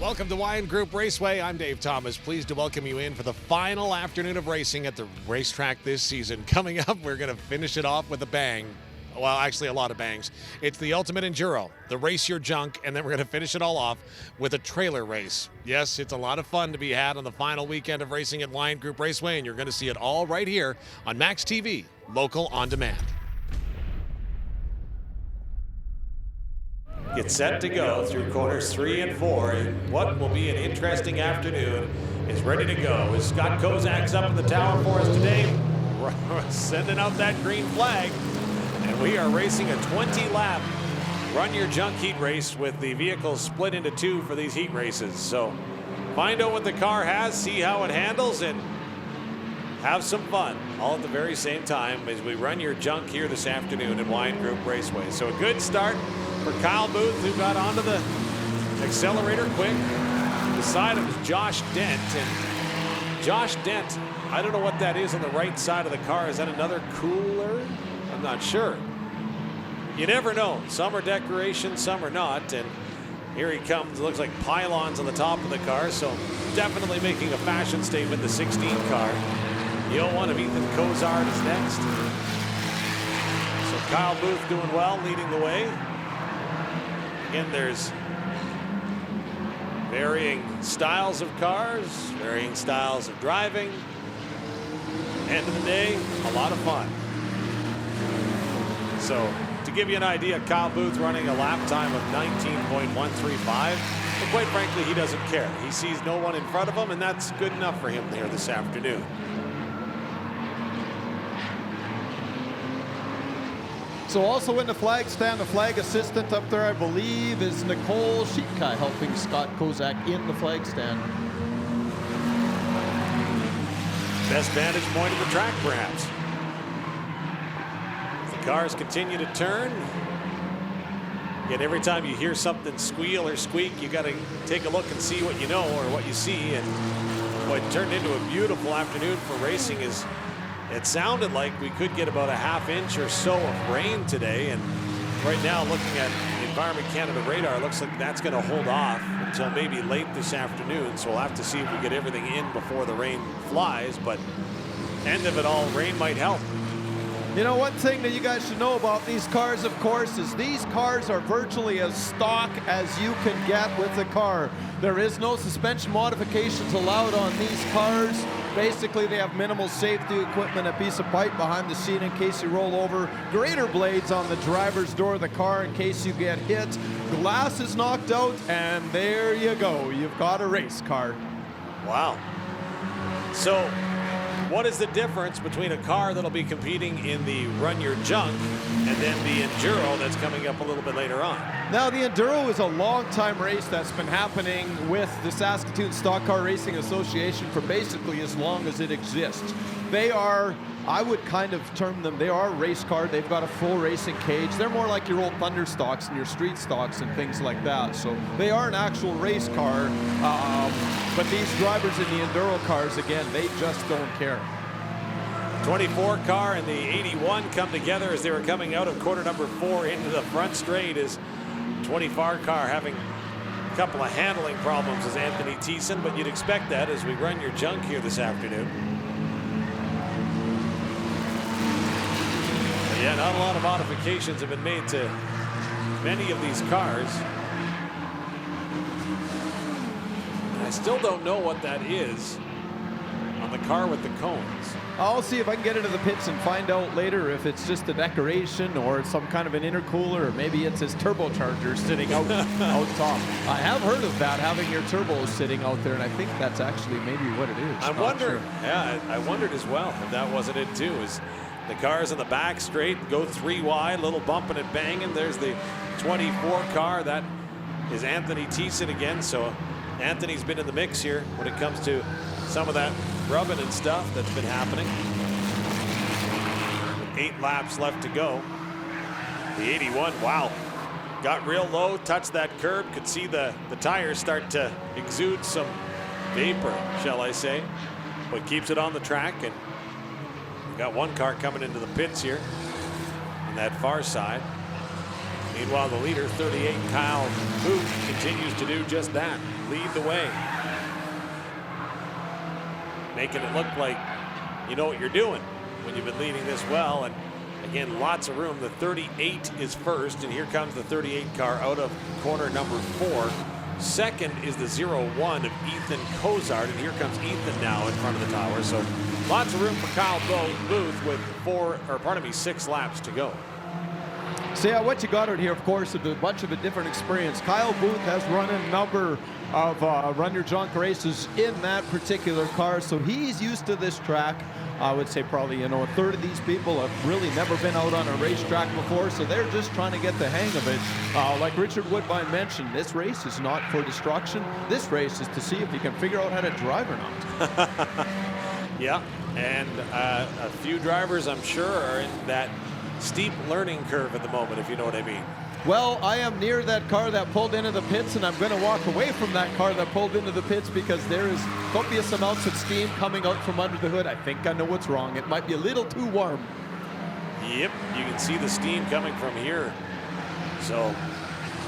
Welcome to Wyant Group Raceway. I'm Dave Thomas. Pleased to welcome you in for the final afternoon of racing at the racetrack this season. Coming up, we're going to finish it off with a bang. Well, actually, a lot of bangs. It's the Ultimate Enduro, the Race Your Junk, and then we're going to finish it all off with a trailer race. Yes, it's a lot of fun to be had on the final weekend of racing at Wyant Group Raceway, and you're going to see it all right here on maxTV, local on demand. Get set to go through corners 3 and 4. And what will be an interesting afternoon is ready to go. As Scott Kozak's up in the tower for us today, sending out that green flag. And we are racing a 20-lap Run Your Junk heat race with the vehicles split into 2 for these heat races. So find out what the car has, see how it handles, and have some fun all at the very same time as we run your junk here this afternoon at Wyant Group Raceway. So a good start for Kyle Booth, who got onto the accelerator quick. Beside him is Josh Dent. And Josh Dent, I don't know what that is on the right side of the car. Is that another cooler? I'm not sure. You never know. Some are decoration, some are not. And here he comes. It looks like pylons on the top of the car. So definitely making a fashion statement, the 16 car. The 01 of Ethan Cozart is next. So Kyle Booth doing well, leading the way. Again, there's varying styles of cars, varying styles of driving. End of the day, a lot of fun. So to give you an idea, Kyle Booth running a lap time of 19.135. But quite frankly, he doesn't care. He sees no one in front of him, and that's good enough for him there this afternoon. So also in the flag stand, the flag assistant up there, I believe, is Nicole Sheepkai helping Scott Kozak in the flag stand. Best vantage point of the track, perhaps. The cars continue to turn. Yet every time you hear something squeal or squeak, you got to take a look and see what you know or what you see. And what turned into a beautiful afternoon for racing is it sounded like we could get about a ½ inch or so of rain today. And right now, looking at the Environment Canada radar, looks like that's going to hold off until maybe late this afternoon. So we'll have to see if we get everything in before the rain flies. But end of it all, rain might help. You know, one thing that you guys should know about these cars, of course, is these cars are virtually as stock as you can get with the car. There is no suspension modifications allowed on these cars. Basically, they have minimal safety equipment, a piece of pipe behind the seat in case you roll over, grater blades on the driver's door of the car in case you get hit, glass is knocked out, and there you go. You've got a race car. Wow. So what is the difference between a car that'll be competing in the Run Your Junk and then the Enduro that's coming up a little bit later on? Now, the Enduro is a long-time race that's been happening with the Saskatoon Stock Car Racing Association for basically as long as it exists. They are, I would kind of term them, they are a race car. They've got a full racing cage. They're more like your old Thunder stocks and your street stocks and things like that. So they are an actual race car. But these drivers in the Enduro cars, again, they just don't care. 24 car and the 81 come together as they were coming out of quarter number 4 into the front straight. Is 24 car having a couple of handling problems as Anthony Thiessen, but you'd expect that as we run your junk here this afternoon. But yeah, not a lot of modifications have been made to many of these cars. I still don't know what that is on the car with the cones. I'll see if I can get into the pits and find out later if it's just a decoration or it's some kind of an intercooler, or maybe it's his turbocharger sitting out top. I have heard of that, having your turbos sitting out there, and I think that's actually maybe what it is. I wonder, yeah, I wondered as well if that wasn't it too. Is the cars in the back straight, go 3 wide, little bumping and banging. There's the 24 car. That is Anthony Thiessen again. So Anthony's been in the mix here when it comes to some of that rubbing and stuff that's been happening. 8 laps left to go. The 81, wow, got real low, touched that curb, could see the tires start to exude some vapor, shall I say, but keeps it on the track. And we got one car coming into the pits here on that far side. Meanwhile, the leader, 38, Kyle Booth, continues to do just that. Lead the way. Making it look like you know what you're doing when you've been leading this well. And again, lots of room. The 38 is first, and here comes the 38 car out of corner number 4. Second is the 01 of Ethan Cozart, and here comes Ethan now in front of the tower. So lots of room for Kyle Booth with 6 laps to go. So yeah, what you got out here, of course, is a bunch of a different experience. Kyle Booth has run a number of Run Your Junk races in that particular car, so he's used to this track. I would say probably, a third of these people have really never been out on a racetrack before, so they're just trying to get the hang of it. Like Richard Woodbine mentioned, this race is not for destruction. This race is to see if you can figure out how to drive or not. Yeah, and a few drivers, I'm sure, are in that steep learning curve at the moment, if you know what I mean. Well, I am near that car that pulled into the pits, and I'm going to walk away from that car that pulled into the pits because there is copious amounts of steam coming out from under the hood. I think I know what's wrong. It might be a little too warm. Yep, you can see the steam coming from here. So,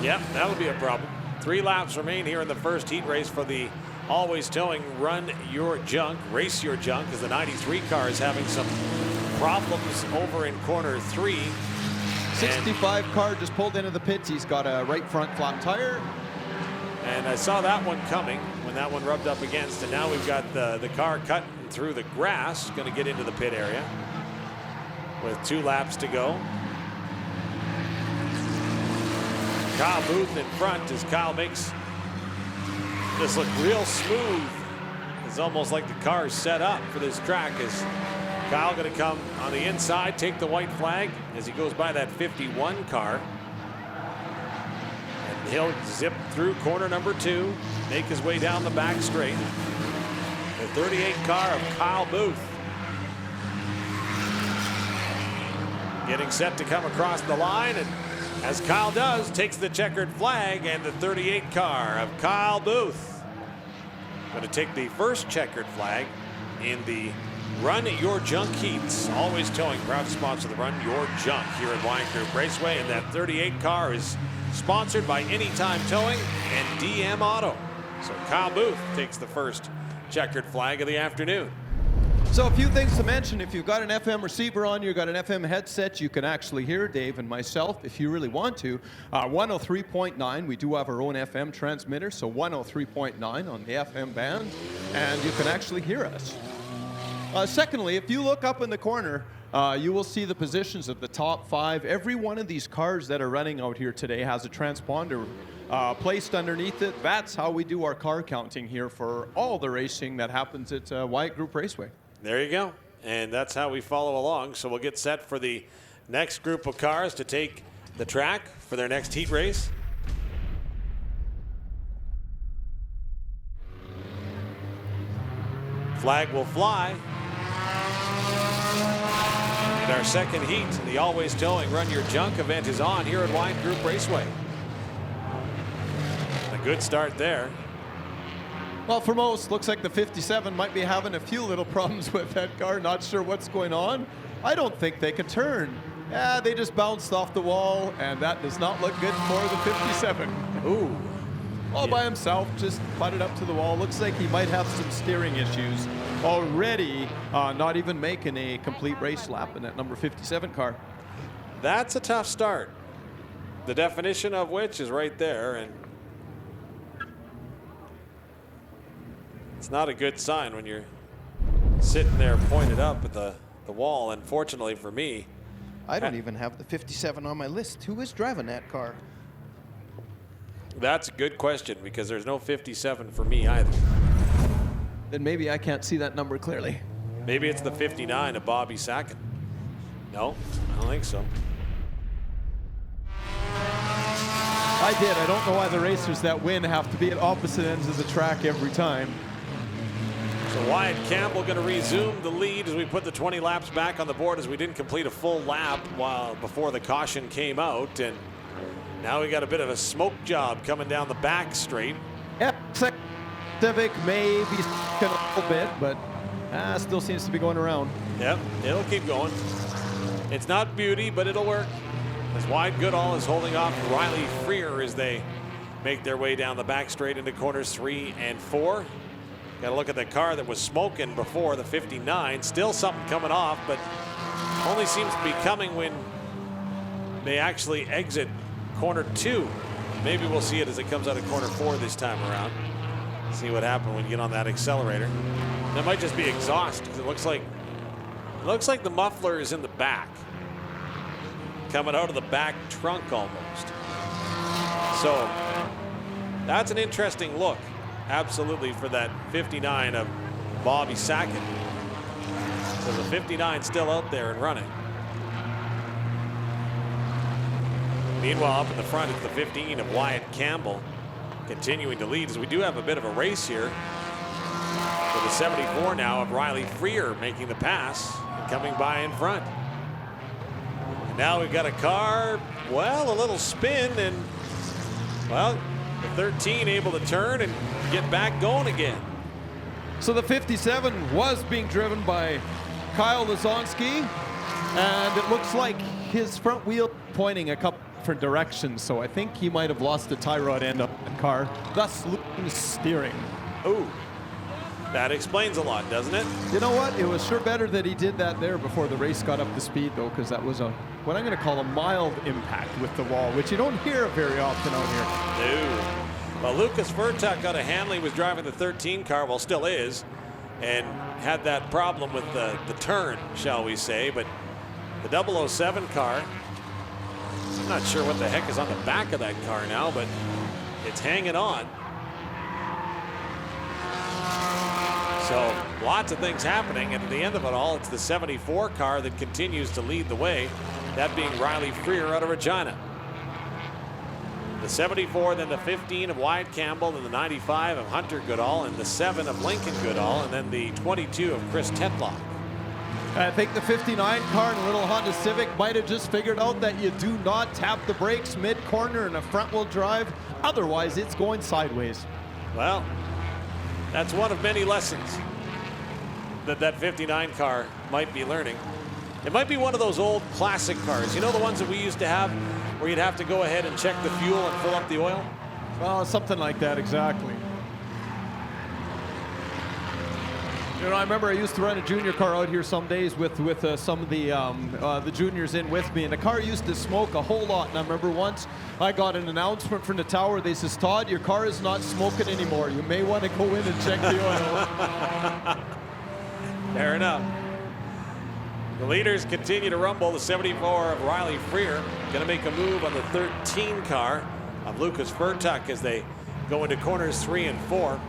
yep, that'll be a problem. 3 laps remain here in the first heat race for the Always Towing Run Your Junk, Race Your Junk, as the 93 car is having some problems over in corner 3. 65 car just pulled into the pits. He's got a right front flat tire. And I saw that one coming when that one rubbed up against, and now we've got the car cutting through the grass, going to get into the pit area with 2 laps to go. Kyle Booth in front as Kyle makes this look real smooth. It's almost like the car is set up for this track. As Kyle going to come on the inside, take the white flag as he goes by that 51 car. And he'll zip through corner number 2, make his way down the back straight. The 38 car of Kyle Booth getting set to come across the line, and as Kyle does, takes the checkered flag, and the 38 car of Kyle Booth going to take the first checkered flag in the Run Your Junk heats. Always Towing, proud to sponsor the Run Your Junk here at Wyant Group Raceway, and that 38 car is sponsored by Anytime Towing and DM Auto. So Kyle Booth takes the first checkered flag of the afternoon. So a few things to mention. If you've got an FM receiver on, you've got an FM headset, you can actually hear Dave and myself if you really want to. 103.9, we do have our own FM transmitter, so 103.9 on the FM band, and you can actually hear us. Secondly, if you look up in the corner, you will see the positions of the top 5. Every one of these cars that are running out here today has a transponder placed underneath it. That's how we do our car counting here for all the racing that happens at Wyant Group Raceway. There you go. And that's how we follow along. So we'll get set for the next group of cars to take the track for their next heat race. Flag will fly. And our second heat, the Always Towing Run Your Junk event, is on here at Wyant Group Raceway. A good start there. Well, for most, looks like the 57 might be having a few little problems with that car. Not sure what's going on. I don't think they can turn. Yeah, they just bounced off the wall, and that does not look good for the 57. Ooh. All by himself, just butted up to the wall. Looks like he might have some steering issues already, not even making a complete race lap in that number 57 car. That's a tough start. The definition of which is right there, and it's not a good sign when you're sitting there pointed up at the wall. Unfortunately for me, I don't even have the 57 on my list. Who is driving that car? That's a good question, because there's no 57 for me either. Then maybe I can't see that number clearly. Maybe it's the 59 of Bobby Sackett. No, I don't think so. I did. I don't know why the racers that win have to be at opposite ends of the track every time. So Wyatt Campbell going to resume the lead as we put the 20 laps back on the board, as we didn't complete a full lap before the caution came out. And now we got a bit of a smoke job coming down the back straight. Yep, Civic may be a little bit, but still seems to be going around. Yep, it'll keep going. It's not beauty, but it'll work. As Wyatt Goodall is holding off Riley Freer as they make their way down the back straight into corners 3 and 4. Got to look at the car that was smoking before, the 59. Still something coming off, but only seems to be coming when they actually exit corner 2. Maybe we'll see it as it comes out of corner 4 this time around. See what happens when you get on that accelerator. That might just be exhaust, because it looks like the muffler is in the back, coming out of the back trunk almost. So that's an interesting look, absolutely, for that 59 of Bobby Sackett. So the 59 still out there and running. Meanwhile, up in the front is the 15 of Wyant Campbell, continuing to lead, as we do have a bit of a race here. With the 74 now of Riley Freer making the pass and coming by in front. And now we've got a car, well, a little spin, and, well, the 13 able to turn and get back going again. So the 57 was being driven by Kyle Lazonsky, and it looks like his front wheel pointing a couple different directions, so I think he might have lost the tie rod end of the car, thus losing steering. Ooh, that explains a lot, doesn't it? You know what? It was sure better that he did that there before the race got up to speed, though, because that was what I'm going to call a mild impact with the wall, which you don't hear very often out here. No. Well, Lucas Vertuck out of Hanley was driving the 13 car, well, still is, and had that problem with the turn, shall we say. But the 007 car, I'm not sure what the heck is on the back of that car now, but it's hanging on. So lots of things happening, and at the end of it all, it's the 74 car that continues to lead the way, that being Riley Freer out of Regina. The 74, then the 15 of Wyatt Campbell, then the 95 of Hunter Goodall, and the 7 of Lincoln Goodall, and then the 22 of Chris Tetlock. I think the 59 car and a little Honda Civic might have just figured out that you do not tap the brakes mid-corner in a front-wheel drive. Otherwise, it's going sideways. Well, that's one of many lessons that 59 car might be learning. It might be one of those old classic cars. You know, the ones that we used to have where you'd have to go ahead and check the fuel and fill up the oil? Well, something like that, exactly. You know, I remember I used to run a junior car out here some days with some of the juniors in with me, and the car used to smoke a whole lot. And I remember once I got an announcement from the tower. They says, "Todd, your car is not smoking anymore. You may want to go in and check the oil." Fair enough. The leaders continue to rumble. The 74 of Riley Freer going to make a move on the 13 car of Lucas Vertuck as they go into corners 3 and 4.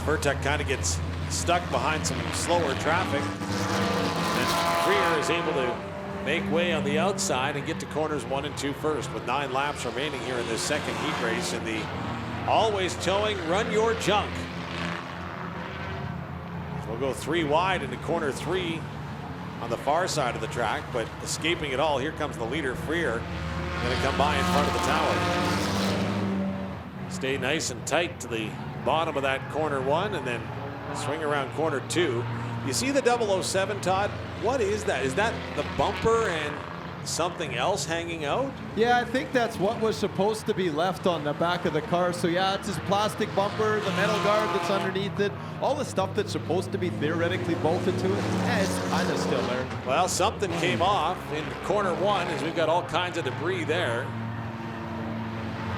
Vertuck kind of gets stuck behind some slower traffic. And Freer is able to make way on the outside and get to corners 1 and 2 first, with 9 laps remaining here in this second heat race in the always towing Run Your Junk. So we'll go 3 wide into corner 3 on the far side of the track, but escaping it all, here comes the leader, Freer, going to come by in front of the tower. Stay nice and tight to the bottom of that corner 1 and then swing around corner 2. You see the 007, Todd? What is that? Is that the bumper and something else hanging out? Yeah, I think that's what was supposed to be left on the back of the car. So yeah, it's his plastic bumper, the metal guard that's underneath it, all the stuff that's supposed to be theoretically bolted to it. Yeah, it's kind of still there. Well, something came off in corner 1 as we've got all kinds of debris there.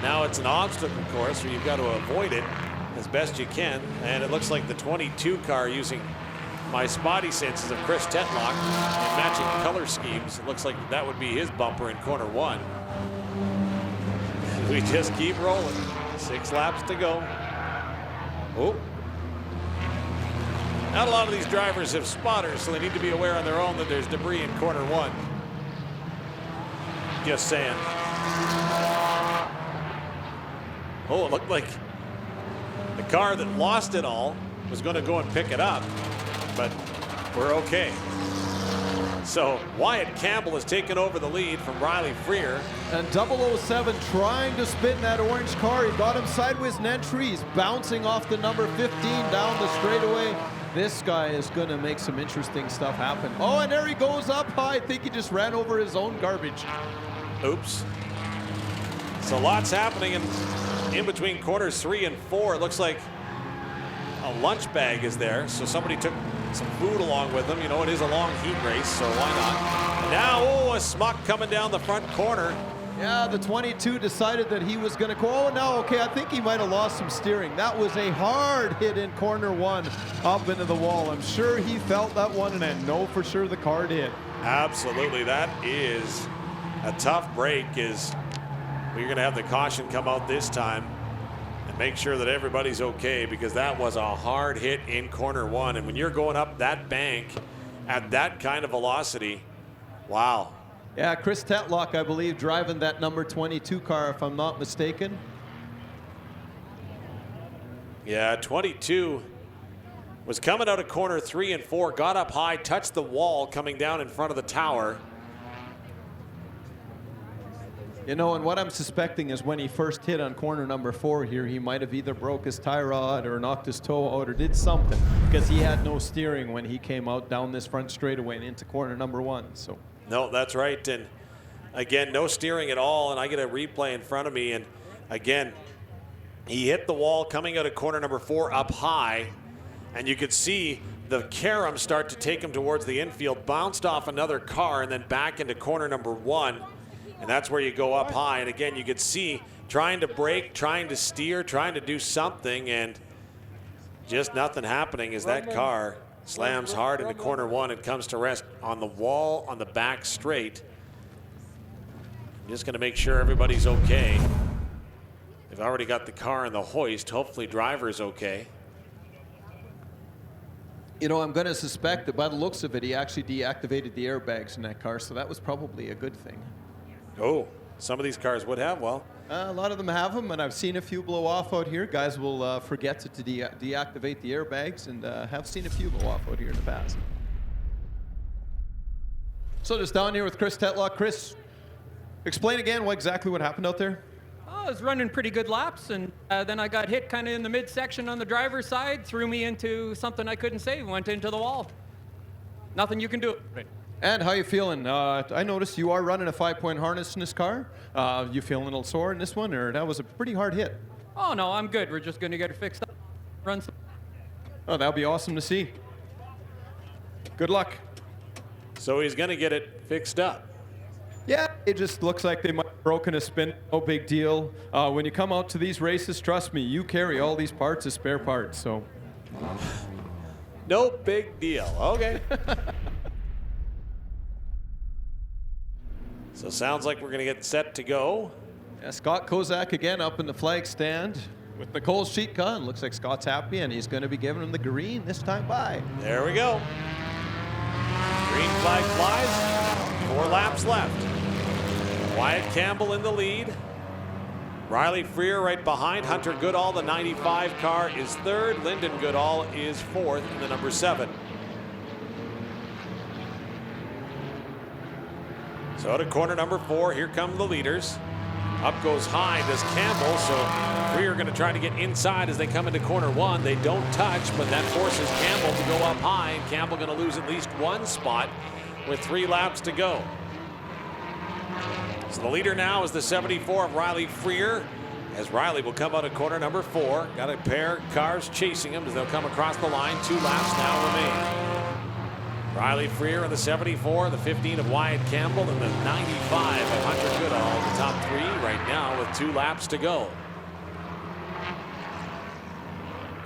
Now it's an obstacle course where you've got to avoid it as best you can, and it looks like the 22 car, using my spotty senses of Chris Tetlock and matching color schemes, it looks like that would be his bumper in corner 1. We just keep rolling. 6 laps to go. Oh. Not a lot of these drivers have spotters, so they need to be aware on their own that there's debris in corner 1. Just saying. Oh, it looked like the car that lost it all was going to go and pick it up, but we're okay. So Wyatt Campbell has taken over the lead from Riley Freer. And 007 trying to spin that orange car. He got him sideways in entry. He's bouncing off the number 15 down the straightaway. This guy is going to make some interesting stuff happen. Oh, and there he goes up high. I think he just ran over his own garbage. Oops. So lots happening in between corners 3 and 4. It looks like a lunch bag is there, so somebody took some food along with them. You know, it is a long heat race, so why not? And now, oh, a smuck coming down the front corner. Yeah, the 22 decided that he was going to go. Oh, no, okay, I think he might have lost some steering. That was a hard hit in corner 1 up into the wall. I'm sure he felt that one, and I know for sure the car did. Absolutely, that is a tough break. We're going to have the caution come out this time and make sure that everybody's okay, because that was a hard hit in corner 1. And when you're going up that bank at that kind of velocity, wow. Yeah, Chris Tetlock, I believe, driving that number 22 car, if I'm not mistaken. Yeah, 22 was coming out of corner 3 and 4, got up high, touched the wall coming down in front of the tower. You know, and what I'm suspecting is when he first hit on corner number 4 here, he might have either broke his tie rod or knocked his toe out or did something, because he had no steering when he came out down this front straightaway and into corner number 1. So. No, that's right. And again, no steering at all. And I get a replay in front of me. And again, he hit the wall coming out of corner number 4 up high. And you could see the carom start to take him towards the infield, bounced off another car, and then back into corner number 1. And that's where you go up high. And again, you could see trying to brake, trying to steer, trying to do something, and just nothing happening as that car slams hard into corner 1 and comes to rest on the wall on the back straight. I'm just going to make sure everybody's okay. They've already got the car in the hoist. Hopefully driver's okay. You know, I'm going to suspect that by the looks of it, he actually deactivated the airbags in that car, so that was probably a good thing. Oh, some of these cars would have, well. A lot of them have them, and I've seen a few blow off out here. Guys will forget to deactivate the airbags, and have seen a few blow off out here in the past. So just down here with Chris Tetlock. Chris, explain again exactly what happened out there. I was running pretty good laps, and then I got hit kind of in the midsection on the driver's side, threw me into something I couldn't save, went into the wall. Nothing you can do. Right. And how you feeling? I noticed you are running a 5-point harness in this car. You feeling a little sore in this one, or that was a pretty hard hit? Oh, no, I'm good. We're just going to get it fixed up. Run some. Oh, that'll be awesome to see. Good luck. So he's going to get it fixed up. Yeah, it just looks like they might have broken a spin. No big deal. When you come out to these races, trust me, you carry all these parts as spare parts. So, no big deal. Okay. So sounds like we're going to get set to go. Yeah, Scott Kozak again up in the flag stand with Nicole Sheetka. Looks like Scott's happy, and he's going to be giving him the green this time by. There we go. Green flag flies. 4 laps left. Wyatt Campbell in the lead. Riley Freer right behind. Hunter Goodall, the 95 car, is 3rd. Lyndon Goodall is 4th in the number 7. So to corner number 4, here come the leaders. Up goes High, does Campbell, so Freer going to try to get inside as they come into corner 1. They don't touch, but that forces Campbell to go up high, and Campbell going to lose at least 1 spot with 3 laps to go. So the leader now is the 74 of Riley Freer, as Riley will come out of corner number 4. Got a pair of cars chasing him as they'll come across the line. 2 laps now remain. Riley Freer in the 74, the 15 of Wyatt Campbell, and the 95 of Hunter Goodall, the top 3 right now with 2 laps to go.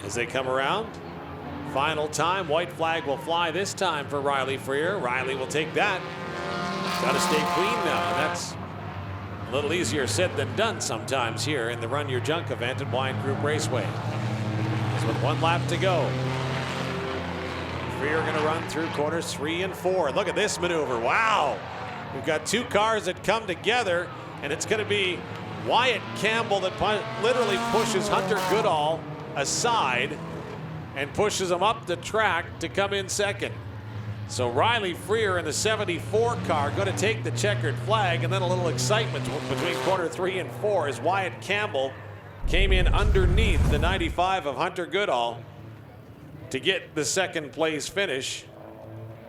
As they come around, final time, white flag will fly this time for Riley Freer. Riley will take that. Got to stay clean now, and that's a little easier said than done sometimes here in the Run Your Junk event at Wyant Group Raceway. As with 1 lap to go, Freer going to run through corners 3 and 4. Look at this maneuver. Wow. We've got 2 cars that come together, and it's going to be Wyatt Campbell that literally pushes Hunter Goodall aside and pushes him up the track to come in 2nd. So Riley Freer in the 74 car going to take the checkered flag, and then a little excitement between corner 3 and 4 as Wyatt Campbell came in underneath the 95 of Hunter Goodall to get the 2nd place finish.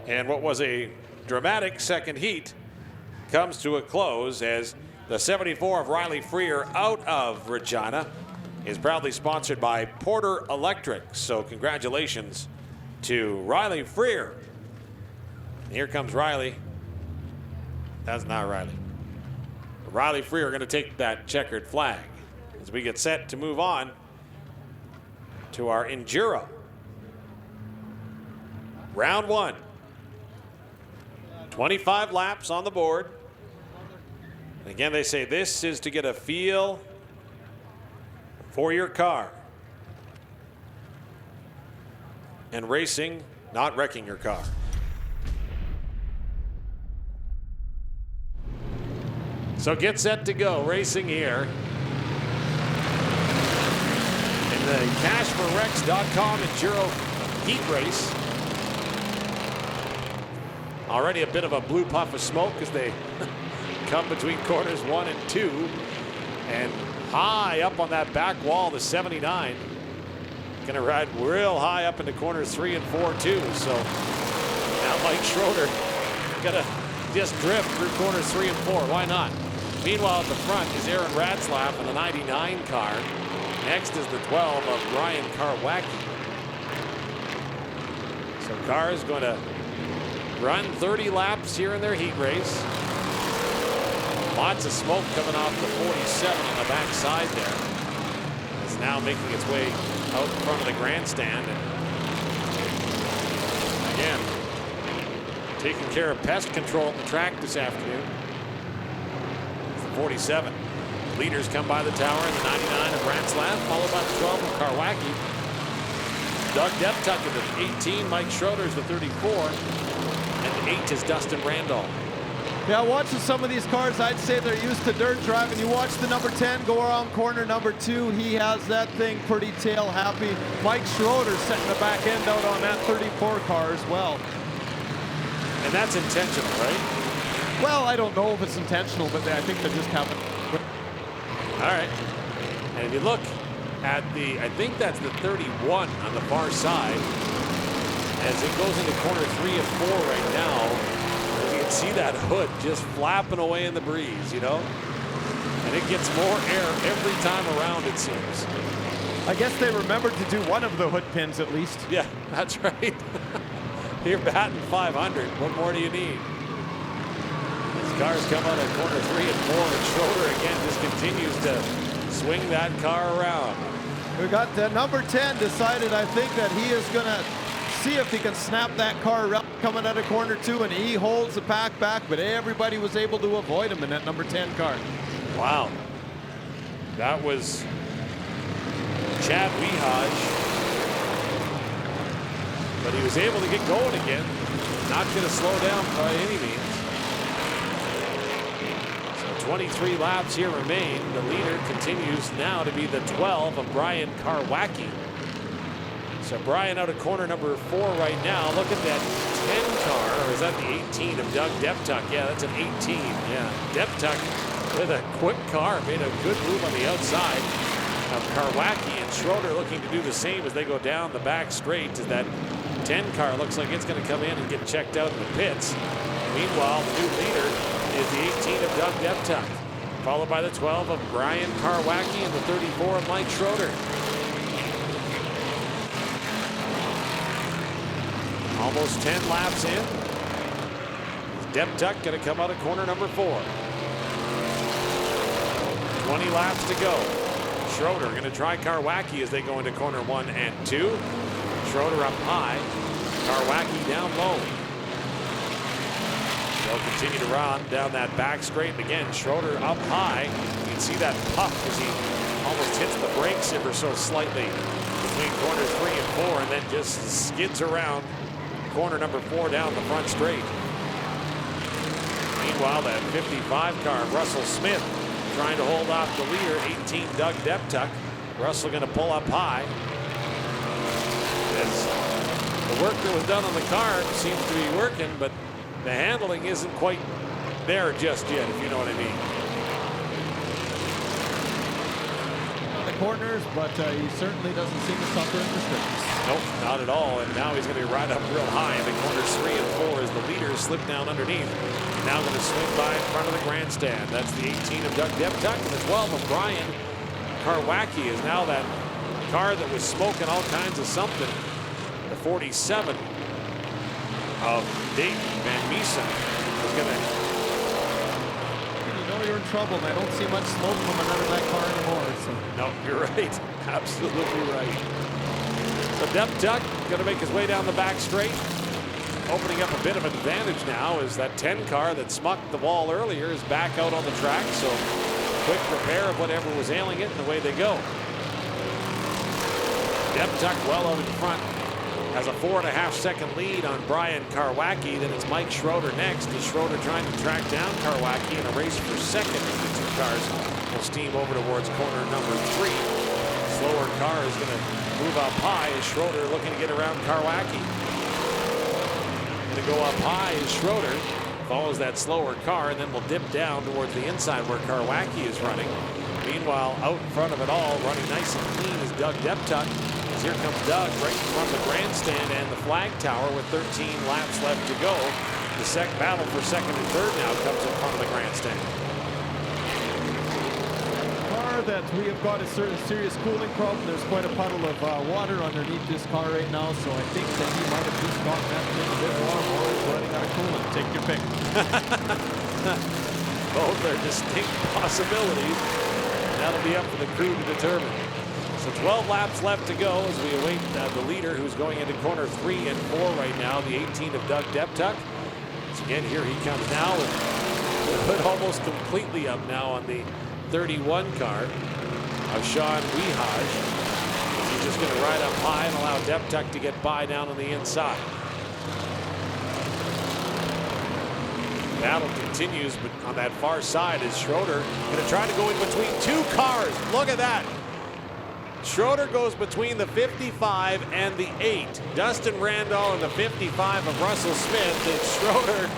And what was a dramatic second heat comes to a close as The 74 of Riley Freer out of Regina is proudly sponsored by Porter Electric. So congratulations to Riley Freer. Here comes Riley. That's not Riley. Riley Freer going to take that checkered flag as we get set to move on to our Enduro. Round 1. 25 laps on the board. And again, they say this is to get a feel for your car. And racing, not wrecking your car. So get set to go, racing here in the cashforrex.com Enduro heat race. Already a bit of a blue puff of smoke as they come between corners 1 and 2. And high up on that back wall, the 79. Gonna ride real high up into corners 3 and 4 too. So now Mike Schroeder gonna just drift through corners 3 and 4. Why not? Meanwhile, at the front is Aaron Ratzlaff in the 99 car. Next is the 12 of Brian Karwacki. So car is going to run 30 laps here in their heat race. Lots of smoke coming off the 47 on the backside there. It's now making its way out in front of the grandstand. And again, taking care of pest control at the track this afternoon. 47. Leaders come by the tower in the 99 of Ratzlaff, followed by the 12 of Karwacki. Doug Deptuck in the 18, Mike Schroeder's the 34, and the 8 is Dustin Randall. Yeah, watching some of these cars, I'd say they're used to dirt driving. You watch the number 10 go around corner number 2. He has that thing pretty tail happy. Mike Schroeder setting the back end out on that 34 car as well. And that's intentional, right? Well, I don't know if it's intentional, but I think they just happen. All right. And if you look at the, I think that's the 31 on the far side. As it goes into corner 3 and 4 right now, you can see that hood just flapping away in the breeze, you know? And it gets more air every time around, it seems. I guess they remembered to do one of the hood pins at least. Yeah, that's right. You're batting 500. What more do you need? Cars come out of corner 3 and 4, and Schroeder again just continues to swing that car around. We got the number 10 decided, I think, that he is going to see if he can snap that car around coming out of corner 2, and he holds the pack back, but everybody was able to avoid him in that number 10 car. Wow. That was Chad Wehaj. But he was able to get going again. Not going to slow down by any means. 23 laps here remain. The leader continues now to be the 12 of Brian Karwacki. So Brian out of corner number 4 right now. Look at that 10 car, or is that the 18 of Doug Deptuck? Yeah, that's an 18. Yeah, Deptuck with a quick car made a good move on the outside of Karwacki, and Schroeder looking to do the same as they go down the back straight. As that 10 car looks like it's going to come in and get checked out in the pits. Meanwhile, the new leader is the 18 of Doug Deptuck, followed by the 12 of Brian Karwacki and the 34 of Mike Schroeder. Almost 10 laps in. Deptuck going to come out of corner number 4. 20 laps to go. Schroeder going to try Karwacki as they go into corner 1 and 2. Schroeder up high. Karwacki down low. They'll continue to run down that back straight. And again, Schroeder up high. You can see that puff as he almost hits the brakes ever so slightly between corners 3 and 4, and then just skids around corner number 4 down the front straight. Meanwhile, that 55 car, Russell Smith, trying to hold off the leader, 18 Doug Deptuck. Russell going to pull up high. As the work that was done on the car seems to be working, but the handling isn't quite there just yet, if you know what I mean. The corners, but he certainly doesn't seem to suffer in the straights. Nope, not at all. And now he's going to be right up real high into corners 3 and 4 as the leaders slip down underneath. Now going to swing by in front of the grandstand. That's the 18 of Doug Deptuck, and the 12 of Brian Karwacki is now that car that was smoking all kinds of something. The 47 of Dayton Van Meesen is going to. You know you're in trouble, and I don't see much smoke coming out of that car anymore. So. No, you're right. Absolutely right. So Deptuck going to make his way down the back straight. Opening up a bit of an advantage now as that 10 car that smucked the wall earlier is back out on the track. So quick repair of whatever was ailing it, and away they go. Deptuck well out in front. Has a 4.5-second lead on Brian Karwacki. Then it's Mike Schroeder next. As Schroeder trying to track down Karwacki in a race for second as the two cars will steam over towards corner number 3. Slower car is going to move up high as Schroeder looking to get around Karwacki. Going to go up high as Schroeder follows that slower car and then will dip down towards the inside where Karwacki is running. Meanwhile, out in front of it all, running nice and clean is Doug Deptuck. Here comes Doug right in front of the grandstand and the flag tower with 13 laps left to go. The battle for second and third now comes in front of the grandstand. Car that we have got a certain serious cooling problem. There's quite a puddle of water underneath this car right now, so I think that he might have just gotten that thing a bit warm or is running out of coolant. Take your pick. Both are distinct possibilities. That'll be up to the crew to determine. So 12 laps left to go as we await the leader who's going into corner 3 and 4 right now, the 18 of Doug Deptuck. So again, here he comes now with the hood almost completely up now on the 31 car of Sean Wehaj. He's just going to ride up high and allow Deptuck to get by down on the inside. Battle continues, but on that far side is Schroeder going to try to go in between two cars. Look at that. Schroeder goes between the 55 and the 8. Dustin Randall and the 55 of Russell Smith. And Schroeder,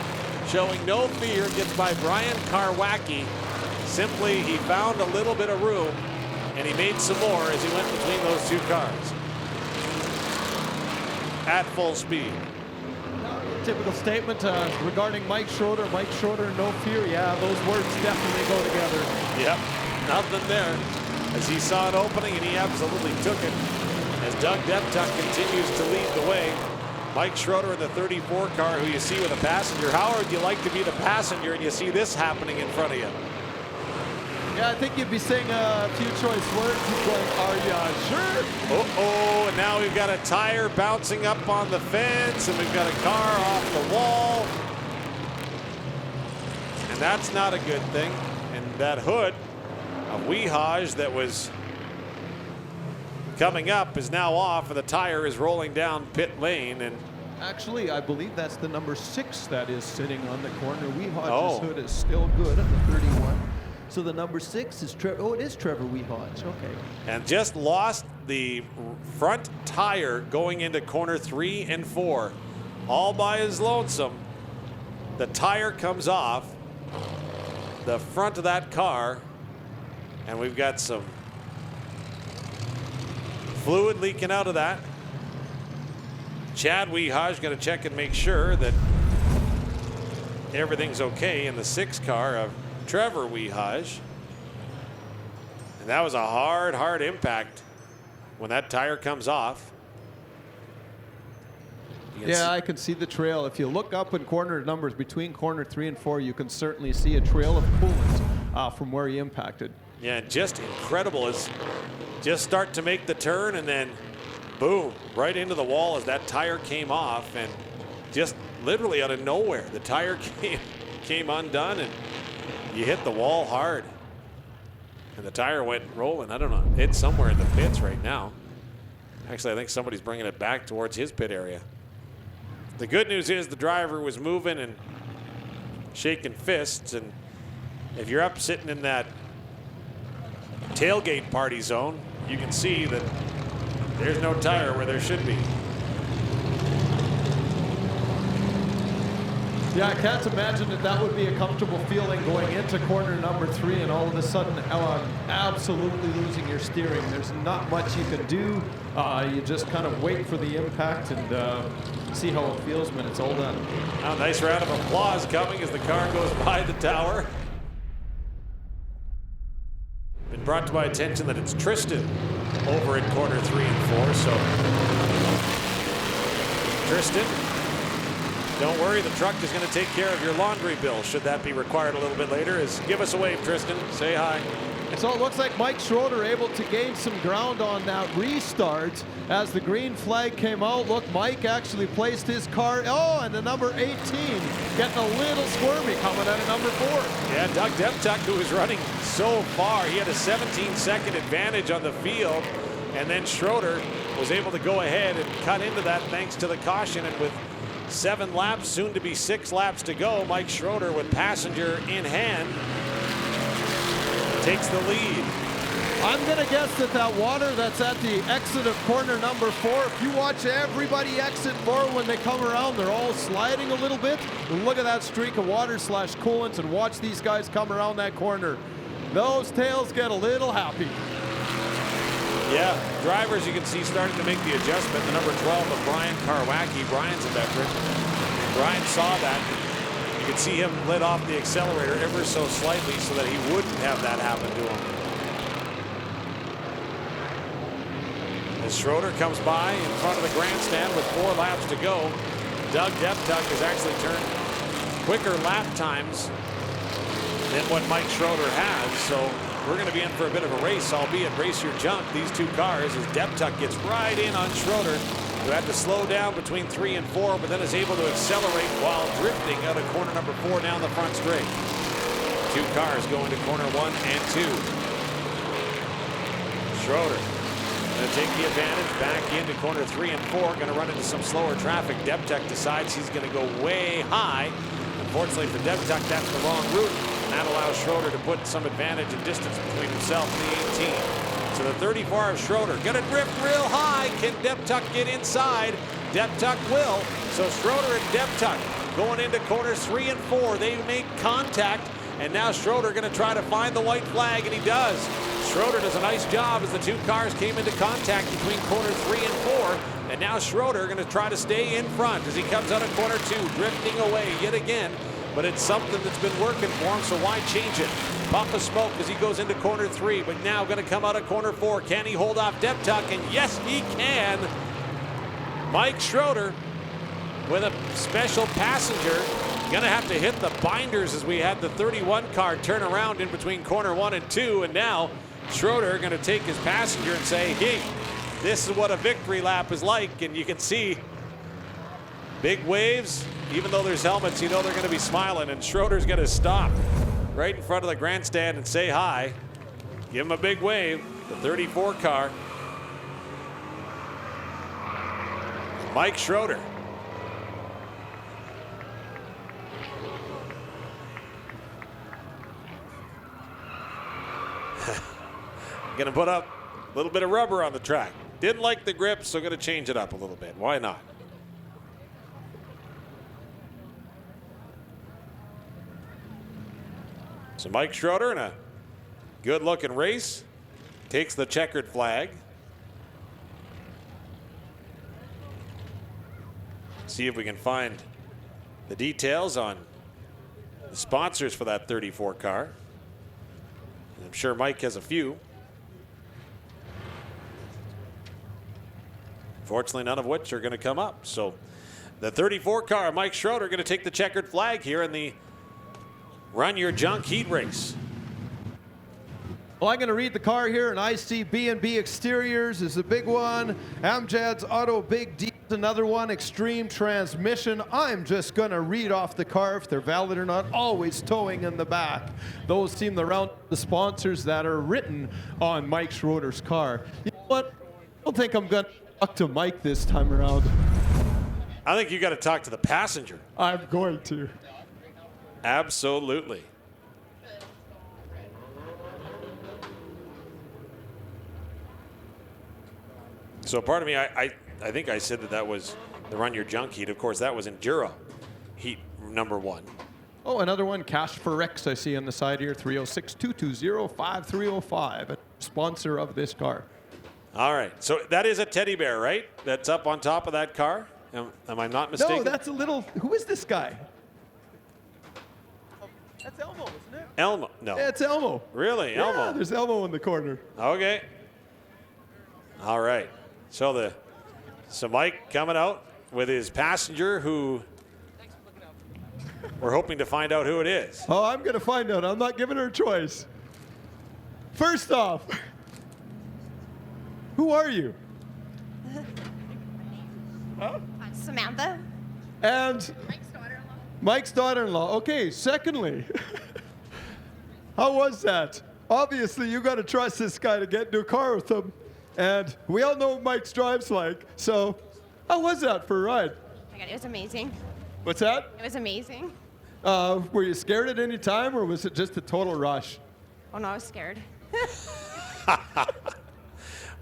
showing no fear, gets by Brian Karwacki. Simply, he found a little bit of room, and he made some more as he went between those two cars. At full speed. Typical statement regarding Mike Schroeder. Mike Schroeder, no fear. Yeah, those words definitely go together. Yep, nothing there. As he saw an opening, and he absolutely took it. As Doug Deptuck continues to lead the way. Mike Schroeder in the 34 car, who you see with a passenger. How would you like to be the passenger and you see this happening in front of you? Yeah, I think you'd be saying a few choice words. He's going, are ya sure? Uh-oh, and now we've got a tire bouncing up on the fence, and we've got a car off the wall. And that's not a good thing. And that hood of Wehaj that was coming up is now off, and the tire is rolling down pit lane. And actually, I believe that's the number 6 that is sitting on the corner. Wehaj's hood is still good at the 31. So the number 6 is Trevor. Oh, it is Trevor Wehaj. Okay. And just lost the front tire going into corner 3 and 4, all by his lonesome. The tire comes off the front of that car, and we've got some fluid leaking out of that. Chad Wehaj going to check and make sure that everything's okay in the 6 car of Trevor Wehaj. And that was a hard impact when that tire comes off. Yeah, I can see the trail. If you look up in corner numbers between corner 3 and 4, you can certainly see a trail of coolant from where he impacted. Yeah, just incredible as just start to make the turn and then boom, right into the wall as that tire came off, and just literally out of nowhere, the tire came undone and you hit the wall hard. And the tire went rolling. I don't know, it's somewhere in the pits right now. Actually, I think somebody's bringing it back towards his pit area. The good news is the driver was moving and shaking fists, and if you're up sitting in that tailgate party zone, you can see that there's no tire where there should be. Yeah, I can't imagine that would be a comfortable feeling going into corner number 3 and all of a sudden absolutely losing your steering. There's not much you can do. You just kind of wait for the impact and see how it feels when it's all done. A nice round of applause coming as the car goes by the tower. Been brought to my attention that it's Tristan over in corner 3 and 4, so Tristan, don't worry, the truck is going to take care of your laundry bill should that be required a little bit later. Give us a wave, Tristan. Say hi. So it looks like Mike Schroeder able to gain some ground on that restart as the green flag came out. Look, Mike actually placed his car. Oh, and the number 18 getting a little squirmy coming out of number 4. Yeah, Doug Deptuck, who was running so far, he had a 17-second advantage on the field, and then Schroeder was able to go ahead and cut into that thanks to the caution. And with 7 laps, soon to be 6 laps to go, Mike Schroeder with passenger in hand takes the lead. I'm going to guess that water that's at the exit of corner number 4, if you watch everybody exit 4 when they come around, they're all sliding a little bit. Look at that streak of water slash coolant and watch these guys come around that corner. Those tails get a little happy. Yeah, drivers you can see starting to make the adjustment. The number 12 of Brian Karwacki. Brian's a veteran. Brian saw that. You can see him let off the accelerator ever so slightly so that he wouldn't have that happen to him. As Schroeder comes by in front of the grandstand with 4 laps to go, Doug Deptuck has actually turned quicker lap times than what Mike Schroeder has. So we're going to be in for a bit of a race, albeit race your junk. These 2 cars as Deptuck gets right in on Schroeder, who had to slow down between 3 and 4, but then is able to accelerate while drifting out of corner number 4 down the front straight. 2 cars going to corner 1 and 2. Schroeder going to take the advantage back into corner 3 and 4. Going to run into some slower traffic. Deptuck decides he's going to go way high. Unfortunately for Deptuck, that's the wrong route. And that allows Schroeder to put some advantage and distance between himself and the 18. So the 34 of Schroeder going to drift real high. Can Deptuck get inside? Deptuck will. So Schroeder and Deptuck going into corners 3 and 4. They make contact. And now Schroeder going to try to find the white flag, and he does. Schroeder does a nice job as the 2 cars came into contact between corner 3 and 4. And now Schroeder going to try to stay in front as he comes out of corner 2, drifting away yet again. But it's something that's been working for him, so why change it? Puff of smoke as he goes into corner 3, but now going to come out of corner 4. Can he hold off Deptuck? And yes, he can. Mike Schroeder with a special passenger. Gonna have to hit the binders as we had the 31 car turn around in between corner 1 and 2, and now Schroeder gonna take his passenger and say, hey, this is what a victory lap is like. And you can see big waves. Even though there's helmets, you know they're gonna be smiling, and Schroeder's gonna stop right in front of the grandstand and say hi. Give him a big wave, the 34 car. Mike Schroeder. Gonna put up a little bit of rubber on the track. Didn't like the grip, so gonna change it up a little bit. Why not? So Mike Schroeder in a good looking race takes the checkered flag. See if we can find the details on the sponsors for that 34 car. I'm sure Mike has a few. Fortunately, none of which are going to come up. So the 34 car, Mike Schroeder, going to take the checkered flag here in the Run Your Junk heat race. Well, I'm going to read the car here, and I see B&B Exteriors is a big one. Amjad's Auto Big D is another one. Extreme Transmission. I'm just going to read off the car if they're valid or not. Always towing in the back. Those seem to round the sponsors that are written on Mike Schroeder's car. You know what? I don't think I'm going to talk to Mike this time around. I think you got to talk to the passenger. I'm going to. Absolutely. So pardon me, I think I said that was the Run Your Junk heat. Of course, that was Enduro heat number 1. Oh, another one, Cash for Rex, I see on the side here, 306-220-5305, a sponsor of this car. All right, so that is a teddy bear, right? That's up on top of that car? Am I not mistaken? No, that's a little, who is this guy? That's Elmo, isn't it? Elmo, no. Yeah, it's Elmo. Really, Yeah, Elmo? there's Elmo in the corner. Okay. All right, so Mike coming out with his passenger who we're hoping to find out who it is. Oh, I'm going to find out. I'm not giving her a choice. First off, who are you? Huh? Samantha. And Mike's daughter-in-law. Okay, secondly, how was that? Obviously, you got to trust this guy to get into a car with him. And we all know what Mike's drive's like. So how was that for a ride? Oh my God, it was amazing. What's that? It was amazing. Were you scared at any time, or was it just a total rush? Oh no, I was scared.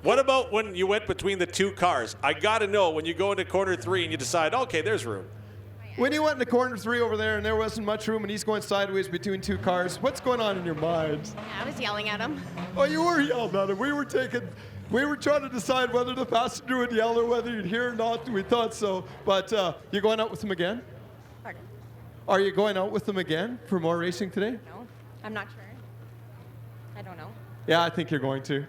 What about when you went between the 2 cars? I got to know when you go into corner 3 and you decide, okay, there's room. When you went into corner 3 over there and there wasn't much room and he's going sideways between 2 cars, what's going on in your mind? Yeah, I was yelling at him. Oh, you were yelling at him. We were trying to decide whether the passenger would yell or whether you'd hear or not. We thought so. But you going out with him again? Pardon? Are you going out with them again for more racing today? No, I'm not sure. I don't know. Yeah, I think you're going to.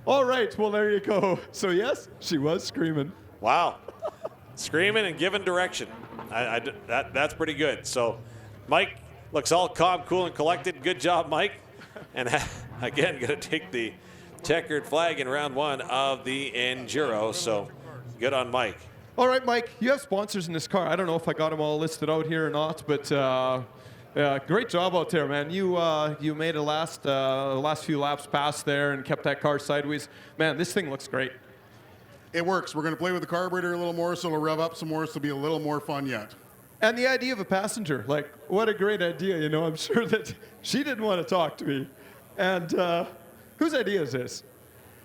All right, well, there you go. So, yes, she was screaming. Wow. Screaming and giving direction. That's pretty good. So, Mike looks all calm, cool, and collected. Good job, Mike. And again, going to take the checkered flag in round 1 of the Enduro. So, good on Mike. All right, Mike, you have sponsors in this car. I don't know if I got them all listed out here or not, but great job out there, man. You made the last few laps past there and kept that car sideways. Man, this thing looks great. It works. We're going to play with the carburetor a little more, so it'll rev up some more, so it'll be a little more fun yet. And the idea of a passenger, like, what a great idea, you know. I'm sure that she didn't want to talk to me. And whose idea is this?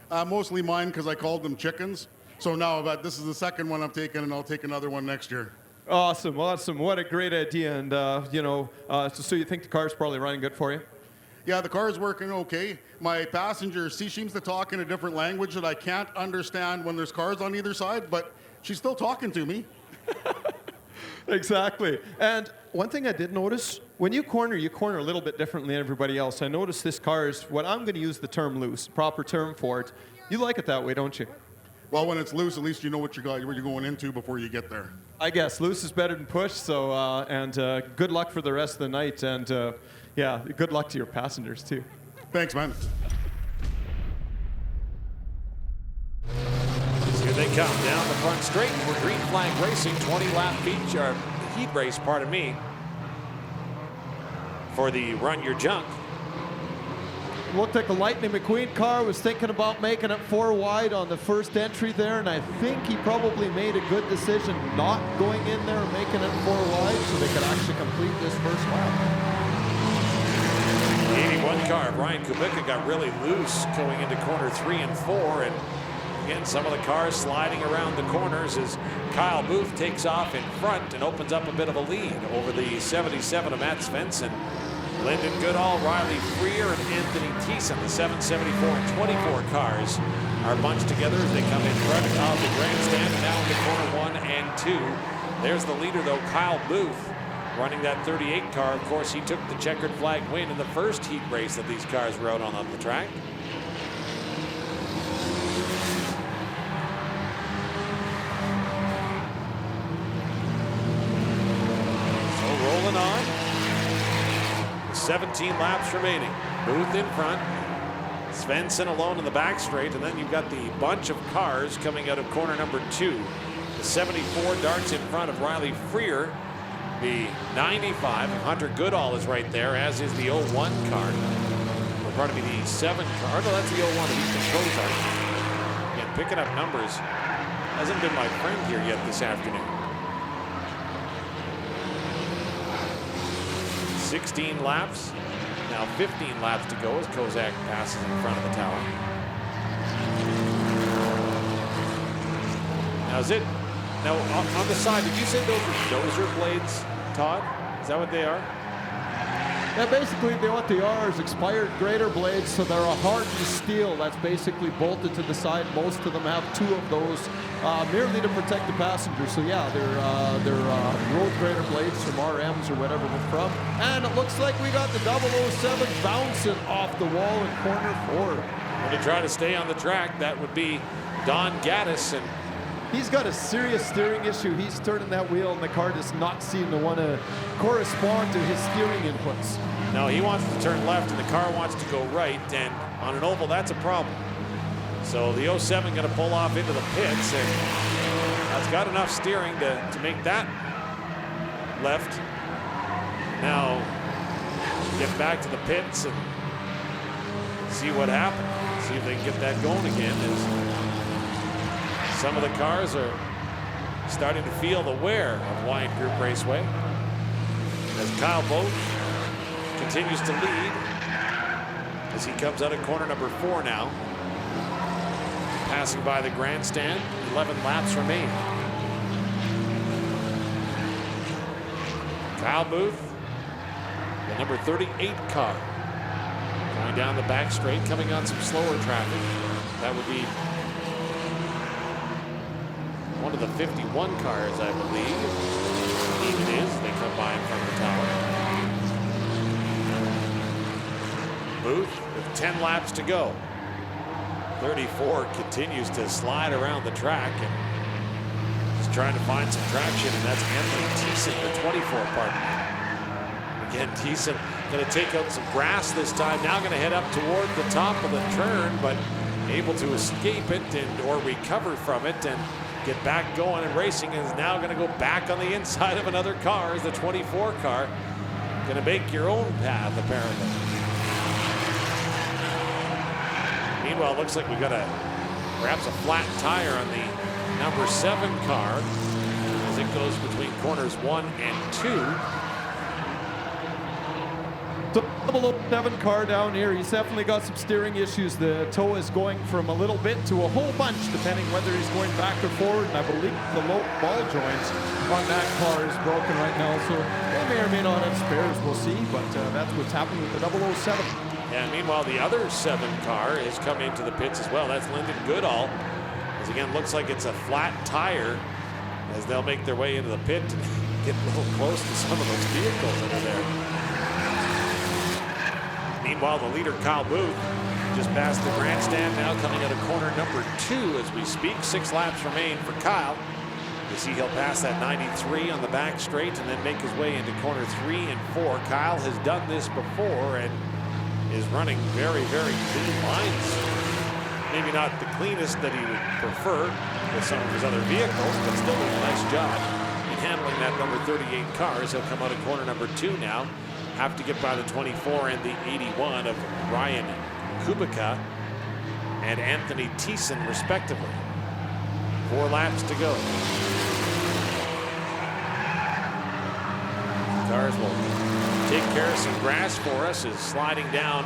Mostly mine, because I called them chickens. So now this is the second one I've taken, and I'll take another one next year. Awesome, awesome. What a great idea. And, so you think the car's probably running good for you? Yeah, the car's working okay. My passenger, she seems to talk in a different language that I can't understand when there's cars on either side, but she's still talking to me. Exactly. And one thing I did notice, when you corner a little bit differently than everybody else. I noticed this car is what I'm going to use the term loose, proper term for it. You like it that way, don't you? Well, when it's loose, at least you know what you're going into before you get there. I guess loose is better than push. So, good luck for the rest of the night, and good luck to your passengers too. Thanks, man. Here they come down the front straight for Green Flag Racing, 20-lap feature, heat race, pardon me, for the Run Your Junk. Looked like a Lightning McQueen car was thinking about making it 4 wide on the first entry there, and I think he probably made a good decision not going in there and making it 4 wide so they could actually complete this first lap. The 81 car, Brian Kubica, got really loose going into corner 3 and 4, and again, some of the cars sliding around the corners as Kyle Booth takes off in front and opens up a bit of a lead over the 77 of Matt Svensson. Lyndon Goodall, Riley Freer, and Anthony Thiessen, the 774 and 24 cars, are bunched together as they come in front of the grandstand and now into corner 1 and 2. There's the leader, though, Kyle Booth, running that 38 car. Of course, he took the checkered flag win in the first heat race that these cars rode on the track. So rolling on. 17 laps remaining. Booth in front. Svensson alone in the back straight, and then you've got the bunch of cars coming out of corner number 2. The 74 darts in front of Riley Freer. The 95 of Hunter Goodall is right there, as is the 01 car. Or pardon me, the 7 car. No, that's the 01 of Easton Cozart. Again, picking up numbers hasn't been my friend here yet this afternoon. 16 laps, now 15 laps to go as Kozak passes in front of the tower. Now is it Now, on the side, did you say those were dozer blades, Todd? Is that what they are? Yeah, basically what they are is expired grader blades, so they're a hardened steel that's basically bolted to the side. Most of them have 2 of those, merely to protect the passenger. So yeah, they're road grader blades from RMs or whatever they're from. And it looks like we got the 007 bouncing off the wall in corner 4. When they try to stay on the track, that would be Don Gaddis, and he's got a serious steering issue. He's turning that wheel, and the car does not seem to want to correspond to his steering inputs. no, he wants to turn left, and the car wants to go right, and on an oval, that's a problem. So the 07 going to pull off into the pits, and that's got enough steering to make that left. Now, get back to the pits and see what happens. See if they can get that going again. As some of the cars are starting to feel the wear of Wyant Group Raceway. As Kyle Vogt continues to lead as he comes out of corner number 4 now. Passing by the grandstand, 11 laps remain. Kyle Booth, the number 38 car. Going down the back straight, coming on some slower traffic. That would be one of the 51 cars, I believe. Even is, they come by in front of the tower. Booth with 10 laps to go. 34 continues to slide around the track and just trying to find some traction, and that's Anthony Thiessen, the 24 partner. Again, Thiessen going to take out some grass this time. Now going to head up toward the top of the turn, but able to escape it or recover from it and get back going and racing, and is now going to go back on the inside of another car as the 24 car. Going to make your own path, apparently. Meanwhile, it looks like we've got perhaps a flat tire on the number 7 car as it goes between corners 1 and 2. The 007 car down here, he's definitely got some steering issues. The toe is going from a little bit to a whole bunch, depending whether he's going back or forward. And I believe the low ball joint on that car is broken right now. So they may or may not have spares, we'll see. But that's what's happening with the 007. And meanwhile, the other 7 car has come into the pits as well. That's Lyndon Goodall. As again, looks like it's a flat tire as they'll make their way into the pit and get a little close to some of those vehicles that are there. Meanwhile, the leader, Kyle Booth, just past the grandstand now, coming out of corner number 2 as we speak. 6 laps remain for Kyle. You see he'll pass that 93 on the back straight and then make his way into corner 3 and 4. Kyle has done this before and is running very, very clean lines. Maybe not the cleanest that he would prefer with some of his other vehicles, but still doing a nice job in handling that number 38 car as he'll come out of corner number 2 now. Have to get by the 24 and the 81 of Ryan Kubica and Anthony Thiessen, respectively. 4 laps to go. Cars will take care of some grass for us as sliding down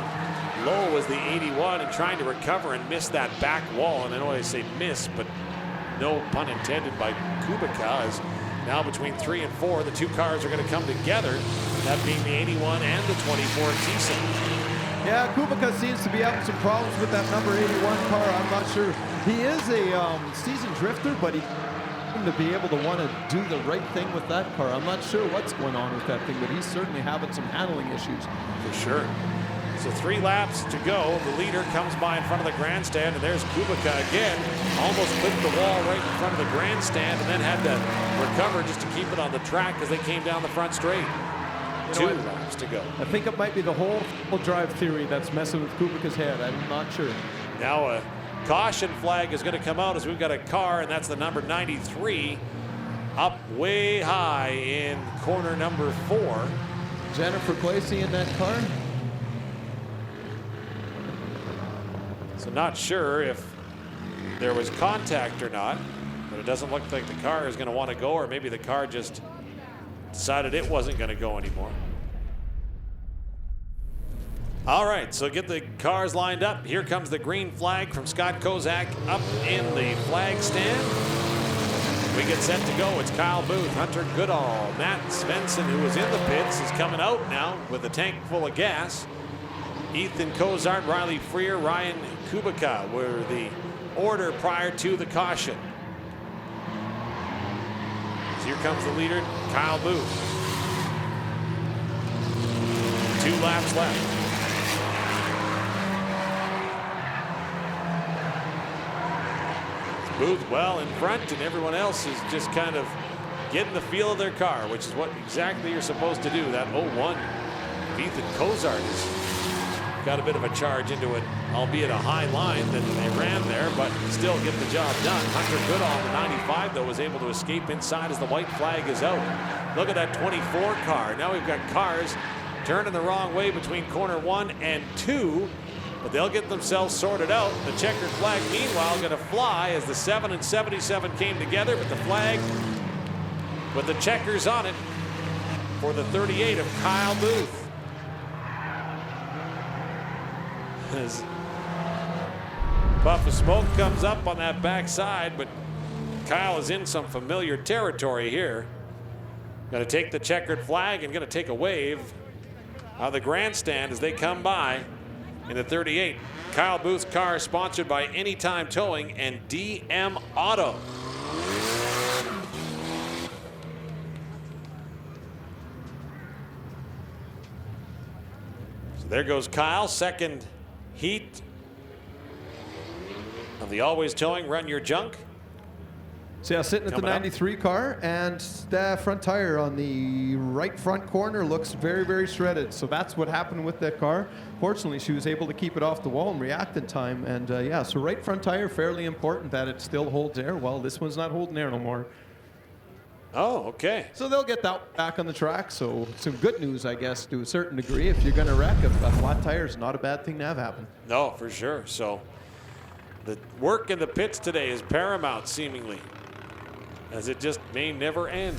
low as the 81 and trying to recover and miss that back wall. And I know I say miss, but no pun intended by Kubica, as now between 3 and 4, the 2 cars are going to come together, that being the 81 and the 24 Thiessen. Yeah, Kubica seems to be having some problems with that number 81 car. I'm not sure. He is a seasoned drifter, but he seems to be able to want to do the right thing with that car. I'm not sure what's going on with that thing, but he's certainly having some handling issues. For sure. So 3 laps to go. The leader comes by in front of the grandstand, and there's Kubica again. Almost clipped the wall right in front of the grandstand and then had to recover just to keep it on the track as they came down the front straight. 2 laps to go. I think it might be the whole drive theory that's messing with Kubica's head. I'm not sure. Now a caution flag is going to come out as we've got a car, and that's the number 93 up way high in corner number 4. Jennifer Clacy in that car. So not sure if there was contact or not, but it doesn't look like the car is going to want to go, or maybe the car just decided it wasn't going to go anymore. All right, so get the cars lined up. Here comes the green flag from Scott Kozak up in the flag stand. We get set to go. It's Kyle Booth, Hunter Goodall, Matt Svensson, who was in the pits, is coming out now with a tank full of gas. Ethan Cozart, Riley Freer, Ryan Kubica were the order prior to the caution. So here comes the leader, Kyle Booth. 2 laps left. Booth well in front, and everyone else is just kind of getting the feel of their car, which is what exactly you're supposed to do. That 01 Ethan Cozart has got a bit of a charge into it, albeit a high line that they ran there, but still get the job done. Hunter Goodall, the 95, though, was able to escape inside as the white flag is out. Look at that 24 car. Now we've got cars turning the wrong way between corner 1 and 2. But they'll get themselves sorted out. The checkered flag, meanwhile, going to fly as the 7 and 77 came together, but the flag with the checkers on it for the 38 of Kyle Booth. As puff of smoke comes up on that backside, but Kyle is in some familiar territory here. Going to take the checkered flag and going to take a wave of the grandstand as they come by. In the 38, Kyle Booth's car, sponsored by Anytime Towing and DM Auto. So there goes Kyle, second heat of the Always Towing Run Your Junk. So yeah, sitting at the 93 car, and the front tire on the right front corner looks very, very shredded. So that's what happened with that car. Fortunately, she was able to keep it off the wall and react in time. And yeah, so right front tire, fairly important that it still holds air. Well, this one's not holding air no more. Oh, okay. So they'll get that back on the track. So some good news, I guess, to a certain degree. If you're going to wreck, a flat tire is not a bad thing to have happen. No, for sure. So the work in the pits today is paramount, seemingly, as it just may never end.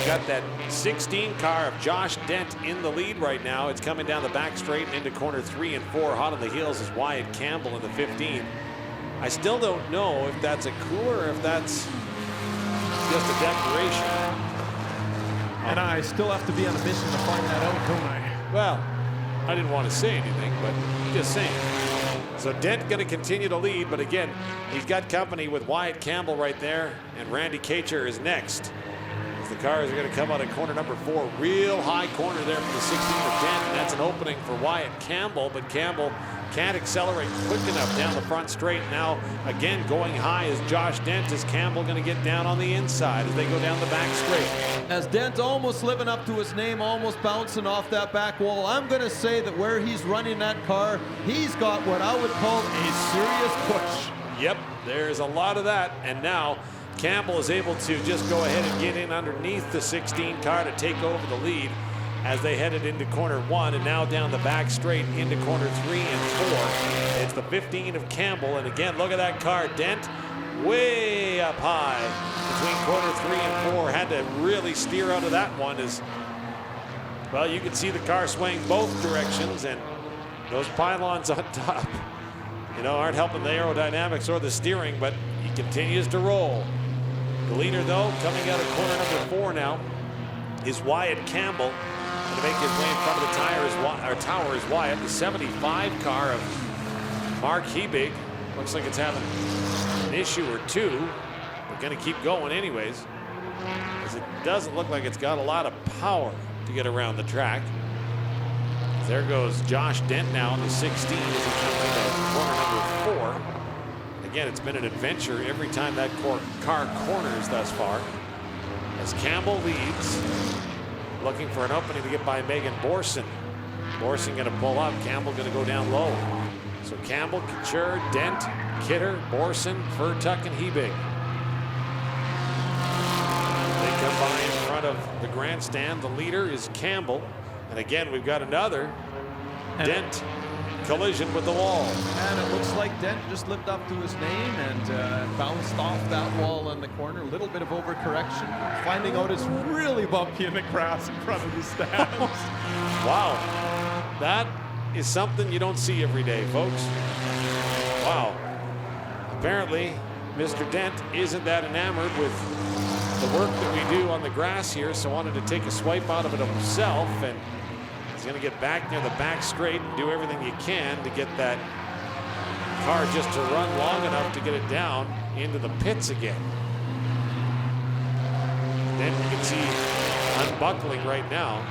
Got that 16 car of Josh Dent in the lead right now. It's coming down the back straight and into corner 3 and 4. Hot on the heels is Wyant Campbell in the 15. I still don't know if that's a cooler or if that's just a declaration. And I still have to be on a mission to find that out, don't I? Well, I didn't want to say anything, but just saying. So Dent going to continue to lead, but again, he's got company with Wyant Campbell right there, and Randy Kacher is next. The cars are going to come out of corner number 4. Real high corner there for the 16 of Dent, and that's an opening for Wyant Campbell, but Campbell can't accelerate quick enough down the front straight. Now, again, going high is Josh Dent. Is Campbell going to get down on the inside as they go down the back straight? As Dent almost living up to his name, almost bouncing off that back wall, I'm going to say that where he's running that car, he's got what I would call a serious push. Yep, there's a lot of that, and now Campbell is able to just go ahead and get in underneath the 16 car to take over the lead as they headed into corner 1 and now down the back straight into corner 3 and 4. It's the 15 of Campbell, and again, look at that car. Dent way up high between corner 3 and 4. Had to really steer out of that one as, well, you can see the car swaying both directions, and those pylons on top, you know, aren't helping the aerodynamics or the steering, but he continues to roll. The leader, though, coming out of corner number 4 now, is Wyant Campbell. Going to make his way in front of the tower is Wyant. The 75 car of Mark Hebig. Looks like it's having an issue or two. We're going to keep going anyways, as it doesn't look like it's got a lot of power to get around the track. There goes Josh Dent now in the 16 as he comes into corner number 4. Again, it's been an adventure every time that car corners thus far. As Campbell leads, looking for an opening to get by Megan Borson. Borson going to pull up, Campbell going to go down low. So Campbell, Couture, Dent, Kidder, Borson, Furtuck, and Hebig. They come by in front of the grandstand. The leader is Campbell. And again, we've got another Dent collision with the wall. And it looks like Dent just lived up to his name and bounced off that wall in the corner. A little bit of overcorrection. Finding out it's really bumpy in the grass in front of the stands. Wow. That is something you don't see every day, folks. Wow. Apparently, Mr. Dent isn't that enamored with the work that we do on the grass here, so wanted to take a swipe out of it himself, and he's going to get back near the back straight and do everything you can to get that car just to run long enough to get it down into the pits again. Then you can see unbuckling right now.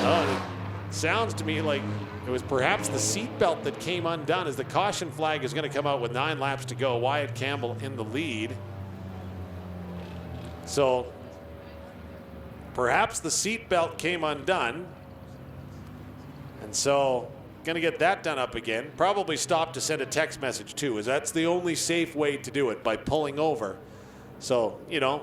It sounds to me like it was perhaps the seat belt that came undone, as the caution flag is going to come out with 9 laps to go. Wyant Campbell in the lead. So perhaps the seat belt came undone. And so going to get that done up again. Probably stop to send a text message too, as that's the only safe way to do it, by pulling over. So, you know,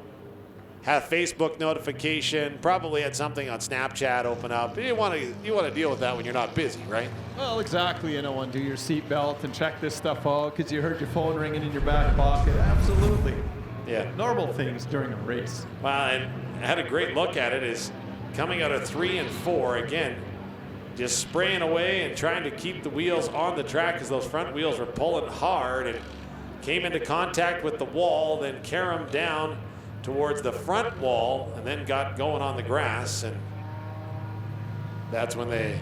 have Facebook notification, probably had something on Snapchat open up. You want to deal with that when you're not busy, right? Well, exactly. Undo your seatbelt and check this stuff out because you heard your phone ringing in your back pocket. Absolutely. Yeah. Normal things during a race. Well, and I had a great look at it, is coming out of 3 and 4 again, just spraying away and trying to keep the wheels on the track because those front wheels were pulling hard, and came into contact with the wall, then caromed down towards the front wall, and then got going on the grass. And that's when the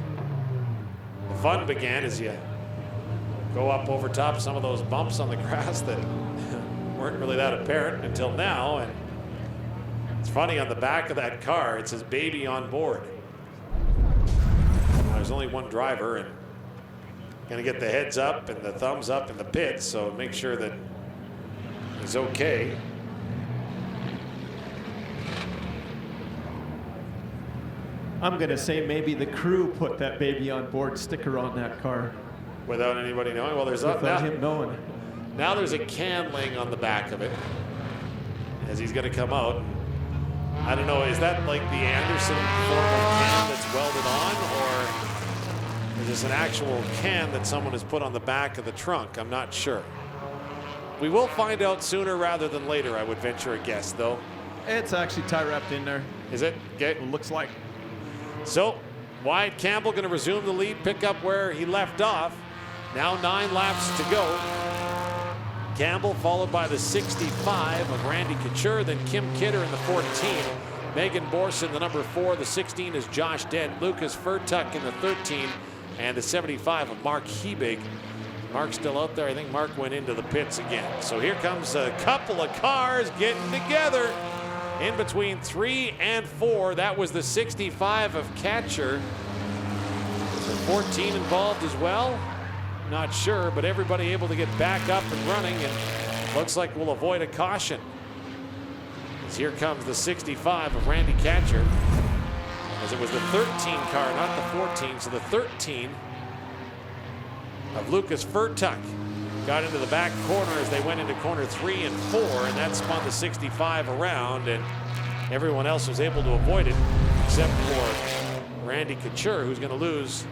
fun began, as you go up over top some of those bumps on the grass that weren't really that apparent until now. And it's funny, on the back of that car, it says baby on board. There's only one driver, and gonna get the heads up and the thumbs up in the pits, so make sure that he's okay. I'm going to say maybe the crew put that baby on board sticker on that car. Without anybody knowing? Well, there's Without him knowing. Now there's a can laying on the back of it as he's going to come out. I don't know, is that like the Anderson form of can that's welded on, or is this an actual can that someone has put on the back of the trunk? I'm not sure. We will find out sooner rather than later, I would venture a guess, though. It's actually tie wrapped in there. Is it? Okay. It looks like. So, Wyant Campbell going to resume the lead, pick up where he left off. Now 9 laps to go. Campbell followed by the 65 of Randy Couture, then Kim Kidder in the 14. Megan Borson, the number 4. The 16 is Josh Dent. Lucas Furtuck in the 13. And the 75 of Mark Hebig. Mark's still out there. I think Mark went into the pits again. So here comes a couple of cars getting together. In between 3 and 4, that was the 65 of Catcher. Is there 14 involved as well? Not sure, but everybody able to get back up and running, and looks like we'll avoid a caution. As here comes the 65 of Randy Catcher, as it was the 13 car, not the 14, so the 13 of Lucas Furtuck got into the back corner as they went into corner 3 and 4, and that spun the 65 around, and everyone else was able to avoid it except for Randy Couture, who's going to lose,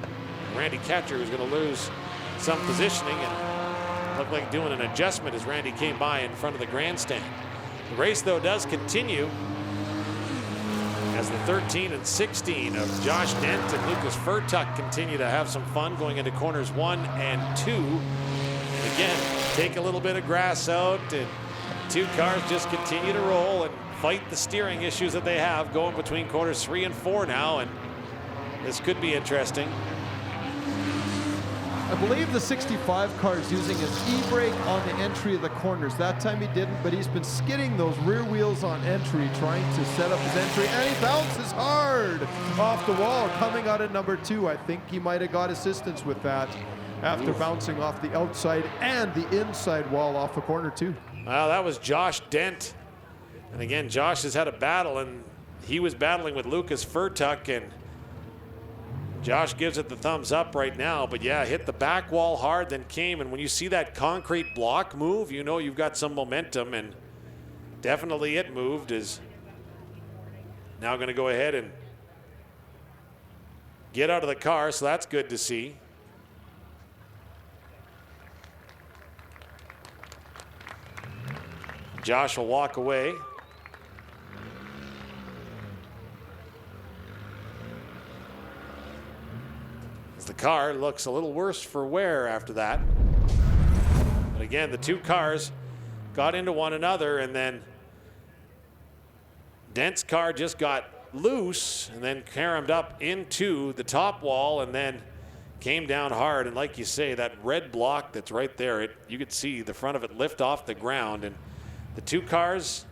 Randy Catcher, who's going to lose some positioning, and looked like doing an adjustment as Randy came by in front of the grandstand. The race, though, does continue as the 13 and 16 of Josh Dent and Lucas Furtuck continue to have some fun going into corners 1 and 2. Again, take a little bit of grass out, and 2 cars just continue to roll and fight the steering issues that they have going between corners 3 and 4 now, and this could be interesting. I believe the 65 car is using his e-brake on the entry of the corners. That time he didn't, but he's been skidding those rear wheels on entry, trying to set up his entry, and he bounces hard off the wall, coming out of number 2. I think he might have got assistance with that after bouncing off the outside and the inside wall off the corner too. Well, that was Josh Dent. And again, Josh has had a battle, and he was battling with Lucas Furtuck, and Josh gives it the thumbs up right now. But yeah, hit the back wall hard, then came, and when you see that concrete block move, you know you've got some momentum, and definitely it moved. Is now going to go ahead and get out of the car, so that's good to see. Josh will walk away. As the car looks a little worse for wear after that. But again, the two cars got into one another, and then Dent's car just got loose and then caromed up into the top wall and then came down hard. And like you say, that red block that's right there, you could see the front of it lift off the ground, and the two cars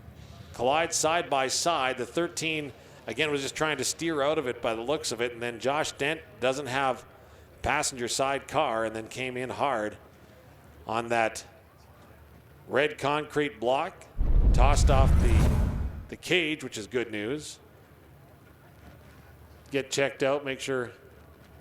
collide side by side. The 13, again, was just trying to steer out of it by the looks of it, and then Josh Dent doesn't have passenger side car and then came in hard on that red concrete block, tossed off the cage, which is good news. Get checked out, make sure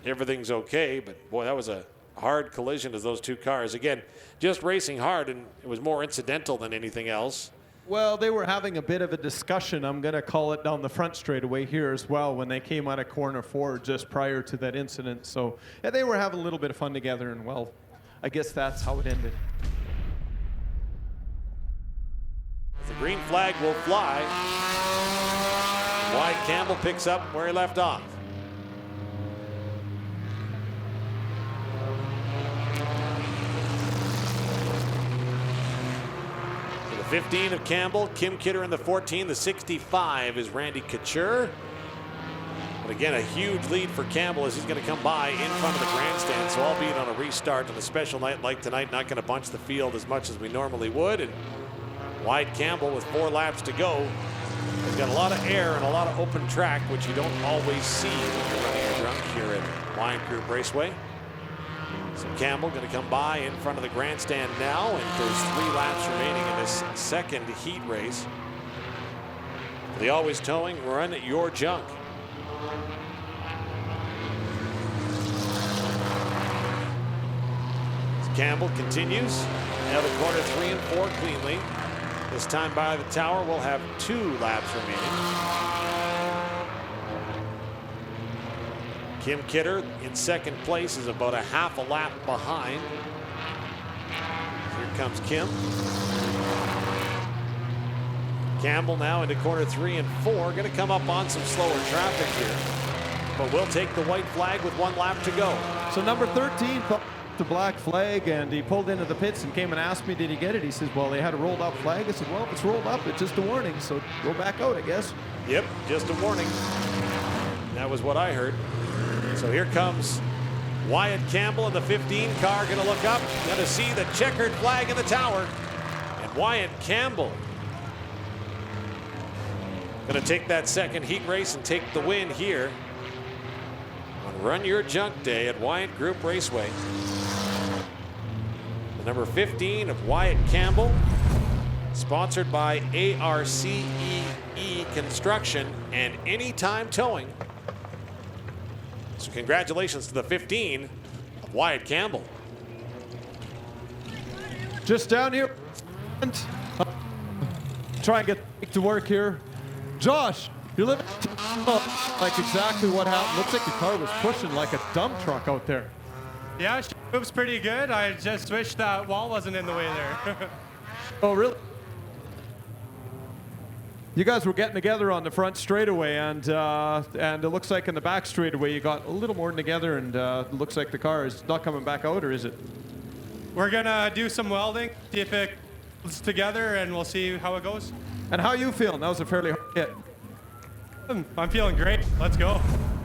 everything's okay, but boy, that was a hard collision of those two cars. Again, just racing hard, and it was more incidental than anything else. Well, they were having a bit of a discussion, I'm going to call it, down the front straightaway here as well when they came out of corner 4 just prior to that incident. So yeah, they were having a little bit of fun together, and well, I guess that's how it ended. The green flag will fly. Wyant Campbell picks up where he left off. The 15 of Campbell, Kim Kidder in the 14. The 65 is Randy Couture. But again, a huge lead for Campbell as he's going to come by in front of the grandstand. So albeit on a restart on a special night like tonight, not going to bunch the field as much as we normally would. And Wyant Campbell with 4 laps to go. He's got a lot of air and a lot of open track, which you don't always see when you're running a drunk here at Wyant Group Raceway. So Campbell going to come by in front of the grandstand now, and there's 3 laps remaining in this second heat race. The Always Towing, run your junk. So Campbell continues. Now the corner 3 and 4 cleanly. This time by the tower, we'll have 2 laps remaining. Kim Kidder in second place is about a half a lap behind. Here comes Kim. Campbell now into corner 3 and 4. Going to come up on some slower traffic here. But we'll take the white flag with 1 lap to go. So number 13 put the black flag, and he pulled into the pits and came and asked me, did he get it? He says, well, they had a rolled up flag. I said, well, if it's rolled up, it's just a warning. So go back out, I guess. Yep, just a warning. That was what I heard. So here comes Wyant Campbell in the 15 car, going to look up, going to see the checkered flag in the tower. And Wyant Campbell going to take that second heat race and take the win here on Run Your Junk Day at Wyant Group Raceway. The number 15 of Wyant Campbell, sponsored by ARCEE Construction and Anytime Towing. So congratulations to the 15 of Wyant Campbell. Just down here, try and get to work here. Josh, you're living like exactly what happened. Looks like the car was pushing like a dump truck out there. Yeah, she moves pretty good. I just wish that wall wasn't in the way there. Oh, really? You guys were getting together on the front straightaway, and it looks like in the back straightaway you got a little more together, and it looks like the car is not coming back out, or is it? We're gonna do some welding, see if it holds together, and we'll see how it goes. And how are you feeling? That was a fairly hard hit. I'm feeling great. Let's go.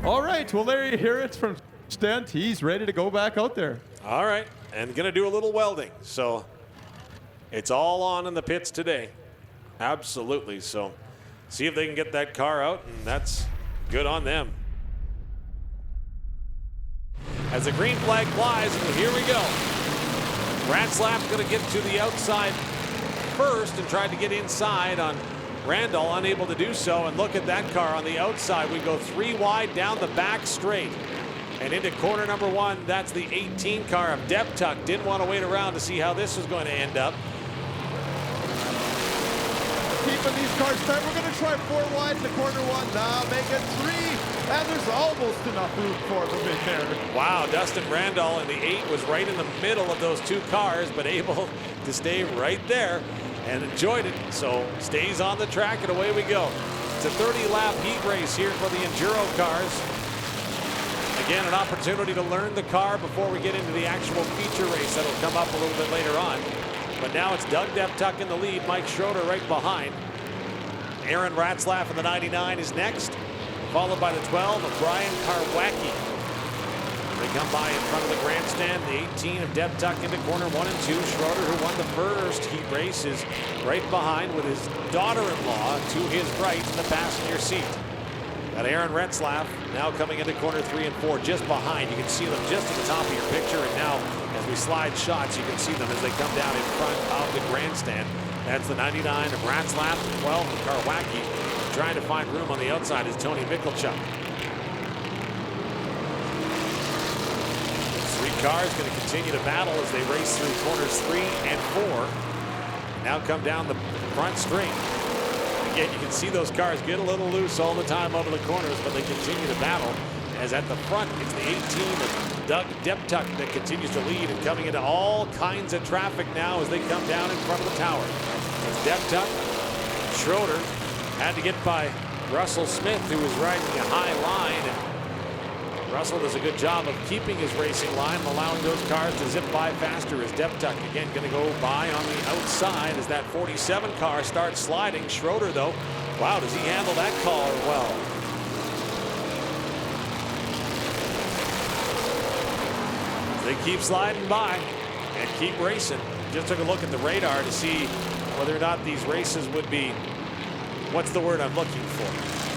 All right, well, there you hear it from Stent. He's ready to go back out there. All right, and gonna do a little welding. So it's all on in the pits today. Absolutely. So see if they can get that car out, and that's good on them. As the green flag flies, and here we go. Ratzlaff gonna get to the outside first and tried to get inside on Randall, unable to do so. And look at that car on the outside. We go 3 wide down the back straight and into corner number 1. That's the 18 car of Deptuck. Didn't want to wait around to see how this was going to end up. Keeping these cars tight. We're going to try 4 wide in the corner 1. Now make it 3. And there's almost enough room for them in there. Wow, Dustin Randall in the 8 was right in the middle of those 2 cars, but able to stay right there and enjoyed it. So stays on the track, and away we go. It's a 30-lap heat race here for the Enduro cars. Again, an opportunity to learn the car before we get into the actual feature race that'll come up a little bit later on. But now it's Doug Deptuck in the lead, Mike Schroeder right behind. Aaron Ratzlaff in the 99 is next, followed by the 12 of Brian Karwacki. They come by in front of the grandstand. The 18 of Deptuck into corner 1 and 2. Schroeder, who won the first heat race, is right behind with his daughter-in-law to his right in the passenger seat. Got Aaron Ratzlaff now coming into corner 3 and 4, just behind. You can see them just at the top of your picture, and now as we slide shots, you can see them as they come down in front of the grandstand. That's the 99 of Ratzlaff, the 12 of Karwacki. Trying to find room on the outside is Tony Mickelchuk. 3 cars going to continue to battle as they race through corners 3 and 4. Now come down the front straight. Again, you can see those cars get a little loose all the time over the corners, but they continue to battle. As at the front, it's the 18 of Doug Deptuck that continues to lead and coming into all kinds of traffic now as they come down in front of the tower. It's Deptuck. Schroeder had to get by Russell Smith, who was riding a high line. And Russell does a good job of keeping his racing line and allowing those cars to zip by faster as Deptuck again going to go by on the outside as that 47 car starts sliding. Schroeder, though, wow, does he handle that car well? They keep sliding by and keep racing. Just took a look at the radar to see whether or not these races would be, what's the word I'm looking for,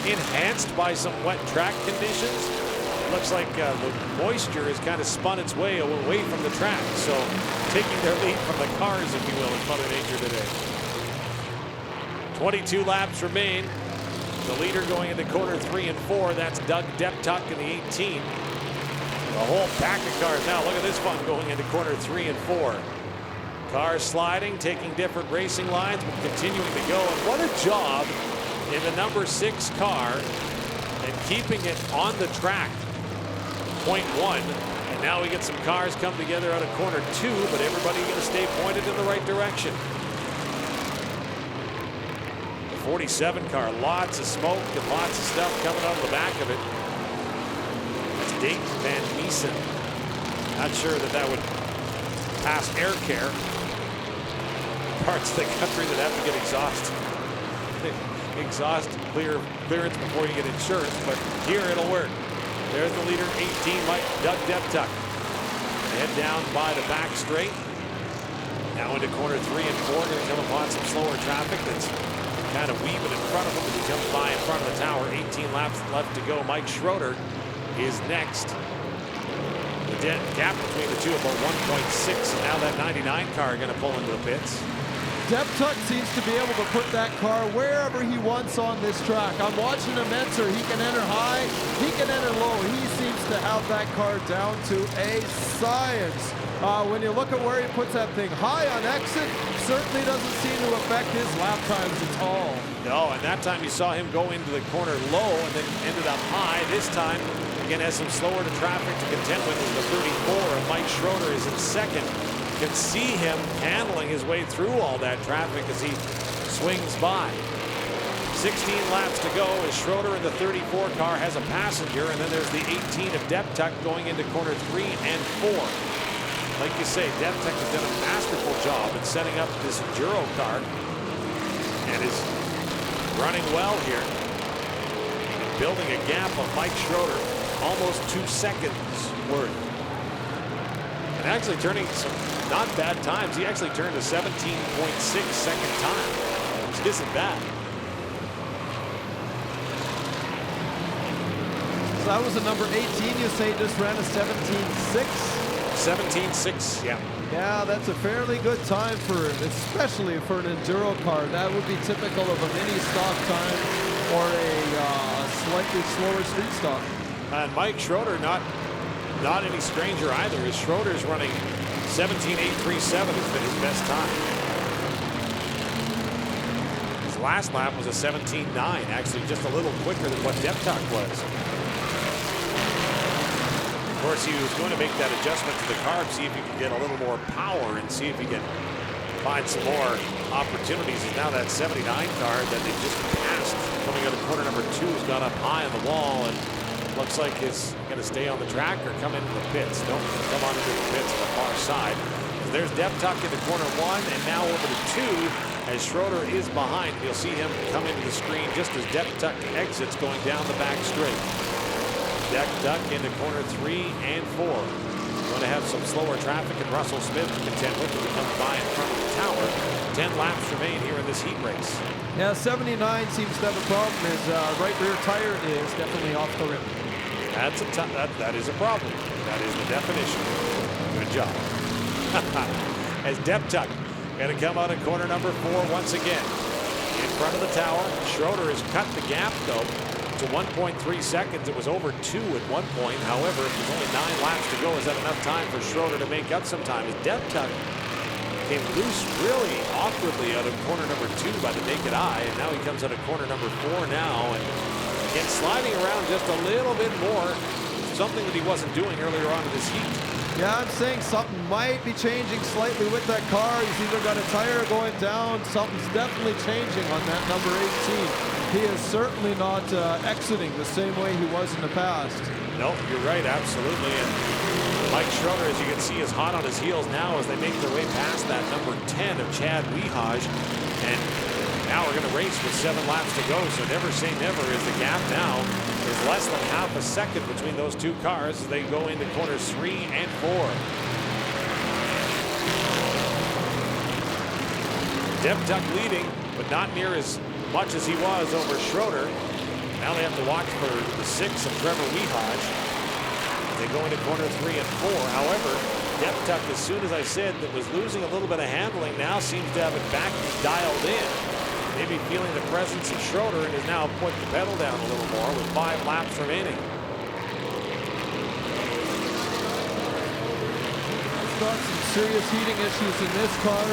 enhanced by some wet track conditions. Looks like the moisture has kind of spun its way away from the track. So taking their lead from the cars, if you will, is Mother Nature today. 22 laps remain. The leader going into corner 3 and 4. That's Doug Deptuck in the 18. The whole pack of cars now. Look at this fun going into corner 3 and 4. Cars sliding, taking different racing lines, but continuing to go. And what a job in the number 6 car and keeping it on the track. Point 1, and now we get some cars come together out of corner 2, but everybody going to stay pointed in the right direction. The 47 car, lots of smoke and lots of stuff coming out of the back of it. That's Dayton Van Meesen. Not sure that would pass air care. Parts of the country that have to get exhaust clearance before you get insurance, but here it'll work. There's the leader, 18, Doug Deptuck. Head down by the back straight. Now into corner 3 and 4. Going to come upon some slower traffic that's kind of weaving in front of him as he comes by in front of the tower. 18 laps left to go. Mike Schroeder is next. The gap between the two about 1.6, and now that 99 car going to pull into the pits. Deptuck seems to be able to put that car wherever he wants on this track. I'm watching him enter. He can enter high, he can enter low. He seems to have that car down to a science. When you look at where he puts that thing high on exit, certainly doesn't seem to affect his lap times at all. No, and that time you saw him go into the corner low and then ended up high. This time, again, has some slower to traffic to contend with as the 34, and Mike Schroeder is in second. You can see him handling his way through all that traffic as he swings by. 16 laps to go as Schroeder in the 34 car has a passenger, and then there's the 18 of Deptuck going into corner 3 and 4. Like you say, Deptuck has done a masterful job in setting up this Enduro car and is running well here. And building a gap on Mike Schroeder, almost 2 seconds worth. And actually turning some not bad times. He actually turned a 17.6 second time, which isn't bad. So that was a number 18. You say just ran a 17.6? 17.6, yeah. Yeah, that's a fairly good time for, especially for an enduro car. That would be typical of a mini stock time or a slightly slower street stock. And Mike Schroeder, not any stranger either. As Schroeder's running 17.837 has been his best time. His last lap was a 17.9, actually just a little quicker than what Deptuck was. Of course, he was going to make that adjustment to the car, see if he could get a little more power and see if he can find some more opportunities. And now that 79 car that they just passed coming out of corner number 2 has gone up high on the wall and looks like it's going to stay on the track or come into the pits. Don't come on into the pits on the far side. There's Deptuck into corner 1 and now over to 2 as Schroeder is behind. You'll see him come into the screen just as Deptuck exits going down the back straight. Deptuck into corner 3 and 4. Going to have some slower traffic and Russell Smith to contend with as he comes by in front of the tower. 10 laps remain here in this heat race. Yeah, 79 seems to have a problem. His right rear tire is definitely off the rim. That's that is a problem. That is the definition. Good job. As Deptuck going to come out in corner number 4 once again. In front of the tower. Schroeder has cut the gap though to 1.3 seconds. It was over 2 at one point. However, there's only 9 laps to go. Is that enough time for Schroeder to make up some time? As Deptuck came loose really awkwardly out of corner number 2 by the naked eye, and now he comes out of corner number 4 now, and again sliding around just a little bit more, something that he wasn't doing earlier on in this heat. Yeah, I'm saying something might be changing slightly with that car. He's either got a tire going down, something's definitely changing on that number 18. He is certainly not exiting the same way he was in the past. No, you're right, absolutely. And Mike Schroeder, as you can see, is hot on his heels now as they make their way past that number 10 of Chad Wehaj. And now we're going to race with 7 laps to go, so never say never as the gap now is less than half a second between those 2 cars as they go into corners 3 and 4. Deptuck leading, but not near as much as he was over Schroeder. Now they have to watch for the 6 of Trevor Wehaj. They go into corner 3 and 4. However, Deptuck, as soon as I said that was losing a little bit of handling, now seems to have it back dialed in. Maybe feeling the presence of Schroeder and has now put the pedal down a little more with 5 laps remaining. He's got some serious heating issues in this car.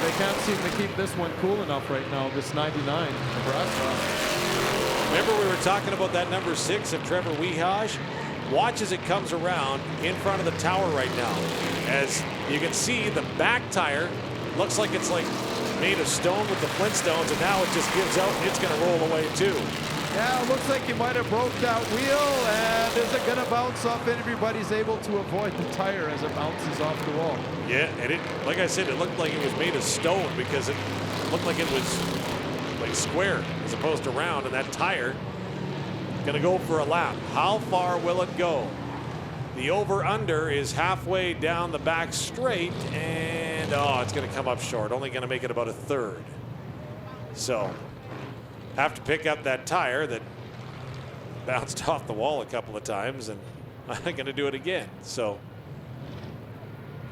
They can't seem to keep this one cool enough right now, this 99 Nebraska. Remember we were talking about that number 6 of Trevor Wehaj? Watch as it comes around in front of the tower right now. As you can see, the back tire looks like it's like made of stone with the Flintstones, and now it just gives out and it's going to roll away too. Yeah, it looks like he might have broke that wheel, and is it going to bounce off? Everybody's able to avoid the tire as it bounces off the wall. Yeah, and it, like I said, it looked like it was made of stone because it looked like it was like square as opposed to round, and that tire going to go for a lap. How far will it go? The over-under is halfway down the back straight, and oh, it's going to come up short. Only going to make it about a third. So, have to pick up that tire that bounced off the wall a couple of times, and I'm going to do it again. So,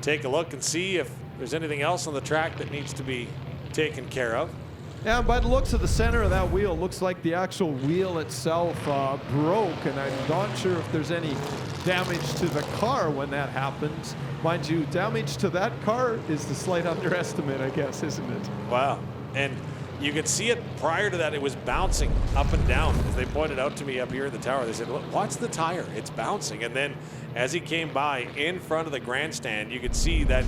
take a look and see if there's anything else on the track that needs to be taken care of. Yeah, by the looks of the center of that wheel, looks like the actual wheel itself broke, and I'm not sure if there's any damage to the car when that happens. Mind you, damage to that car is the slight underestimate, I guess, isn't it? Wow. And you could see it prior to that, it was bouncing up and down. As they pointed out to me up here in the tower, they said, look, watch the tire, it's bouncing. And then as he came by in front of the grandstand, you could see that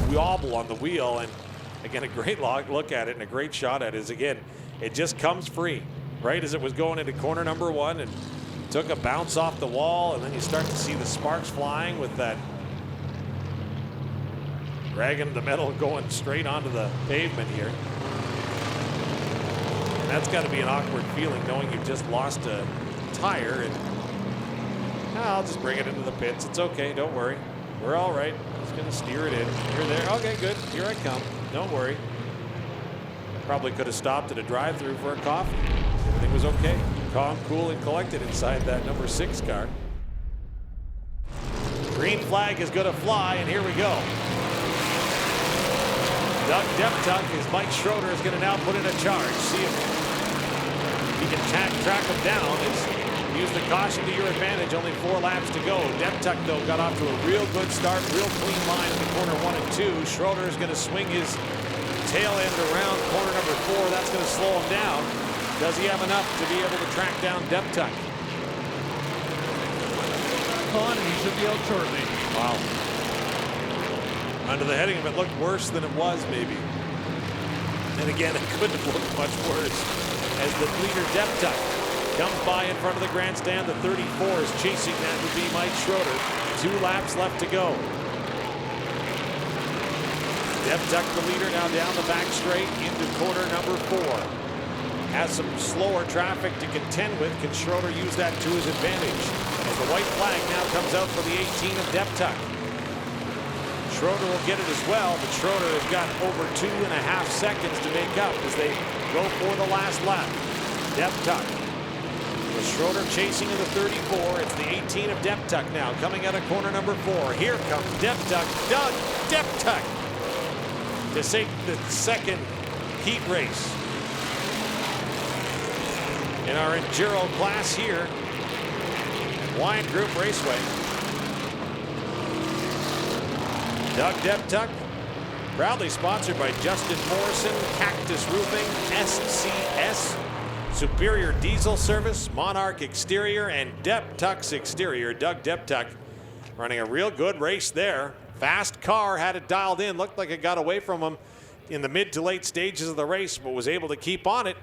wobble on the wheel. And again, a great look at it and a great shot at it is, again, it just comes free, right as it was going into corner number 1 and took a bounce off the wall, and then you start to see the sparks flying with that dragging the metal going straight onto the pavement here. And that's got to be an awkward feeling knowing you've just lost a tire, and I'll just bring it into the pits. It's okay, don't worry. We're all right. Just going to steer it in. You're there. Okay, good. Here I come. Don't worry. Probably could have stopped at a drive-through for a coffee. Everything was okay. Calm, cool, and collected inside that number 6 car. Green flag is going to fly, and here we go. Doug Deptuck is Mike Schroeder is going to now put in a charge. See if he can track him down. Use the caution to your advantage. Only 4 laps to go. Deptuck, though, got off to a real good start. Real clean line in the corner 1 and 2. Schroeder is going to swing his tail end around corner number 4. That's going to slow him down. Does he have enough to be able to track down Deptuck? On, and he should be out shortly. Wow. Under the heading of it looked worse than it was, maybe. And again, it couldn't have looked much worse as the leader Deptuck comes by in front of the grandstand. The 34 is chasing. That would be Mike Schroeder. 2 laps left to go. Deptuck, the leader, now down the back straight into corner number 4. Has some slower traffic to contend with. Can Schroeder use that to his advantage? As the white flag now comes out for the 18 of Deptuck. Schroeder will get it as well, but Schroeder has got over 2.5 seconds to make up as they go for the last lap. Deptuck. With Schroeder chasing in the 34. It's the 18 of Deptuck now coming out of corner number 4. Here comes Deptuck. Doug Deptuck to take the second heat race in our Enduro class here. Wyant Group Raceway. Doug Deptuck, proudly sponsored by Justin Morrison, Cactus Roofing, SCS, Superior Diesel Service, Monarch Exterior, and Deptuck's Exterior. Doug Deptuck running a real good race there. Fast car, had it dialed in, looked like it got away from him in the mid to late stages of the race, but was able to keep on it.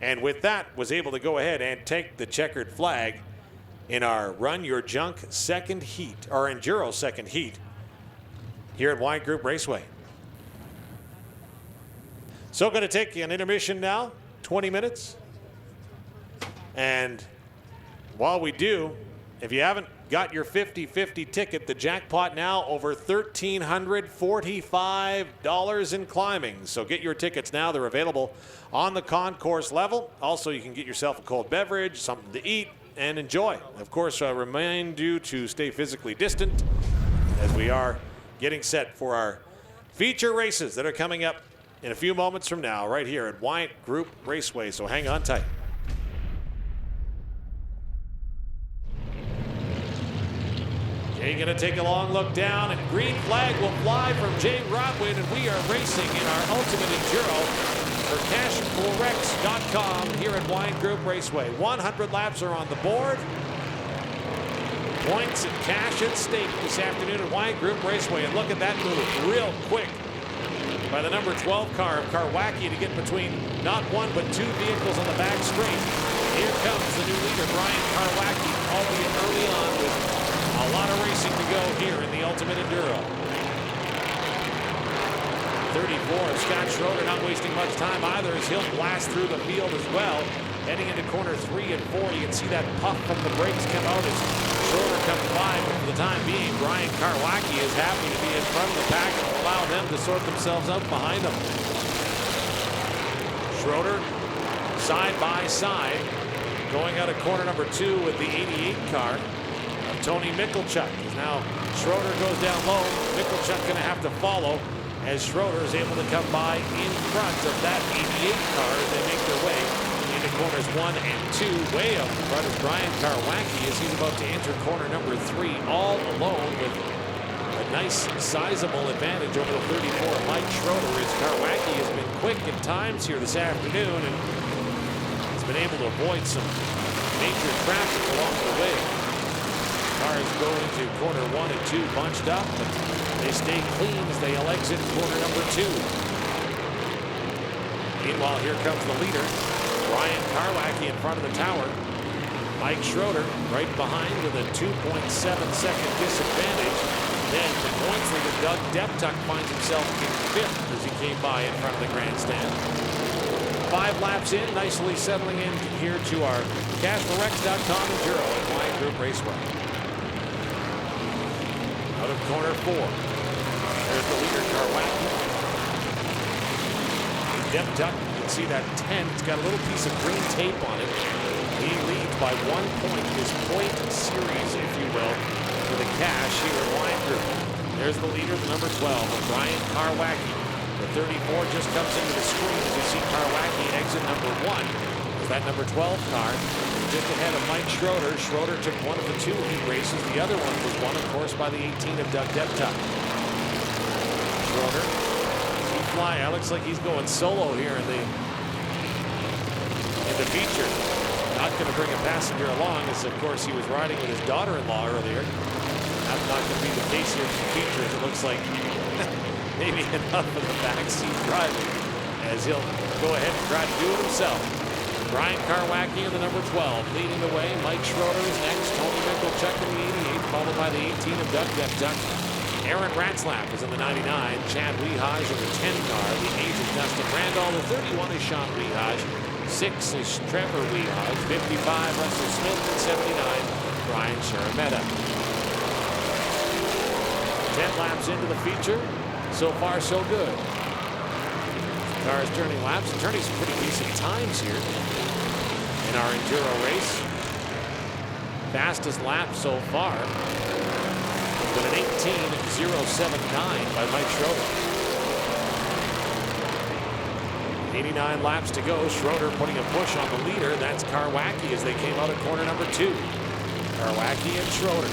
And with that, was able to go ahead and take the checkered flag in our Run Your Junk second heat, our Enduro second heat here at Wyant Group Raceway. So going to take an intermission now, 20 minutes. And while we do, if you haven't got your 50-50 ticket, the jackpot now over $1,345 in climbing. So get your tickets now. They're available on the concourse level. Also, you can get yourself a cold beverage, something to eat, and enjoy. Of course, I remind you to stay physically distant as we are getting set for our feature races that are coming up in a few moments from now right here at Wyant Group Raceway. So hang on tight. Jay going to take a long look down, and green flag will fly from Jay Rodwin, and we are racing in our Ultimate Enduro for cashforrex.com here at Wyant Group Raceway. 100 laps are on the board. Points and cash at stake this afternoon at Wyant Group Raceway. And look at that move, real quick by the number 12 car of Karwacki to get between not 1 but 2 vehicles on the back straight. Here comes the new leader, Brian Karwacki, albeit early on with a lot of racing to go here in the Ultimate Enduro. 34 of Scott Schroeder not wasting much time either as he'll blast through the field as well. Heading into corner 3 and 4, you can see that puff from the brakes come out as Schroeder comes by, but for the time being, Brian Karwacki is happy to be in front of the pack and will allow them to sort themselves out behind him. Schroeder, side by side, going out of corner number 2 with the 88 car of Tony Michalchuk. Now Schroeder goes down low, Michalchuk going to have to follow as Schroeder is able to come by in front of that 88 car as they make their way into corners 1 and 2. Way up in front of Brian Karwacki as he's about to enter corner number 3 all alone with a nice sizable advantage over the 34 of Mike Schroeder as Karwacki has been quick at times here this afternoon and has been able to avoid some major traffic along the way. Cars go into corner 1 and 2 bunched up, but they stay clean as they exit corner number 2. Meanwhile, here comes the leader, Brian Karwacki in front of the tower. Mike Schroeder right behind with a 2.7-second disadvantage. Then the points leader, Doug Deptuck, finds himself in 5th as he came by in front of the grandstand. 5 laps in, nicely settling in here to our cashforrex.com Enduro at Wyant Group Raceway. Out of corner 4. There's the leader, Karwacki. Dep Tuck, you can see that 10. It's got a little piece of green tape on it. He leads by 1 point. His point series, if you will, for the cash here at Wyant Group. There's the leader, the number 12, Brian Karwacki. The 34 just comes into the screen as you see Karwacki exit number 1. Is that number 12 car? Just ahead of Mike Schroeder. Schroeder took one of the 2 heat races. The other one was won, of course, by the 18 of Doug Dep Tuck. Schroeder, he fly. It looks like he's going solo here in the feature. Not going to bring a passenger along, as of course he was riding with his daughter-in-law earlier. That's not going to be the case here in the feature. It looks like maybe enough of the backseat driving, as he'll go ahead and try to do it himself. Brian Karwacki in the number 12 leading the way. Mike Schroeder is next. Tony Mickelchuk in the 88, followed by the 18 of Doug Dep Tuck. Aaron Ratzlaff is in the 99. Chad Weehaj in the 10 car. The 8 is Dustin Randall. The 31 is Sean Weehaj. 6 is Trevor Weehaj. 55 Russell Smith. And 79 Brian Sharametta. 10 laps into the feature. So far, so good. Cars turning laps and turning some pretty decent times here in our Enduro race. Fastest lap so far has been an 18.079 by Mike Schroeder. 89 laps to go. Schroeder putting a push on the leader. That's Karwacki as they came out of corner number 2. Karwacki and Schroeder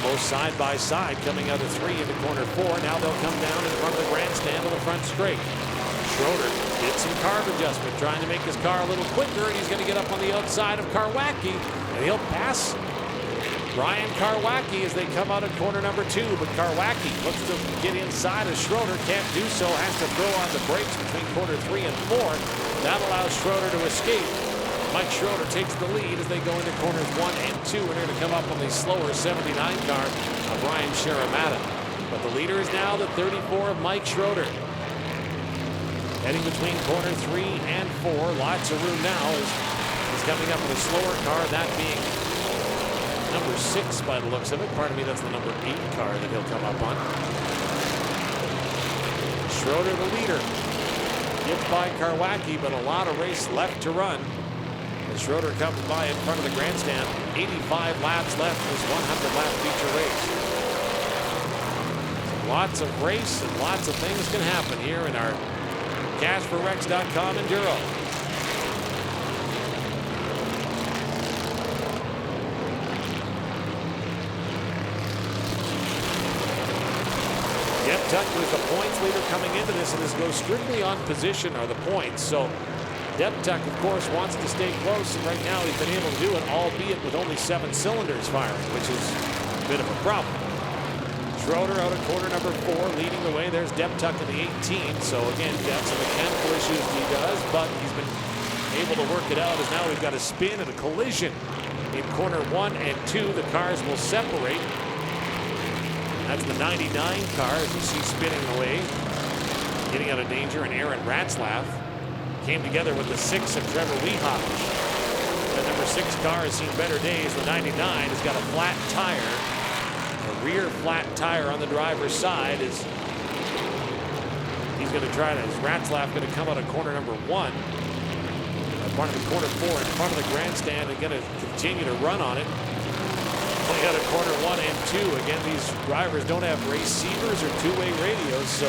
almost side by side coming out of 3 into corner 4. Now they'll come down in front of the grandstand on the front straight. Schroeder did some carb adjustment, trying to make his car a little quicker, and he's going to get up on the outside of Karwacki, and he'll pass Brian Karwacki as they come out of corner number 2. But Karwacki looks to get inside of Schroeder, can't do so, has to throw on the brakes between corner 3 and 4. That allows Schroeder to escape. Mike Schroeder takes the lead as they go into corners 1 and 2, and they're going to come up on the slower 79 car of Brian Sharamata. But the leader is now the 34 of Mike Schroeder. Heading between corner 3 and 4. Lots of room now as he's coming up with a slower car, that being number 6 by the looks of it. Pardon me, that's the number 8 car that he'll come up on. Schroeder the leader. Gives by Karwacki, but a lot of race left to run. As Schroeder comes by in front of the grandstand, 85 laps left in this 100-lap feature race. Lots of race and lots of things can happen here in our CashForRex.com Enduro. Dep Tuck was the points leader coming into this, and this goes strictly on position are the points. So Dep Tuck, of course, wants to stay close, and right now he's been able to do it, albeit with only 7 cylinders firing, which is a bit of a problem. Schroeder out of corner number 4, leading the way. There's Dep Tuck in the 18. So again, got some mechanical issues he does, but he's been able to work it out as now we've got a spin and a collision in corner 1 and 2. The cars will separate. That's the 99 car as you see spinning away, getting out of danger, and Aaron Ratzlaff came together with the 6 of Trevor Weehaj. That number 6 car has seen better days. The 99 has got a flat tire, a rear flat tire on the driver's side. As he's going to try to, is Ratzlaff going to come out of corner number 1, part of the corner 4 in front of the grandstand, and going to continue to run on it. Playing out of corner 1 and 2. Again, these drivers don't have receivers or two-way radios, so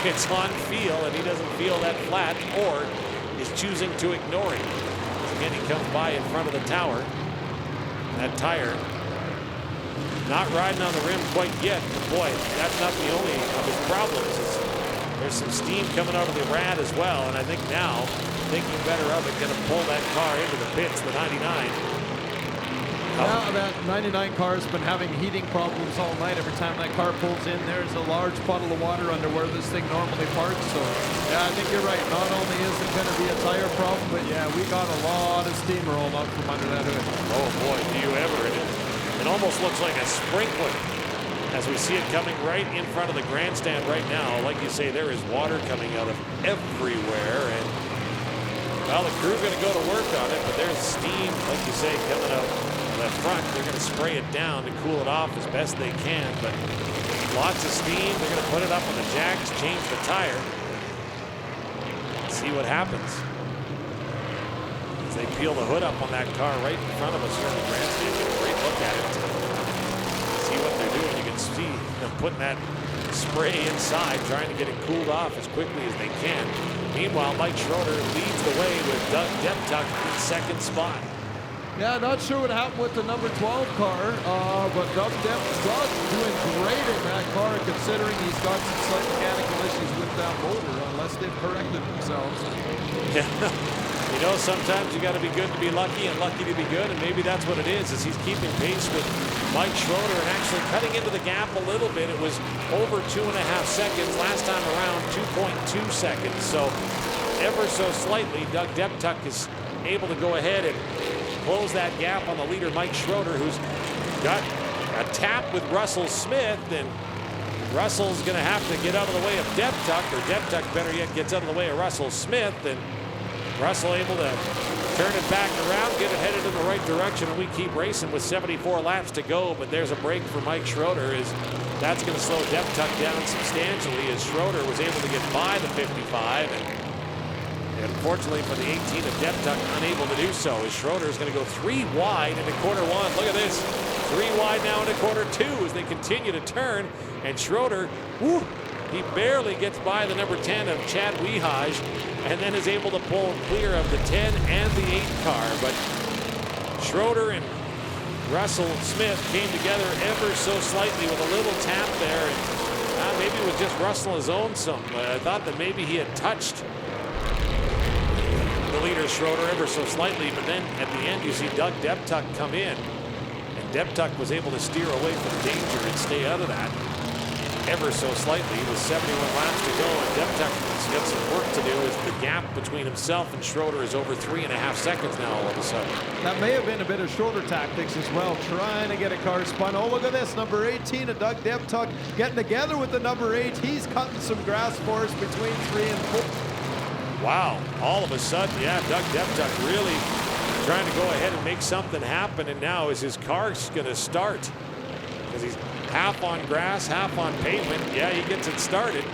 it's on feel, and he doesn't feel that flat or is choosing to ignore it. Again, he comes by in front of the tower. That tire not riding on the rim quite yet, but boy, that's not the only of his problems. There's some steam coming out of the rad as well, and I think now, thinking better of it, going to pull that car into the pits, the 99. Yeah, that 99 car has been having heating problems all night. Every time that car pulls in, there's a large puddle of water under where this thing normally parks. So, yeah, I think you're right. Not only is it going to be a tire problem, but yeah, we got a lot of steam rolling out from under that hood. Oh boy, do you ever. It almost looks like a sprinkler as we see it coming right in front of the grandstand right now. Like you say, there is water coming out of everywhere, and well, the crew's going to go to work on it, but there's steam, like you say, coming out the front, they're going to spray it down to cool it off as best they can, but lots of steam. They're going to put it up on the jacks, change the tire, see what happens. As they peel the hood up on that car right in front of us here in the grandstand, get a great look at it. See what they're doing. You can see them putting that spray inside, trying to get it cooled off as quickly as they can. Meanwhile, Mike Schroeder leads the way with Doug Deptuck in second spot. Yeah, not sure what happened with the number 12 car, but Doug Deptuck doing great in that car, considering he's got some slight mechanical issues with that motor, unless they've corrected themselves. Yeah. You know, sometimes you got to be good to be lucky and lucky to be good, and maybe that's what it is he's keeping pace with Mike Schroeder and actually cutting into the gap a little bit. It was over 2.5 seconds. Last time around, 2.2 seconds. So ever so slightly, Doug Deptuck is able to go ahead and close that gap on the leader, Mike Schroeder, who's got a tap with Russell Smith, and Russell's going to have to get out of the way of Deptuck, or Deptuck, better yet, gets out of the way of Russell Smith, and Russell able to turn it back around, get it headed in the right direction, and we keep racing with 74 laps to go. But there's a break for Mike Schroeder, as that's going to slow Deptuck down substantially, as Schroeder was able to get by the 55, and unfortunately for the 18 of Deptuck, unable to do so, as Schroeder is going to go 3 wide into quarter 1. Look at this, 3 wide now into quarter 2 as they continue to turn, and Schroeder, whoo, he barely gets by the number 10 of Chad Weehaj, and then is able to pull clear of the 10 and the 8 car. But Schroeder and Russell Smith came together ever so slightly with a little tap there, and maybe it was just Russell has owned some. I thought that maybe he had touched the leader Schroeder ever so slightly, but then at the end you see Doug Deptuck come in, and Deptuck was able to steer away from danger and stay out of that ever so slightly with 71 laps to go, and Deptuck's got some work to do as the gap between himself and Schroeder is over 3.5 seconds now all of a sudden. That may have been a bit of Schroeder tactics as well, trying to get a car spun. Oh, look at this, number 18 of Doug Deptuck getting together with the number 8. He's cutting some grass for us between 3 and 4. Wow, all of a sudden, yeah, Doug Deptuck really trying to go ahead and make something happen, and now is his car's going to start, because he's half on grass, half on pavement. Yeah, he gets it started.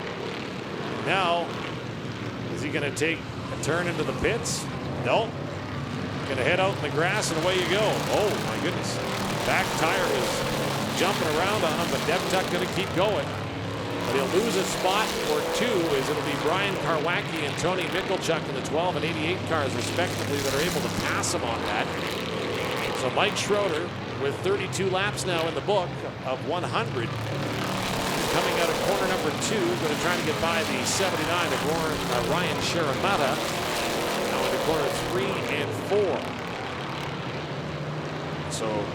Now, is he going to take a turn into the pits? No. Going to head out in the grass, and away you go. Oh, my goodness. Back tire was jumping around on him, but Deptuck going to keep going. But he'll lose a spot or 2, as it'll be Brian Karwacki and Tony Michalchuk in the 12 and 88 cars, respectively, that are able to pass him on that. So Mike Schroeder, with 32 laps now in the book of 100, coming out of corner number 2, going to try to get by the 79 of Ryan Sharamata. Now into corner 3 and 4. So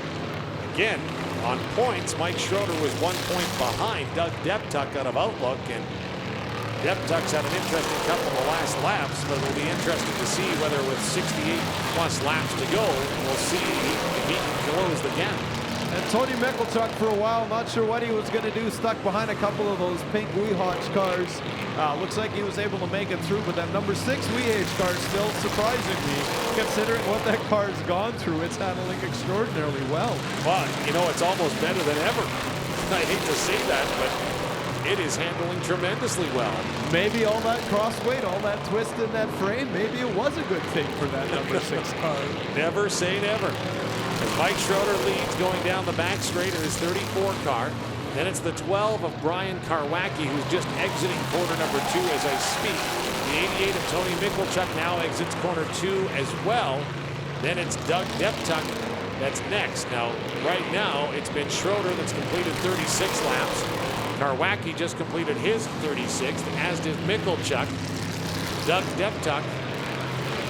again, on points, Mike Schroeder was 1 point behind Doug Deptuck out of Outlook, and Deptuck's had an interesting couple of the last laps, but it'll be interesting to see whether with 68 plus laps to go, we'll see if he can close the gap. And Tony Michalchuk for a while, not sure what he was going to do, stuck behind a couple of those pink Weehaj cars. Looks like he was able to make it through, but that number 6 Weehaj car still surprising me, considering what that car's gone through. It's handling extraordinarily well. But, you know, it's almost better than ever. I hate to say that, but it is handling tremendously well. Maybe all that cross weight, all that twist in that frame, maybe it was a good thing for that number 6 car. Never say never. As Mike Schroeder leads going down the back straight in his 34 car. Then it's the 12 of Brian Karwacki, who's just exiting corner number 2 as I speak. The 88 of Tony Michalchuk now exits corner 2 as well. Then it's Doug Deptuck that's next. Now, right now, it's been Schroeder that's completed 36 laps. Karwacki just completed his 36th, as did Michalchuk. Doug Deptuck.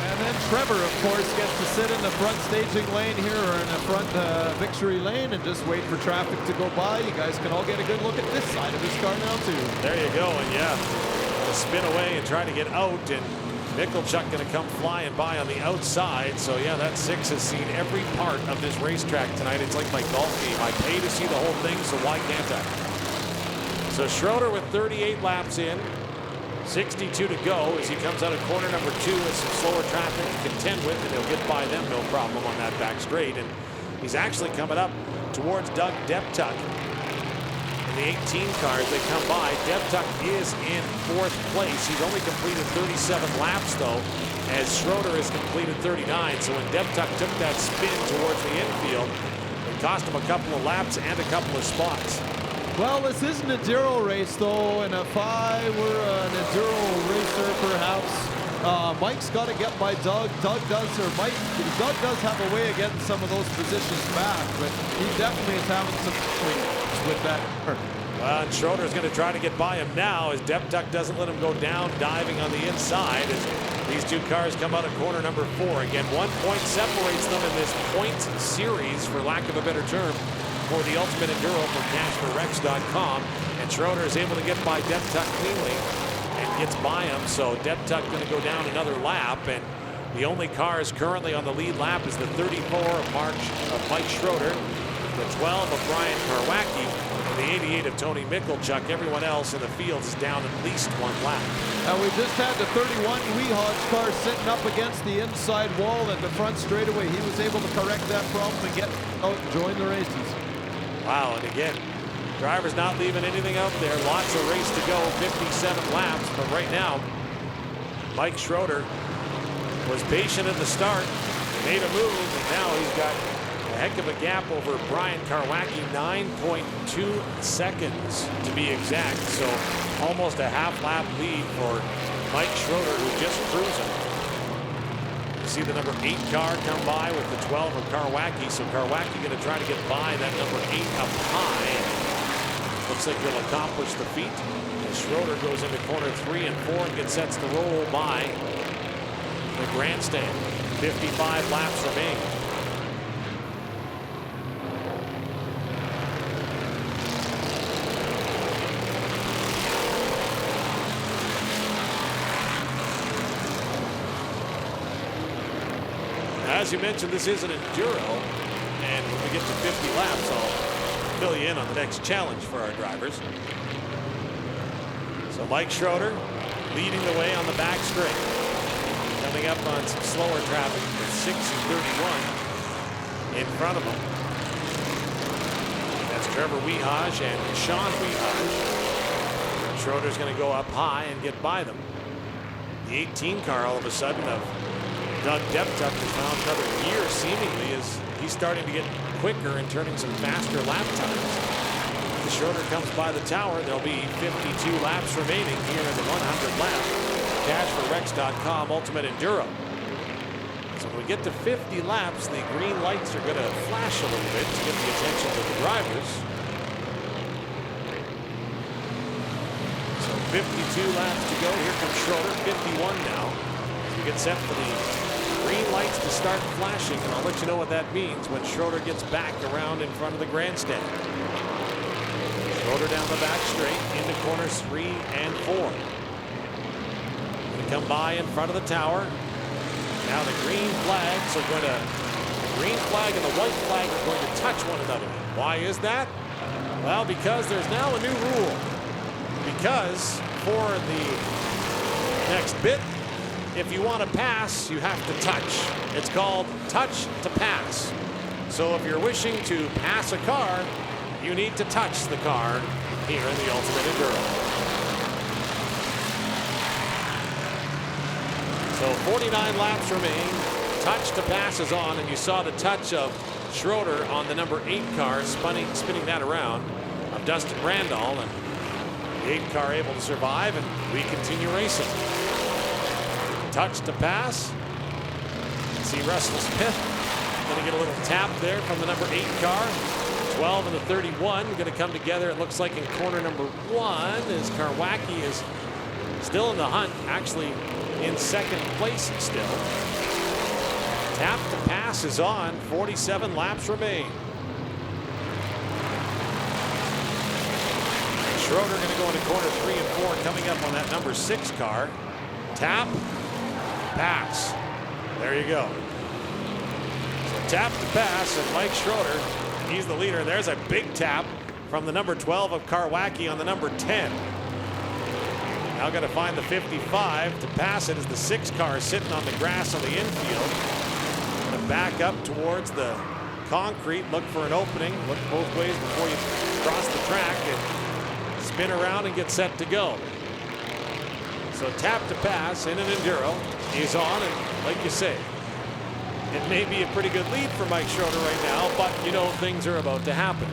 And then Trevor, of course, gets to sit in the front staging lane here, or in the front victory lane, and just wait for traffic to go by. You guys can all get a good look at this side of his car now, too. There you go, and yeah, spin away and try to get out, and Michalchuk going to come flying by on the outside. So yeah, that 6 has seen every part of this racetrack tonight. It's like my golf game. I pay to see the whole thing, so why can't I? So Schroeder with 38 laps in, 62 to go as he comes out of corner number 2 with some slower traffic to contend with, and he'll get by them no problem on that back straight. And He's actually coming up towards Doug Deptuck. In the 18 cars, they come by. Deptuck is in 4th place. He's only completed 37 laps, though, as Schroeder has completed 39. So when Deptuck took that spin towards the infield, it cost him a couple of laps and a couple of spots. Well, this is an Enduro race, though, and if I were an Enduro racer, perhaps, Mike's got to get by Doug. Doug does have a way of getting some of those positions back, but he definitely is having some issues with that. Well, and Schroeder's going to try to get by him now as Deptuck doesn't let him go down, diving on the inside as these two cars come out of corner number 4. Again, 1 point separates them in this point series, for lack of a better term, for the Ultimate Enduro from CashForRex.com. And Schroeder is able to get by Deptuck cleanly and gets by him. So Deptuck going to go down another lap, and the only cars currently on the lead lap is the 34 of Mike Schroeder, the 12 of Brian Karwacki, and the 88 of Tony Mickelchuk. Everyone else in the field is down at least 1 lap. And we just had the 31 Weehawks car sitting up against the inside wall at the front straightaway. He was able to correct that problem and get out and join the races. Wow, and again, drivers not leaving anything out there. Lots of race to go, 57 laps. But right now, Mike Schroeder was patient at the start, made a move, and now he's got a heck of a gap over Brian Karwacki, 9.2 seconds to be exact. So almost a half lap lead for Mike Schroeder, who's just cruising. You see the number 8 car come by with the 12 of Karwacki. So Karwacki going to try to get by that number 8 up high. Looks like he'll accomplish the feat as Schroeder goes into corner 3 and 4 and gets sets to roll by the grandstand. 55 laps remain. As you mentioned, this is an Enduro, and when we get to 50 laps, I'll fill you in on the next challenge for our drivers. So Mike Schroeder leading the way on the back straight, coming up on some slower traffic with 6 and 31 in front of him. That's Trevor Weehaj and Sean Weehaj. Schroeder's going to go up high and get by them. The 18 car all of a sudden of Doug Deptuck has found another gear seemingly as he's starting to get quicker and turning some faster lap times. The Schroeder comes by the tower. There'll be 52 laps remaining here in the 100 lap CashForRex.com Ultimate Enduro. So when we get to 50 laps, the green lights are going to flash a little bit to get the attention of the drivers. So 52 laps to go. Here comes Schroeder, 51 now. We get set for the green lights to start flashing, and I'll let you know what that means when Schroeder gets back around in front of the grandstand. Schroeder down the back straight into corners 3 and 4. Going to come by in front of the tower. Now the green flags are going to, the green flag and the white flag are going to touch one another. Why is that? Well, because there's now a new rule. Because for the next bit, if you want to pass, you have to touch. It's called touch to pass. So if you're wishing to pass a car, you need to touch the car here in the Ultimate Enduro. So 49 laps remain. Touch to pass is on, and you saw the touch of Schroeder on the number 8 car, spinning that around, of Dustin Randall, and the 8 car able to survive, and we continue racing. Touch to pass. See Russell Smith going to get a little tap there from the number 8 car. 12 and the 31 going to come together. It looks like in corner number 1 as Karwacki is still in the hunt, actually in 2nd place still. Tap to pass is on. 47 laps remain. Schroeder going to go into corner 3 and 4, coming up on that number 6 car. Tap. Pass. There you go. So tap to pass, and Mike Schroeder, he's the leader. There's a big tap from the number 12 of Karwacki on the number 10. Now got to find the 55 to pass it as the 6 car sitting on the grass on the infield. Going to back up towards the concrete, look for an opening, look both ways before you cross the track, and spin around and get set to go. So tap to pass in an Enduro is on, and like you say, it may be a pretty good lead for Mike Schroeder right now, but you know things are about to happen.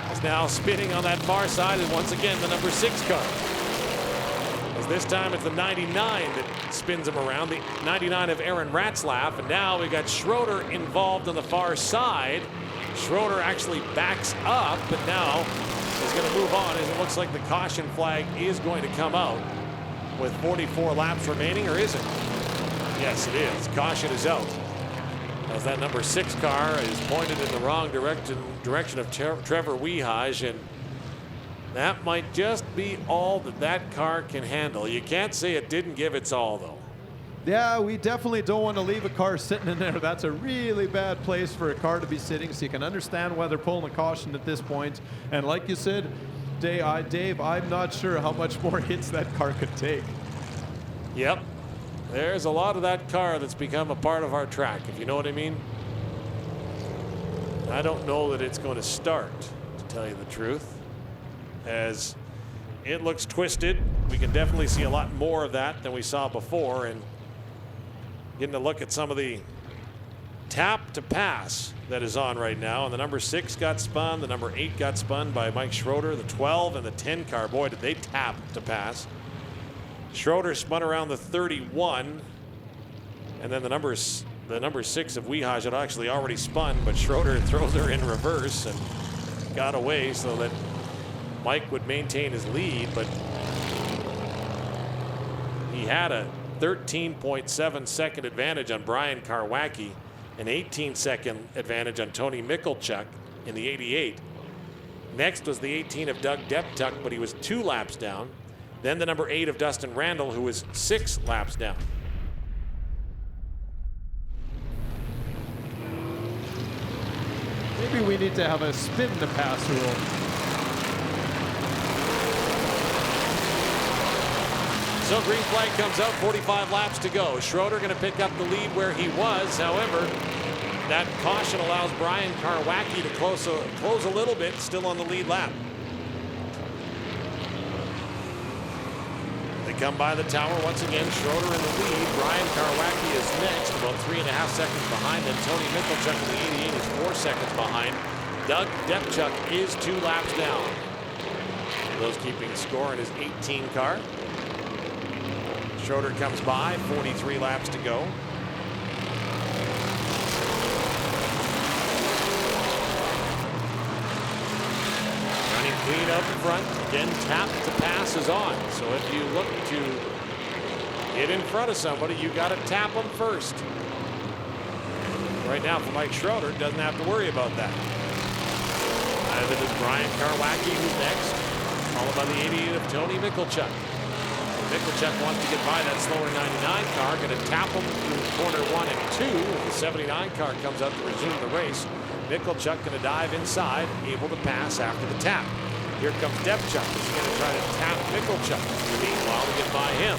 He's now spinning on that far side, and once again the number 6 car. As this time it's the 99 that spins him around, the 99 of Aaron Ratzlaff, and now we got Schroeder involved on the far side. Schroeder actually backs up, but now is going to move on as it looks like the caution flag is going to come out with 44 laps remaining, or is it? Yes, it is. Caution is out, as that number 6 car is pointed in the wrong direction of Trevor Weehage, and that might just be all that car can handle. You can't say it didn't give its all, though. Yeah, we definitely don't want to leave a car sitting in there. That's a really bad place for a car to be sitting, so you can understand why they're pulling a caution at this point. And like you said, Dave, I'm not sure how much more hits that car could take. Yep. There's a lot of that car that's become a part of our track, if you know what I mean. I don't know that it's going to start, to tell you the truth, as it looks twisted. We can definitely see a lot more of that than we saw before, and getting a look at some of the tap to pass that is on right now. And the number 6 got spun, the number 8 got spun by Mike Schroeder, the 12 and the 10 car, boy did they tap to pass. Schroeder spun around the 31, and then the number 6 of Weehage had actually already spun, but Schroeder throws her in reverse and got away so that Mike would maintain his lead, but he had a 13.7 second advantage on Brian Karwacki, an 18-second advantage on Tony Michalchuk in the 88. Next was the 18 of Doug Deptuck, but he was 2 laps down. Then the number 8 of Dustin Randall, who was 6 laps down. Maybe we need to have a spin to pass rule. So green flag comes out, 45 laps to go. Schroeder going to pick up the lead where he was. However, that caution allows Brian Karwacki to close a little bit, still on the lead lap. They come by the tower once again. Schroeder in the lead. Brian Karwacki is next, about 3.5 seconds behind them. Tony Michalchuk in the 88 is 4 seconds behind. Doug Depchuk is 2 laps down. Those keeping score in his 18 car. Schroeder comes by, 43 laps to go. Running clean out in front. Again, tap to pass is on. So if you look to get in front of somebody, you got to tap them first. Right now for Mike Schroeder, doesn't have to worry about that. Either does Brian Karwacki, who's next, followed by the 88 of Tony Michalchuk. Michalchuk wants to get by that slower 99 car, going to tap him through corner 1 and 2. If the 79 car comes up to resume the race, Michalchuk going to dive inside, able to pass after the tap. Here comes Depchuk. He's going to try to tap Michalchuk. Meanwhile, to get by him.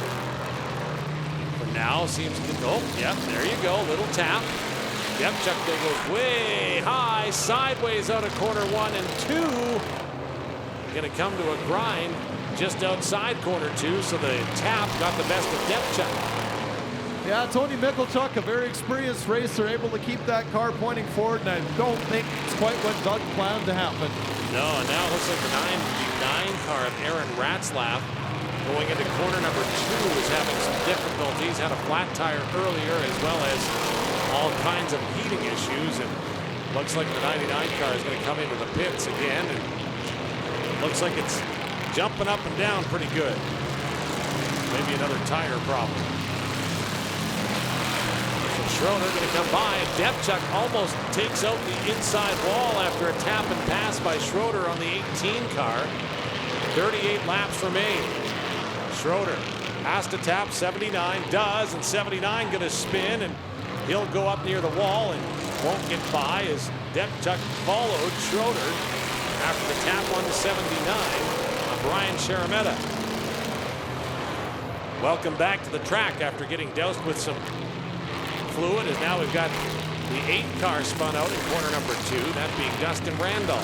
For now, seems to go. Yep, there you go. Little tap. Depchuk there goes way high, sideways out of corner 1 and 2. Going to come to a grind just outside corner 2, so the tap got the best of Depchuk. Yeah, Tony Michalchuk, a very experienced racer, able to keep that car pointing forward, and I don't think it's quite what Doug planned to happen. No, now it looks like the 9 car of Aaron Ratzlaff going into corner number 2 is having some difficulties. Had a flat tire earlier, as well as all kinds of heating issues, and looks like the 99 car is going to come into the pits again, and looks like it's jumping up and down pretty good. Maybe another tire problem. So Schroeder going to come by, and Depchuk almost takes out the inside wall after a tap and pass by Schroeder on the 18 car. 38 laps remain. Schroeder has to tap 79, does, and 79 going to spin, and he'll go up near the wall and won't get by as Depchuk followed Schroeder after the tap on the 79. Brian Sharametta. Welcome back to the track after getting doused with some fluid, as now we've got The 8 car spun out in corner number 2, that being Dustin Randall.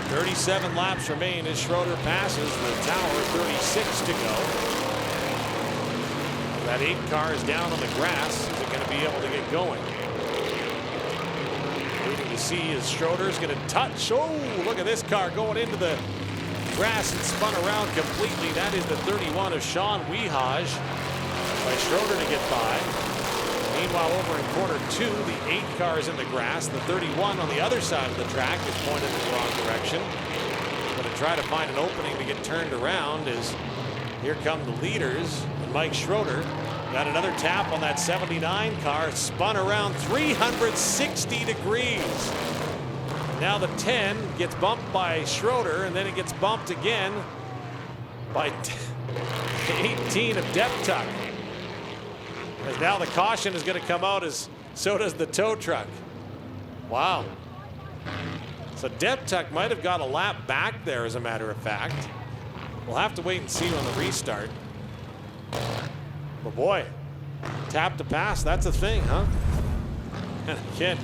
37 laps remain as Schroeder passes the tower, 36 to go. That 8 car is down on the grass. Is it going to be able to get going? Waiting to see as Schroeder's going to touch. Oh, look at this car going into the grass and spun around completely. That is the 31 of Sean Wehage by Schroeder to get by. Meanwhile, over in corner 2, the 8 car is in the grass. The 31 on the other side of the track is pointed in the wrong direction. Going to try to find an opening to get turned around as here come the leaders. And Mike Schroeder got another tap on that 79 car, spun around 360 degrees. Now the 10 gets bumped by Schroeder, and then it gets bumped again by 18 of Deptuck. As now the caution is going to come out, as so does the tow truck. Wow. So Deptuck might have got a lap back there, as a matter of fact. We'll have to wait and see on the restart. But boy, tap to pass, that's a thing, huh? And again,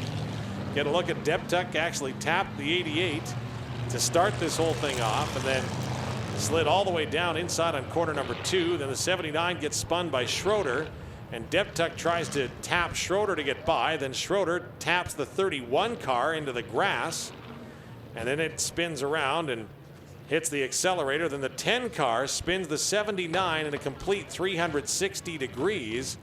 get a look at Deptuck actually tapped the 88 to start this whole thing off, and then slid all the way down inside on corner number 2. Then the 79 gets spun by Schroeder, and Deptuck tries to tap Schroeder to get by. Then Schroeder taps the 31 car into the grass, and then it spins around and hits the accelerator. Then the 10 car spins the 79 in a complete 360 degrees,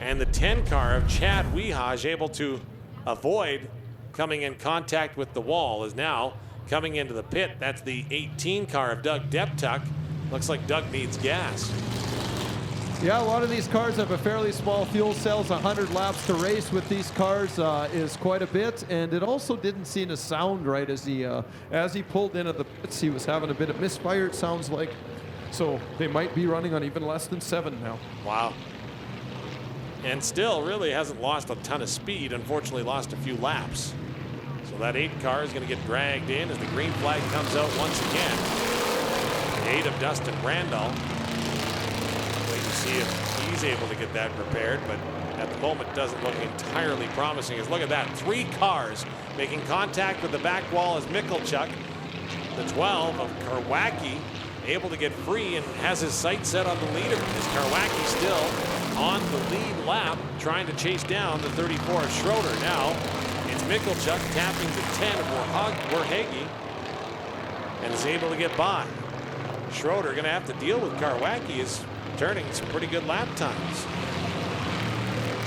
and the 10 car of Chad Wehage able to avoid coming in contact with the wall is now coming into the pit. That's the 18 car of Doug Deptuck. Looks like Doug needs gas. Yeah, a lot of these cars have a fairly small fuel cells. 100 laps to race with these cars is quite a bit, and it also didn't seem to sound right as he pulled into the pits. He was having a bit of misfire, it sounds like. So they might be running on even less than 7 now. Wow. And still really hasn't lost a ton of speed. Unfortunately, lost a few laps. So that 8 car is going to get dragged in as the green flag comes out once again. The 8 of Dustin Randall. Wait to see if he's able to get that prepared, but at the moment doesn't look entirely promising. As look at that, 3 cars making contact with the back wall as Michalchuk, the 12 of Karwacki, able to get free and has his sights set on the leader. As Karwacki still on the lead lap, trying to chase down the 34 of Schroeder. Now it's Michalchuk tapping the 10 of Warhagi and is able to get by. Schroeder going to have to deal with Karwacki, is turning some pretty good lap times.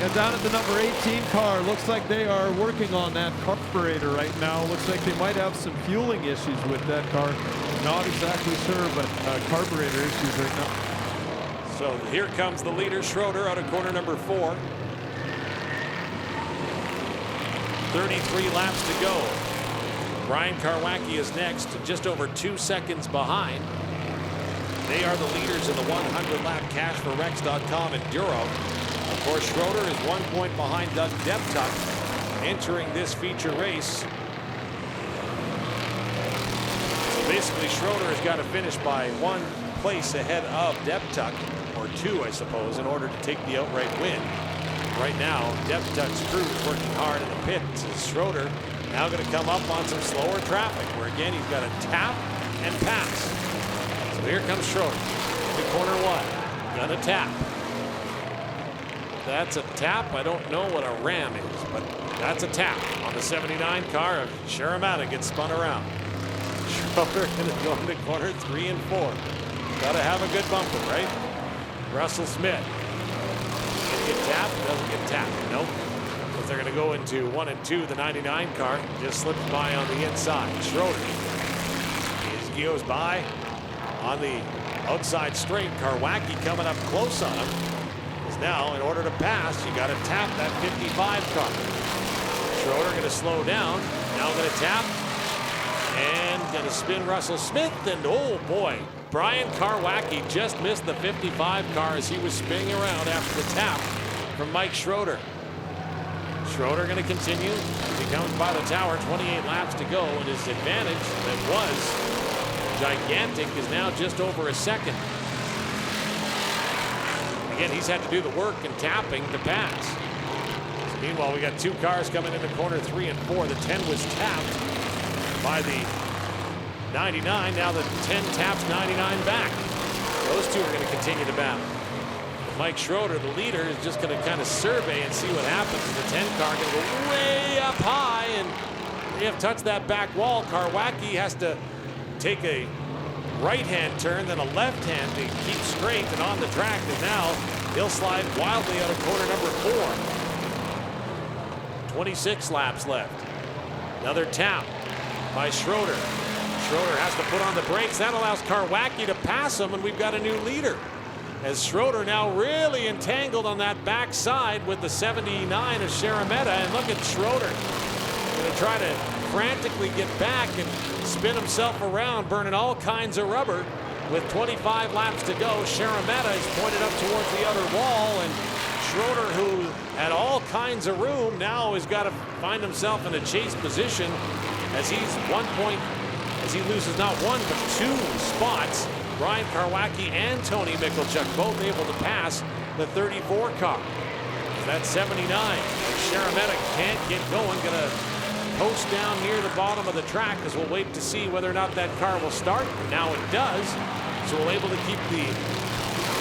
And down at the number 18 car, looks like they are working on that carburetor right now. Looks like they might have some fueling issues with that car. Not exactly sure, but carburetor issues right now. So here comes the leader, Schroeder, out of corner number 4. 33 laps to go. Brian Karwacki is next, just over 2 seconds behind. They are the leaders in the 100-lap cash4rex.com Enduro. Of course, Schroeder is 1 point behind Doug Deptuck entering this feature race. So basically, Schroeder has got to finish by 1 place ahead of Deptuck, or 2, I suppose, in order to take the outright win. Right now, Deptuck's crew is working hard in the pits. As Schroeder now going to come up on some slower traffic, where again he's got to tap and pass. So here comes Schroeder into corner 1. Gonna tap. That's a tap. I don't know what a ram is, but that's a tap on the 79 car of Sharamata. Gets spun around. Schroeder gonna go into corner 3 and 4. Gotta have a good bumper, right? Russell Smith. Gonna get tapped, doesn't get tapped. Nope. But they're gonna go into 1 and 2. The 99 car just slips by on the inside. Schroeder. He goes by on the outside straight. Karwacki coming up close on him. Is now, in order to pass, you got to tap that 55 car. Schroeder going to slow down. Now going to tap. And going to spin Russell Smith. And oh boy, Brian Karwacki just missed the 55 car as he was spinning around after the tap from Mike Schroeder. Schroeder going to continue. He comes by the tower, 28 laps to go, and his advantage that was gigantic is now just over a second. Again, he's had to do the work and tapping to pass. Meanwhile, we got 2 cars coming into corner 3 and 4. The 10 was tapped by the 99. Now the 10 taps 99 back. Those two are going to continue to battle. Mike Schroeder, the leader, is just going to kind of survey and see what happens. The 10 car going to go way up high, and they have touched that back wall. Karwacki has to take a right-hand turn, then a left-hand to keep straight and on the track, and now he'll slide wildly out of corner number 4. 26 laps left. Another tap by Schroeder. Schroeder has to put on the brakes. That allows Karwacki to pass him, and we've got a new leader. As Schroeder now really entangled on that backside with the 79 of Sharametta. And look at Schroeder. Going to try to frantically get back and spin himself around, burning all kinds of rubber. With 25 laps to go, Sharametta is pointed up towards the outer wall, and Schroeder, who had all kinds of room, now has got to find himself in a chase position as he's 1 point, as he loses not 1 but 2 spots. Brian Karwacki and Tony Michalchuk both able to pass the 34 car. That 79. Sharametta can't get going. Going to coast down near the bottom of the track as we'll wait to see whether or not that car will start. Now it does. So we're able to keep the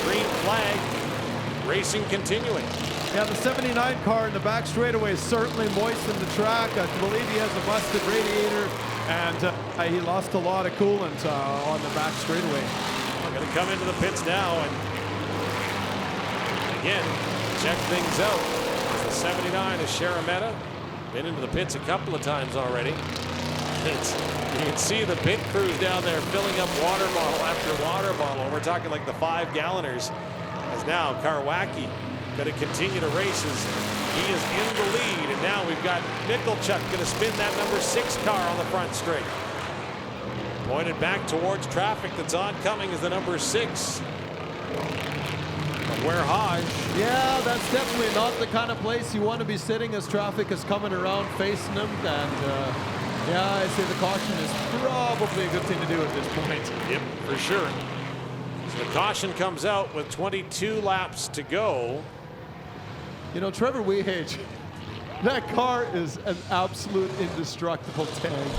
green flag racing continuing. Yeah, the 79 car in the back straightaway certainly moistened the track. I believe he has a busted radiator, and he lost a lot of coolant on the back straightaway. We're going to come into the pits now and again check things out. The 79 is Sharametta. Been into the pits a couple of times already. You can see the pit crews down there filling up water bottle after water bottle. We're talking like the 5-galloners. As now Karwacki going to continue to race as he is in the lead, and now we've got Michalchuk going to spin that number 6 car on the front straight. Pointed back towards traffic that's oncoming is the number 6. Warehage. Yeah, that's definitely not the kind of place you want to be sitting as traffic is coming around facing them, and yeah, I say the caution is probably a good thing to do at this point. Yep, for sure. So the caution comes out with 22 laps to go. You know, Trevor Wyant, that car is an absolute indestructible tank.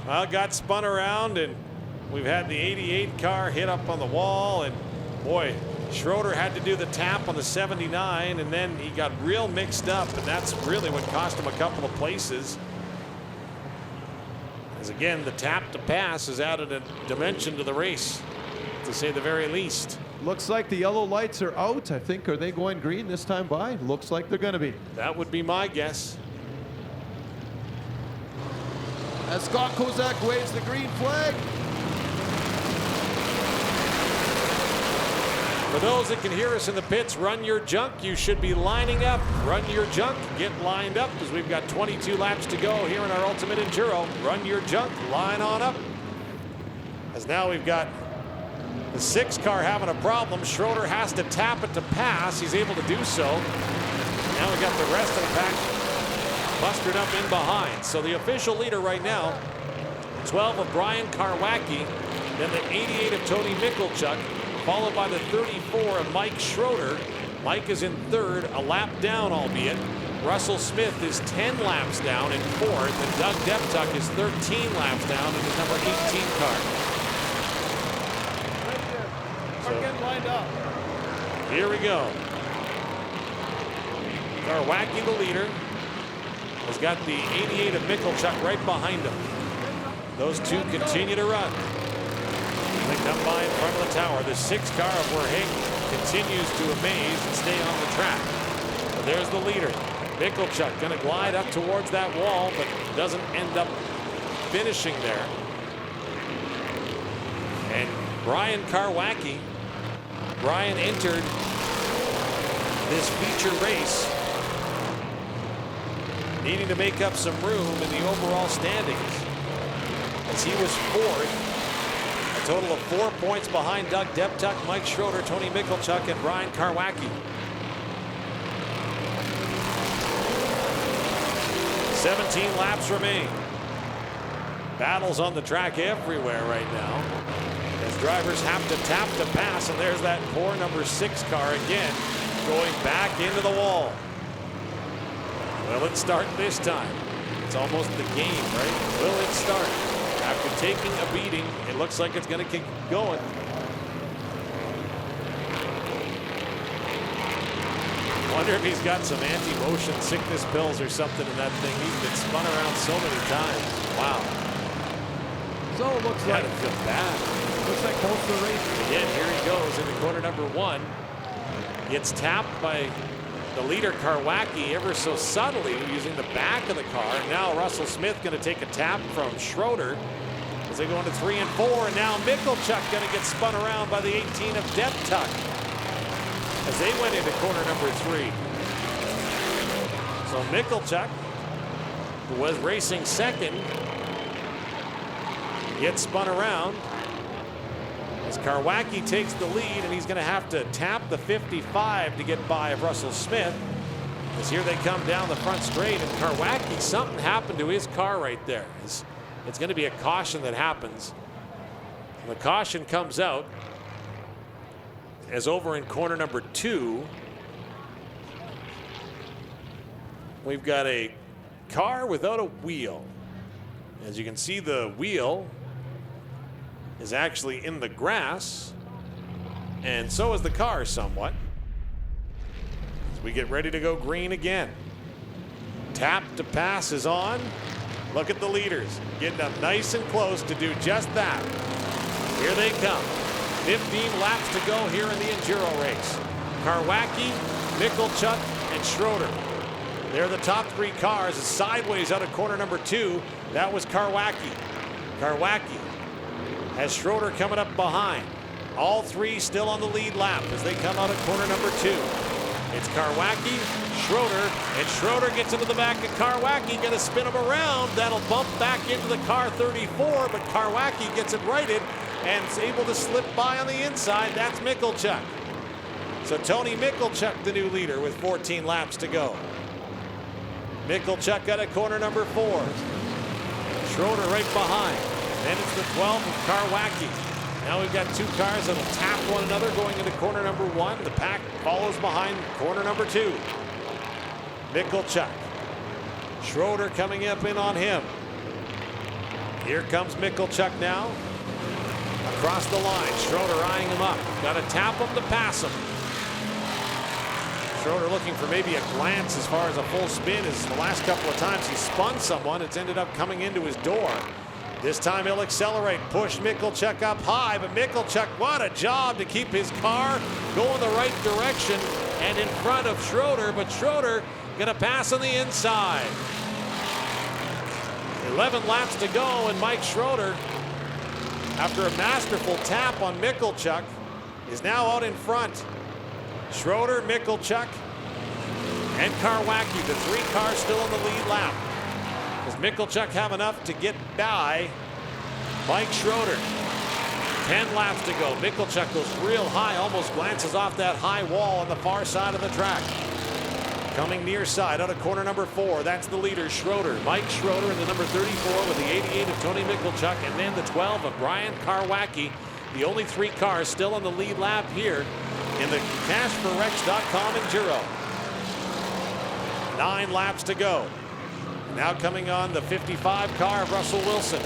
Well, got spun around, and we've had the 88 car hit up on the wall, and boy, Schroeder had to do the tap on the 79, and then he got real mixed up, and that's really what cost him a couple of places. As again, the tap to pass has added a dimension to the race, to say the very least. Looks like the yellow lights are out. I think, are they going green this time by? Looks like they're going to be. That would be my guess. As Scott Kozak waves the green flag. For those that can hear us in the pits, run your junk. You should be lining up. Run your junk. Get lined up as we've got 22 laps to go here in our Ultimate Enduro. Run your junk. Line on up. As now we've got the 6 car having a problem. Schroeder has to tap it to pass. He's able to do so. Now we've got the rest of the pack mustered up in behind. So the official leader right now, 12 of Brian Karwacki, then the 88 of Tony Michalchuk, followed by the 34 of Mike Schroeder. Mike is in 3rd, a lap down albeit. Russell Smith is 10 laps down in 4th, and Doug Deptuck is 13 laps down in his number 18 car. We're getting lined up. Here we go. Karwacki, the leader, has got the 88 of Michalchuk right behind him. Those two continue to run. They come by in front of the tower. The 6 car of Verhaeghe continues to amaze and stay on the track. But there's the leader. Michalchuk going to glide up towards that wall, but doesn't end up finishing there. And Brian Karwacki. Brian entered this feature race needing to make up some room in the overall standings, as he was 4th. A total of 4 points behind Doug Deptuck, Mike Schroeder, Tony Michalchuk, and Brian Karwacki. 17 laps remain. Battles on the track everywhere right now, as drivers have to tap to pass, and there's that poor number 6 car again. going back into the wall. Will it start this time? It's almost the game, right? Will it start? After taking a beating, it looks like it's going to keep going. Wonder if he's got some anti-motion sickness pills or something in that thing. He's been spun around so many times. Wow. So it looks like Gotta feel bad. most of the race. Again, here he goes into corner number 1. Gets tapped by the leader Karwacki ever so subtly using the back of the car. Now Russell Smith going to take a tap from Schroeder as they go into 3 and 4. And now Mickelchuk going to get spun around by the 18 of Deptuck as they went into corner number 3. So Mickelchuk, who was racing second, gets spun around as Karwacki takes the lead, and he's going to have to tap the 55 to get by of Russell Smith. As here they come down the front straight, and Karwacki, something happened to his car right there. It's going to be a caution that happens. And the caution comes out as over in corner number 2, we've got a car without a wheel. As you can see, the wheel is actually in the grass, and so is the car somewhat. As we get ready to go green again. Tap to pass is on. Look at the leaders getting up nice and close to do just that. Here they come. 15 laps to go here in the Enduro race. Karwacki, Mickelchuk, and Schroeder. They're the top 3 cars. Sideways out of corner number 2. That was Karwacki. Karwacki has Schroeder coming up behind. All 3 still on the lead lap as they come out of corner number 2. It's Karwacki, Schroeder, and Schroeder gets into the back of Karwacki. Gonna spin him around. That'll bump back into the car 34, but Karwacki gets it righted and is able to slip by on the inside. That's Mickelchuk. So Tony Mickelchuk, the new leader, with 14 laps to go. Mickelchuk out of corner number 4. Schroeder right behind. Then it's the 12 of Karwacki. Now we've got 2 cars that'll tap one another going into corner number 1. The pack follows behind corner number 2. Mickelchuk. Schroeder coming up in on him. Here comes Mickelchuk now. Across the line, Schroeder eyeing him up. Got to tap him to pass him. Schroeder looking for maybe a glance as far as a full spin, as the last couple of times he spun someone, it's ended up coming into his door. This time he'll accelerate, push Mickelchuk up high, but Mickelchuk, what a job to keep his car going the right direction and in front of Schroeder, but Schroeder gonna pass on the inside. 11 laps to go, and Mike Schroeder, after a masterful tap on Mickelchuk, is now out in front. Schroeder, Mickelchuk, and Karwacki, the 3 cars still in the lead lap. Does Mickelchuk have enough to get by Mike Schroeder? 10 laps to go. Mickelchuk goes real high, almost glances off that high wall on the far side of the track. Coming near side out of corner number 4. That's the leader, Schroeder. Mike Schroeder in the number 34 with the 88 of Tony Mickelchuk, and then the 12 of Brian Karwacki. The only 3 cars still on the lead lap here in the CashForRex.com Enduro. 9 laps to go. Now coming on the 55 car of Russell Wilson.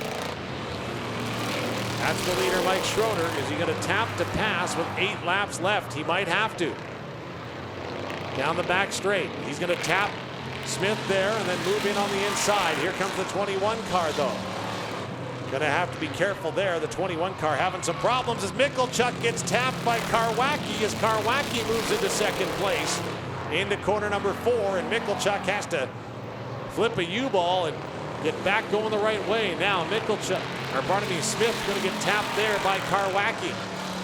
That's the leader, Mike Schroeder. Is he going to tap to pass with 8 laps left? He might have to. Down the back straight. He's going to tap Smith there and then move in on the inside. Here comes the 21 car, though. Going to have to be careful there. The 21 car having some problems as Mickelchuk gets tapped by Karwacki as Karwacki moves into second place into corner number 4, and Mickelchuk has to flip a U-ball and get back going the right way. Now Smith going to get tapped there by Karwacki.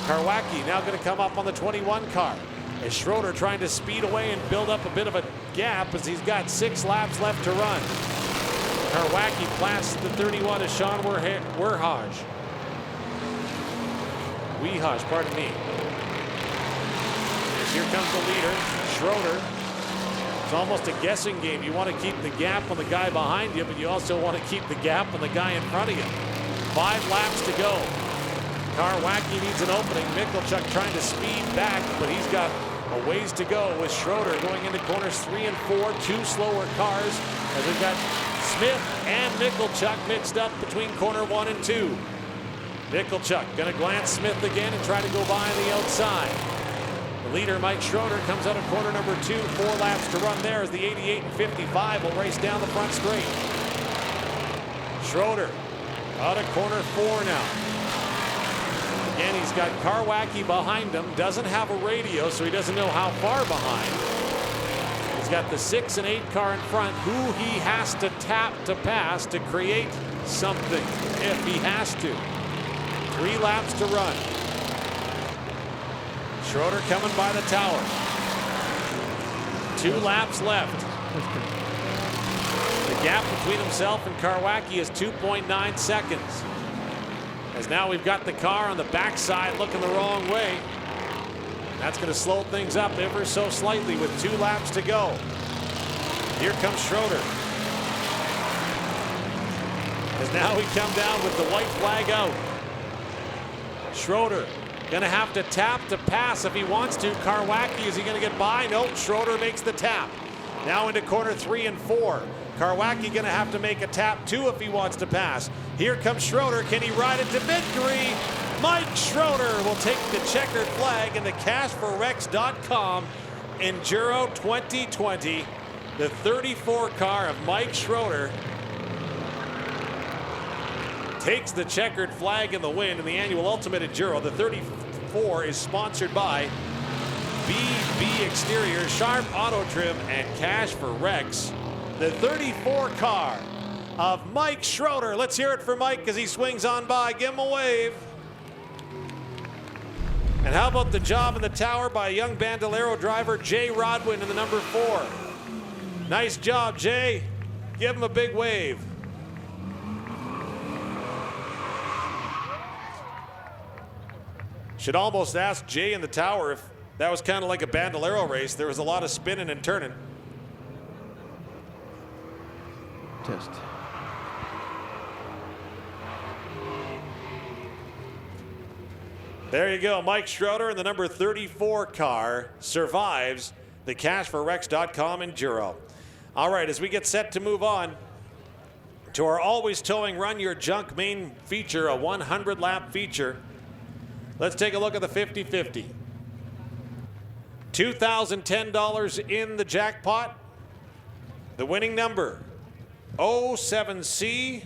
Karwacki now going to come up on the 21 car as Schroeder trying to speed away and build up a bit of a gap as he's got 6 laps left to run. Karwacki blasts the 31 of Sean Weirhage, pardon me. As here comes the leader, Schroeder. It's almost a guessing game. You want to keep the gap on the guy behind you, but you also want to keep the gap on the guy in front of you. 5 laps to go. Karwacki needs an opening. Mickelchuk trying to speed back, but he's got A ways to go with Schroeder going into corners 3 and 4, 2 slower cars. As we've got Smith and Michalchuk mixed up between corner 1 and 2. Michalchuk going to glance Smith again and try to go by on the outside. The leader, Mike Schroeder, comes out of corner number 2. 4 laps to run there as the 88 and 55 will race down the front straight. Schroeder out of corner 4 now. Again, he's got Karwacki behind him. Doesn't have a radio, so he doesn't know how far behind. He's got the 6 and 8 car in front, who he has to tap to pass to create something if he has to. 3 laps to run. Schroeder coming by the tower. 2 laps left. The gap between himself and Karwacki is 2.9 seconds. As now we've got the car on the backside looking the wrong way. That's going to slow things up ever so slightly with 2 laps to go. Here comes Schroeder. As now we come down with the white flag out. Schroeder going to have to tap to pass if he wants to. Karwacki, is he going to get by? Nope, Schroeder makes the tap. Now into corner 3 and 4. Karwacki going to have to make a tap too if he wants to pass. Here comes Schroeder. Can he ride it to victory? Mike Schroeder will take the checkered flag in the cashforrex.com Enduro 2020. The 34 car of Mike Schroeder takes the checkered flag in the win in the annual Ultimate Enduro. The 34 is sponsored by BB Exterior, Sharp Auto Trim, and Cash for Rex. The 34 car of Mike Schroeder. Let's hear it for Mike as he swings on by. Give him a wave. And how about the job in the tower by young Bandolero driver Jay Rodwin in the number 4. Nice job, Jay. Give him a big wave. Should almost ask Jay in the tower if that was kind of like a Bandolero race. There was a lot of spinning and turning. Test. There you go. Mike Schroeder in the number 34 car survives the cashforrex.com Enduro. All right, as we get set to move on to our always towing Run Your Junk main feature, a 100-lap feature, let's take a look at the 50-50. $2,010 in the jackpot. The winning number, 07C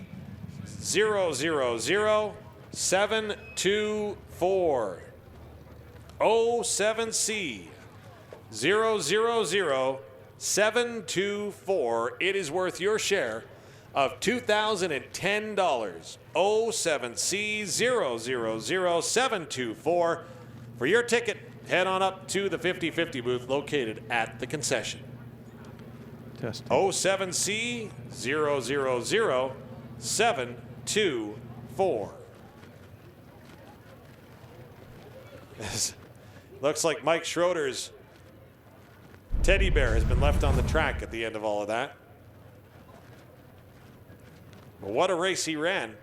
000724. 07C 000724. It is worth your share of $2,010. 07C 000724. For your ticket, head on up to the 50-50 booth located at the concession. Test. 07C 000724. Looks like Mike Schroeder's teddy bear has been left on the track at the end of all of that. But what a race he ran.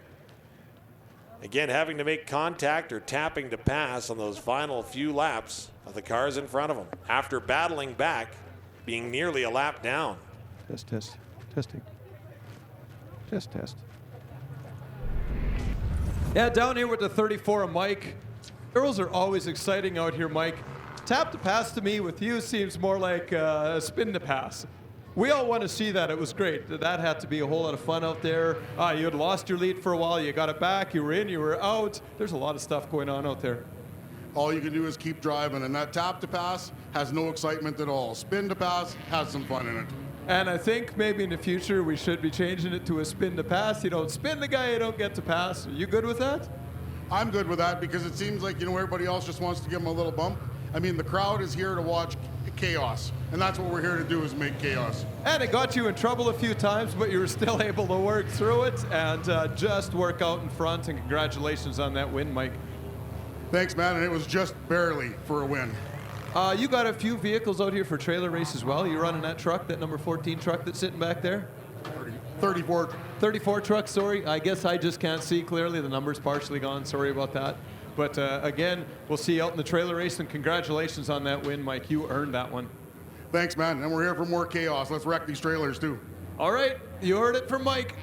Again, having to make contact or tapping to pass on those final few laps of the cars in front of him after battling back, being nearly a lap down. Test, test, testing. Test, test. Yeah, down here with the 34 of Mike. Girls are always exciting out here, Mike. Tap to pass to me with you seems more like a spin to pass. We all want to see that. It was great. That had to be a whole lot of fun out there. You had lost your lead for a while. You got it back. You were in. You were out. There's a lot of stuff going on out there. All you can do is keep driving, and that tap to pass has no excitement at all. Spin to pass has some fun in it. And I think maybe in the future we should be changing it to a spin to pass. You don't spin the guy, you don't get to pass. Are you good with that? I'm good with that because it seems like, everybody else just wants to give him a little bump. I mean, the crowd is here to watch chaos, and that's what we're here to do, is make chaos. And it got you in trouble a few times, but you were still able to work through it and just work out in front. And congratulations on that win, Mike. Thanks, man, and it was just barely for a win. You got a few vehicles out here for trailer race as well. You running that truck, that number 14 truck that's sitting back there? 34. 34 truck, sorry. I guess I just can't see clearly. The number's partially gone. Sorry about that. But again, we'll see you out in the trailer race, and congratulations on that win, Mike. You earned that one. Thanks, man. And we're here for more chaos. Let's wreck these trailers, too. All right, you heard it from Mike.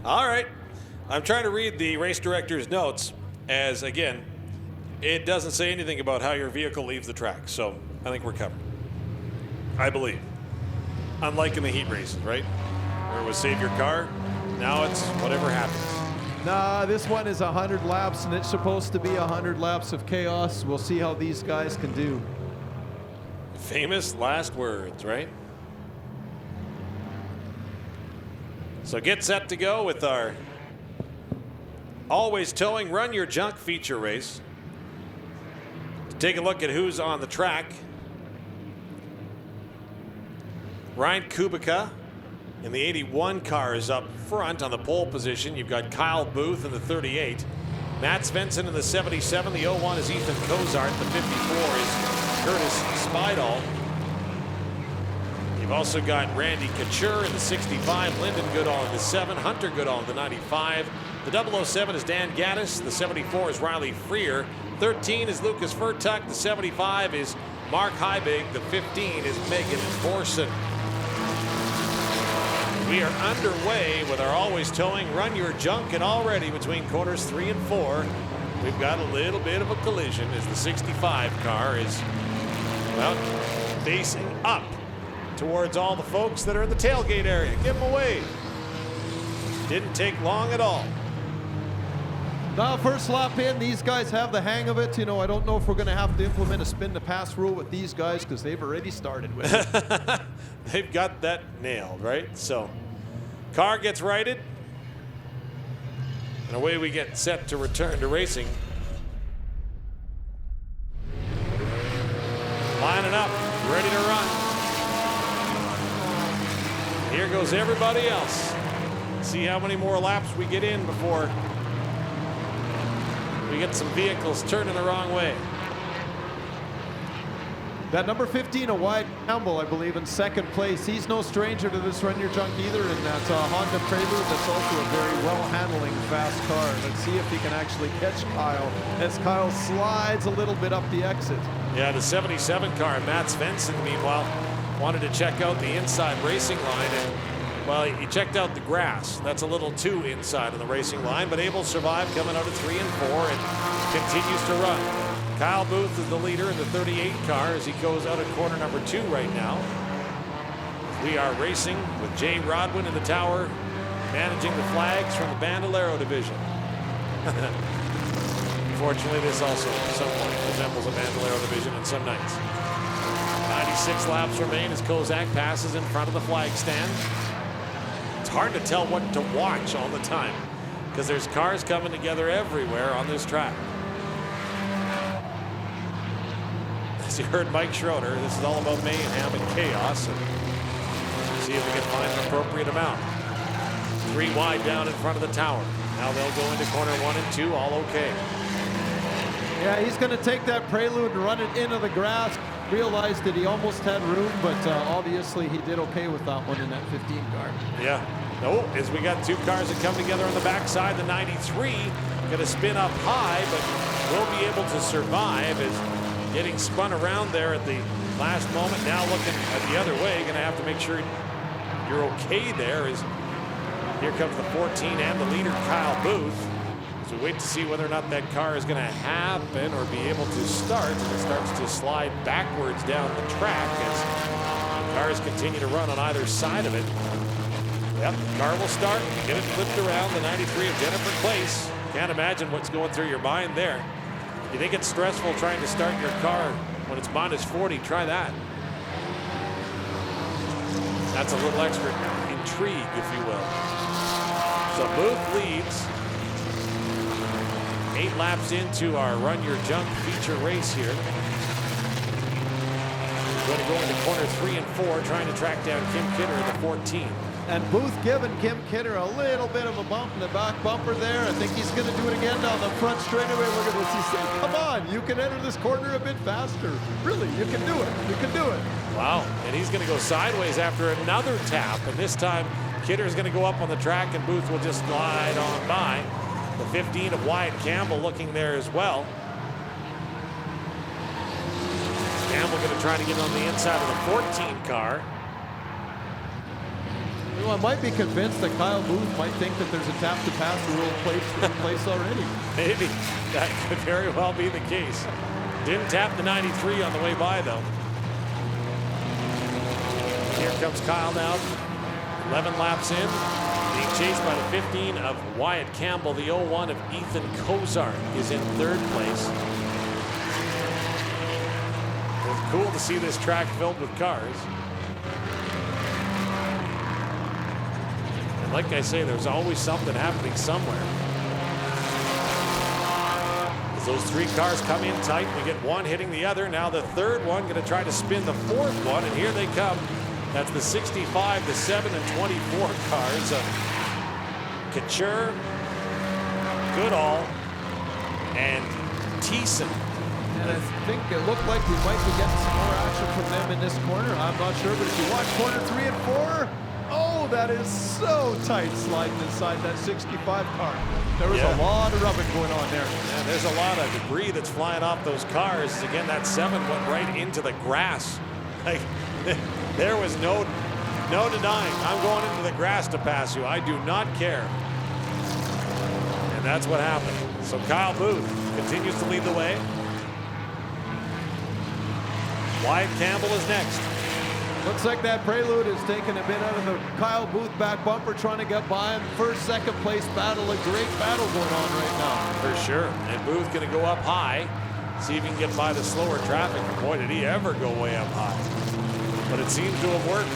All right. I'm trying to read the race director's notes as, again, it doesn't say anything about how your vehicle leaves the track. So I think we're covered. I believe. Unlike in the heat races, right? Where it was save your car. Now it's whatever happens. Nah, this one is 100 laps, and it's supposed to be 100 laps of chaos. We'll see how these guys can do. Famous last words, right? So get set to go with our Always Towing Run Your Junk feature race. To take a look at who's on the track. Ryan Kubica in the 81 car is up front on the pole position. You've got Kyle Booth in the 38. Matt Svensson in the 77. The 01 is Ethan Cozart. The 54 is Curtis Spidall. You've also got Randy Couture in the 65, Lyndon Goodall in the 7, Hunter Goodall in the 95. The 007 is Dan Gaddis. The 74 is Riley Freer. 13 is Lucas Furtuck. The 75 is Mark Heibig. The 15 is Megan Borson. We are underway with our Always Towing Run Your Junk, and already between corners 3 and 4, we've got a little bit of a collision as the 65 car is, well, facing up towards all the folks that are in the tailgate area. Give them away. Didn't take long at all. Now, first lap in, these guys have the hang of it. You know, I don't know if we're going to have to implement a spin to pass rule with these guys because they've already started with it. They've got that nailed, right? So, car gets righted, and away we get set to return to racing. Lining up, ready to run. Here goes everybody else. See how many more laps we get in before we get some vehicles turning the wrong way. That number 15, a Wyatt Campbell, I believe, in second place. He's no stranger to this Run Your Junk either, and that's a Honda Prelude that's also a very well-handling fast car. Let's see if he can actually catch Kyle as Kyle slides a little bit up the exit. Yeah, the 77 car, Matt Svensson, meanwhile, wanted to check out the inside racing line, and well, he checked out the grass. That's a little too inside of the racing line, but able to survive coming out of 3 and 4 and continues to run. Kyle Booth is the leader in the 38 car as he goes out of corner number 2 right now. We are racing with Jay Rodwin in the tower, managing the flags from the Bandolero division. Unfortunately, this also somewhat resembles a Bandolero division on some nights. 96 laps remain as Kozak passes in front of the flag stand. It's hard to tell what to watch all the time because there's cars coming together everywhere on this track. As you heard Mike Schroeder, this is all about mayhem and chaos, and see if we can find an appropriate amount. 3 wide down in front of the tower. Now they'll go into corner 1 and 2, all okay. Yeah, he's going to take that Prelude and run it into the grass. Realized that he almost had room, but obviously he did okay with that one in that 15 car. Yeah. No, as we got 2 cars that come together on the backside, the 93 going to spin up high, but will be able to survive as getting spun around there at the last moment. Now looking at the other way, going to have to make sure you're okay there as here comes the 14 and the leader, Kyle Booth. So we wait to see whether or not that car is going to happen or be able to start. And it starts to slide backwards down the track as cars continue to run on either side of it. Yep, the car will start, get it flipped around, the 93 of Jennifer Place. Can't imagine what's going through your mind there. You think it's stressful trying to start your car when it's minus 40, try that. That's a little extra intrigue, if you will. So Booth leads. 8 laps into our Run Your Junk feature race here. We're going to go into corner 3 and 4, trying to track down Kim Kidder in the 14. And Booth giving Kim Kidder a little bit of a bump in the back bumper there. I think he's going to do it again down the front straightaway. Look at this. He's saying, come on, you can enter this corner a bit faster. Really, you can do it. You can do it. Wow, and he's going to go sideways after another tap. And this time, Kidder is going to go up on the track, and Booth will just glide on by. The 15 of Wyatt Campbell looking there as well. Campbell going to try to get on the inside of the 14 car. You know, I might be convinced that Kyle Booth might think that there's a tap to pass rule in place already. Maybe. That could very well be the case. Didn't tap the 93 on the way by, though. Here comes Kyle now. 11 laps in. Being chased by the 15 of Wyatt Campbell. The 01 of Ethan Kozart is in third place. It's cool to see this track filled with cars. And like I say, there's always something happening somewhere. As those three cars come in tight, we get one hitting the other. Now the third one going to try to spin the fourth one, and here they come. That's the 65, the 7, and 24 cars of Couture, Goodall, and Thiessen. And I think it looked like we might be getting some more action from them in this corner. I'm not sure, but if you watch corner 3 and 4, oh, that is so tight sliding inside that 65 car. There was a lot of rubbing going on there. Yeah, there's a lot of debris that's flying off those cars. Again, that 7 went right into the grass. Like, there was no denying. I'm going into the grass to pass you. I do not care. And that's what happened. So Kyle Booth continues to lead the way. Wyatt Campbell is next. Looks like that Prelude is taking a bit out of the Kyle Booth back bumper, trying to get by him. First, second place battle, a great battle going on right now. For sure. And Booth going to go up high, see if he can get by the slower traffic. Boy, did he ever go way up high. But it seems to have worked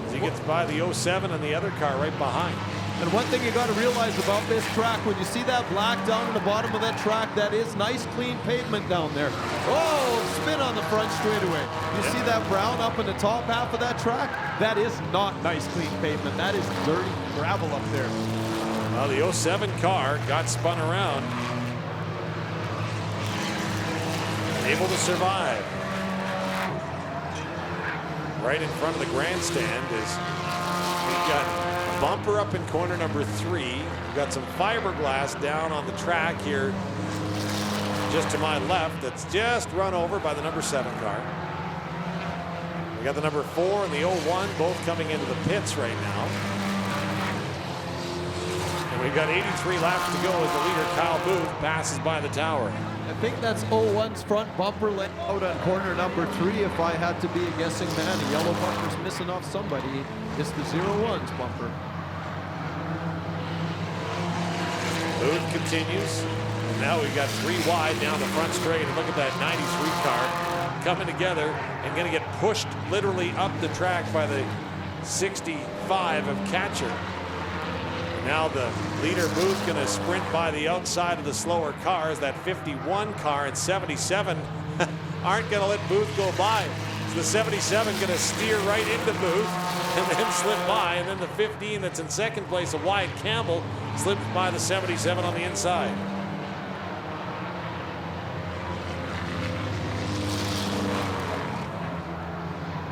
as he gets by the 07 and the other car right behind. And one thing you got to realize about this track, when you see that black down in the bottom of that track, that is nice, clean pavement down there. Oh, spin on the front straightaway. You see that brown up in the top half of that track? That is not nice, clean pavement. That is dirty gravel up there. Well, the 07 car got spun around. Able to survive. Right in front of the grandstand is we've got bumper up in corner number 3. We've got some fiberglass down on the track here just to my left that's just run over by the number 7 car. We got the number 4 and the 01 both coming into the pits right now. And we've got 83 laps to go as the leader Kyle Booth passes by the tower. I think that's 01's front bumper let out on corner number 3. If I had to be a guessing man, a yellow bumper's missing off somebody. It's the 01's bumper. Booth continues. And now we've got 3 wide down the front straight. And look at that 93 car coming together and going to get pushed literally up the track by the 65 of Catcher. Now the leader Booth going to sprint by the outside of the slower cars. That 51 car and 77 aren't going to let Booth go by. So the 77 going to steer right into Booth and then slip by. And then the 15 that's in second place of Wyatt Campbell slips by the 77 on the inside.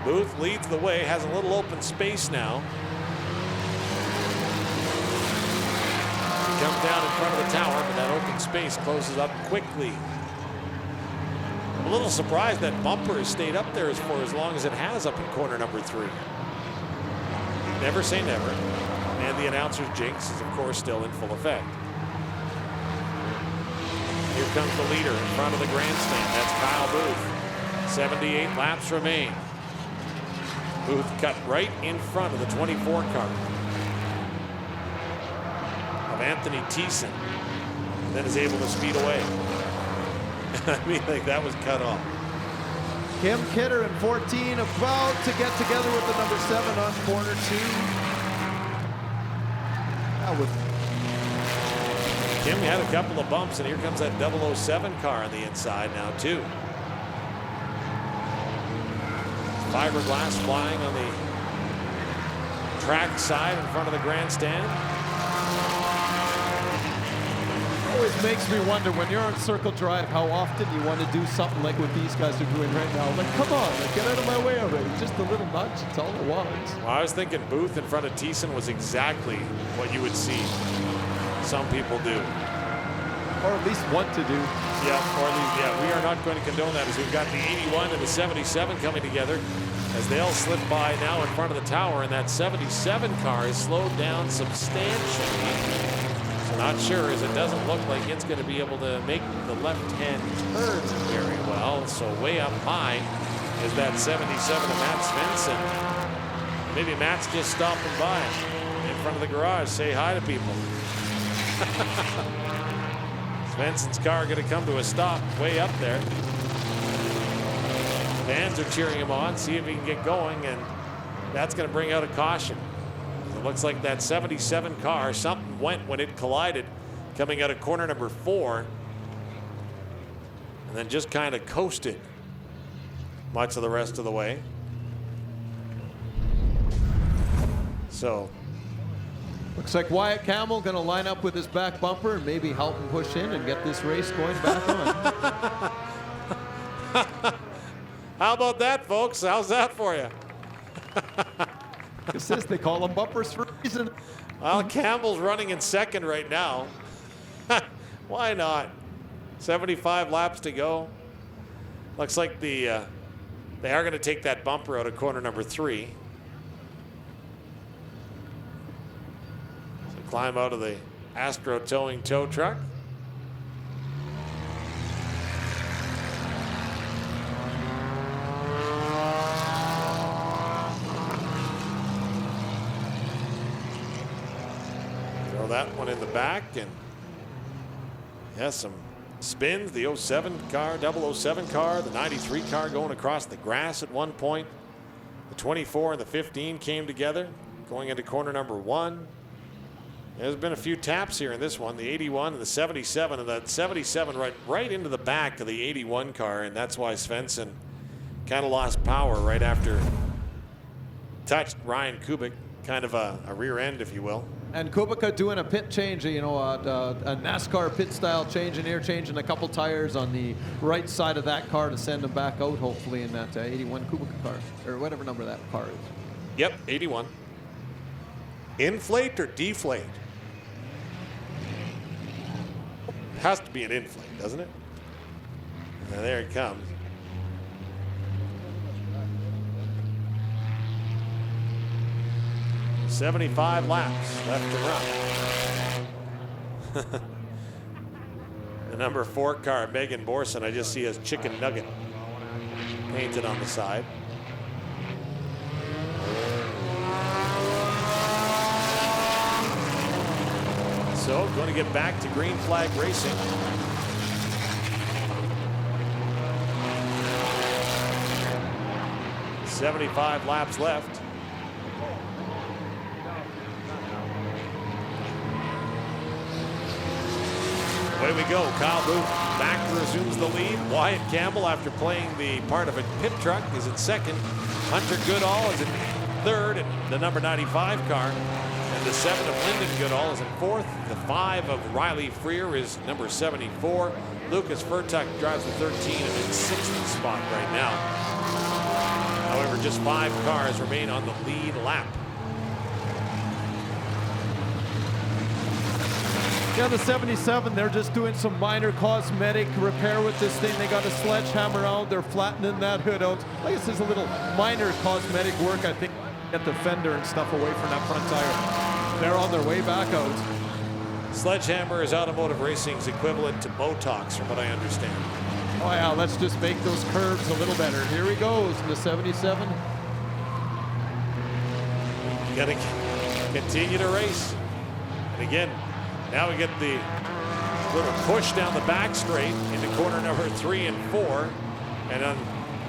Booth leads the way, has a little open space now. Comes down in front of the tower, but that open space closes up quickly. I'm a little surprised that bumper has stayed up there for as long as it has up in corner number 3. Never say never. And the announcer's jinx is, of course, still in full effect. Here comes the leader in front of the grandstand. That's Kyle Booth. 78 laps remain. Booth cut right in front of the 24 car. Anthony Thiessen, and then is able to speed away. I mean, like that was cut off. Kim Kidder in 14 about to get together with the number 7 on corner 2. That was Kim had a couple of bumps, and here comes that 007 car on the inside now too. Fiberglass flying on the track side in front of the grandstand. Always makes me wonder when you're on Circle Drive how often you want to do something like what these guys are doing right now. Like, come on, like, get out of my way already. Just a little nudge, it's all it wants. Well, I was thinking Booth in front of Thiessen was exactly what you would see some people do. or at least want to do. Yeah, or at least, yeah, we are not going to condone that as we've got the 81 and the 77 coming together as they all slip by now in front of the tower, and that 77 car is slowed down substantially. So not sure, as it doesn't look like it's going to be able to make the left-hand turn very well. So way up high is that 77 of Matt Svensson. Maybe Matt's just stopping by in front of the garage, say hi to people. Svensson's car going to come to a stop way up there. Fans are cheering him on, see if he can get going, and that's going to bring out a caution. It looks like that 77 car, something went when it collided coming out of corner number 4, and then just kind of coasted much of the rest of the way. So Looks like Wyatt Campbell going to line up with his back bumper and maybe help him push in and get this race going back on. how about that, folks? How's that for you? This is, they call them bumpers for a reason. Well, Campbell's running in second right now. Why not? 75 laps to go. Looks like they are going to take that bumper out of corner number 3. So climb out of the Astro towing tow truck. Throw that one in the back, and some spins. The 07 car, 007 car, the 93 car going across the grass at one point. The 24 and the 15 came together going into corner number 1. There's been a few taps here in this one. The 81 and the 77, and that 77 right into the back of the 81 car, and that's why Svensson kind of lost power right after touched Ryan Kubik, kind of a rear end, if you will. And Kubica doing a pit change, a NASCAR pit style change in here, changing a couple tires on the right side of that car to send him back out, hopefully, in that 81 Kubica car, or whatever number that car is. Yep, 81. Inflate or deflate? Has to be an inflate, doesn't it? Now there it comes. "75 laps left to run." The number 4 car, Megan Borson, I just see as Chicken Nugget painted on the side. So going to get back to green flag racing. "75 laps left. Away we go. Kyle Booth back resumes the lead. Wyatt Campbell, after playing the part of a pit truck, is in second. Hunter Goodall is in third, and the number 95 car. And the 7 of Lyndon Goodall is in 4th. The 5 of Riley Freer is number 74. Lucas Furtuck drives the 13 and in 6th spot right now. However, just 5 cars remain on the lead lap. Yeah, the 77, they're just doing some minor cosmetic repair with this thing. They got a sledgehammer out. They're flattening that hood out. I guess there's a little minor cosmetic work, I think, get the fender and stuff away from that front tire. They're on their way back out. Sledgehammer is automotive racing's equivalent to Botox, from what I understand. Oh yeah, let's just make those curves a little better. Here he goes in the 77. Gonna continue to race. And again, now we get the little push down the back straight into corner number 3 and 4. And on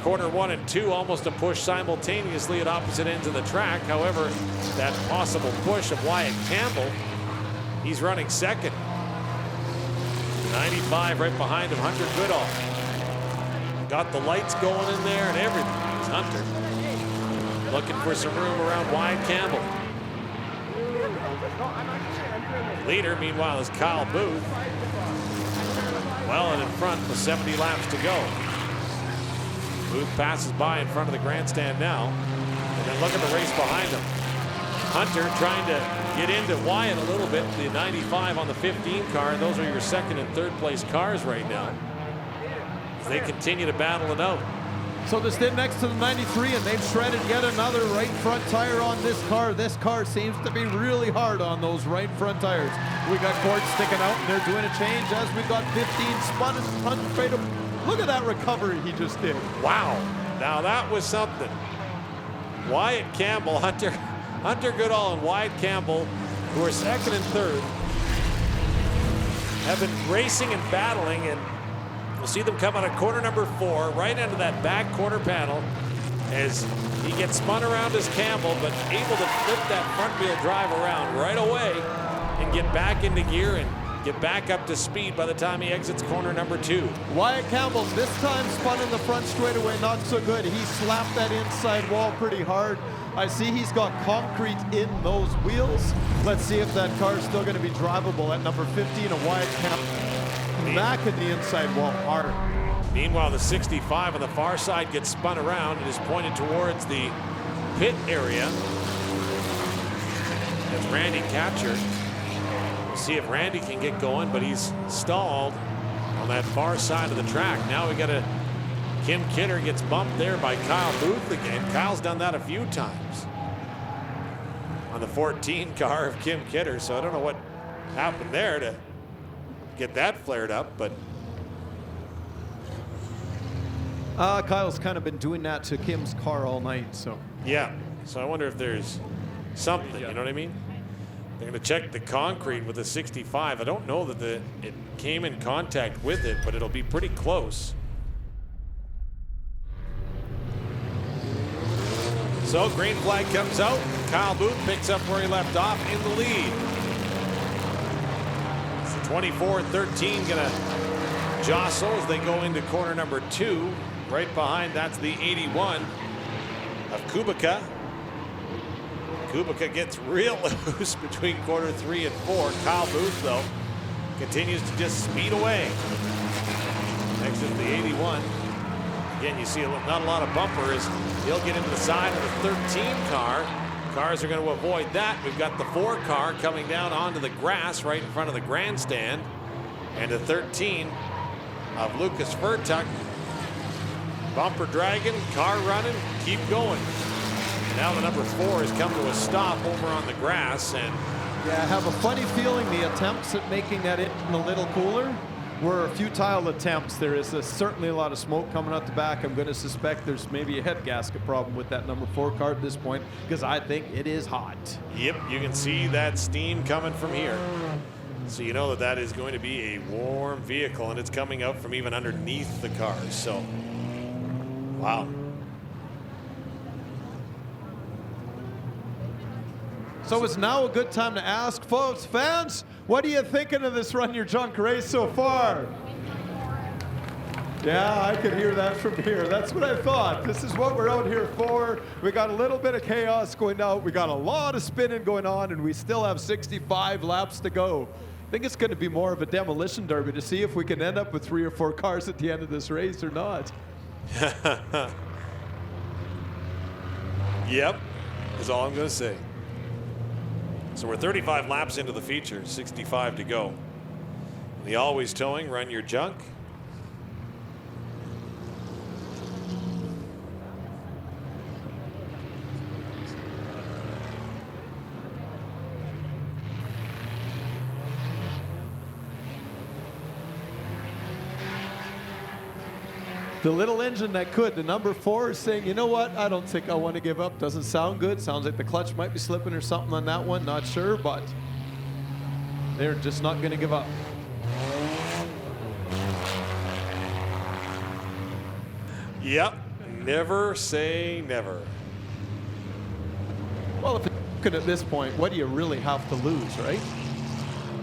corner 1 and 2, almost a push simultaneously at opposite ends of the track. However, that possible push of Wyatt Campbell, he's running second. 95 right behind him, Hunter Goodall. Got the lights going in there and everything. It's Hunter looking for some room around Wyatt Campbell. Leader, meanwhile, is Kyle Booth. Well and in front with 70 laps to go. Booth passes by in front of the grandstand now. And then look at the race behind him. Hunter trying to get into Wyant a little bit, the 95 on the 15 car. Those are your second and third place cars right now, as they continue to battle it out. So they're standing next to the 93, and they've shredded yet another right front tire on this car. This car seems to be really hard on those right front tires. We got cords sticking out, and they're doing a change as we got 15 spun and front straight up. Look at that recovery he just did. Wow, now that was something. Wyatt Campbell, Hunter Goodall and Wyatt Campbell, who are second and third, have been racing and battling, and we'll see them come out of corner number 4, right into that back quarter panel, as he gets spun around as Campbell, but able to flip that front wheel drive around right away and get back into gear and get back up to speed by the time he exits corner number 2. Wyatt Campbell this time spun in the front straightaway, not so good. He slapped that inside wall pretty hard. I see he's got concrete in those wheels. Let's see if that car's still going to be drivable at number 15 of Wyatt Campbell. Back in the inside wall hard. Meanwhile, the 65 on the far side gets spun around and is pointed towards the pit area. As Randy captured. We'll see if Randy can get going, but he's stalled on that far side of the track. Now we got a Kim Kidder gets bumped there by Kyle Booth again. Kyle's done that a few times on the 14 car of Kim Kidder, so I don't know what happened there to get that flared up, but Kyle's kind of been doing that to Kim's car all night, so. yeah. So I wonder if there's something, you know what I mean? They're going to check the concrete with the 65. I don't know that it came in contact with it, but it'll be pretty close. So green flag comes out. Kyle Booth picks up where he left off in the lead. It's the 24 and 13 going to jostle as they go into corner number 2. Right behind, that's the 81 of Kubica. Kubica gets real loose between corner 3 and 4. Kyle Booth, though, continues to just speed away. Exit the 81. Again, you see not a lot of bumper as he'll get into the side of the 13 car. Cars are going to avoid that. We've got the 4 car coming down onto the grass right in front of the grandstand. And the 13 of Lucas Furtuck. Bumper dragging, car running, keep going. Now the number 4 has come to a stop over on the grass, and yeah, I have a funny feeling the attempts at making that engine a little cooler were futile attempts. There is certainly a lot of smoke coming out the back. I'm going to suspect there's maybe a head gasket problem with that number 4 car at this point, because I think it is hot. Yep, you can see that steam coming from here. So you know that that is going to be a warm vehicle, and it's coming out from even underneath the cars. So, wow. So it's now a good time to ask folks, fans, what are you thinking of this Run Your Junk race so far? Yeah, I could hear that from here. That's what I thought. This is what we're out here for. We got a little bit of chaos going out. We got a lot of spinning going on, and we still have 65 laps to go. I think it's going to be more of a demolition derby to see if we can end up with 3 or 4 cars at the end of this race or not. Yep, is all I'm going to say. So we're 35 laps into the feature, 65 to go. The always towing, Run Your Junk. The little engine that could, the number 4 is saying, you know what, I don't think I want to give up. Doesn't sound good. Sounds like the clutch might be slipping or something on that one. Not sure, but they're just not going to give up. Yep, never say never. Well, if you're looking at this point, what do you really have to lose, right?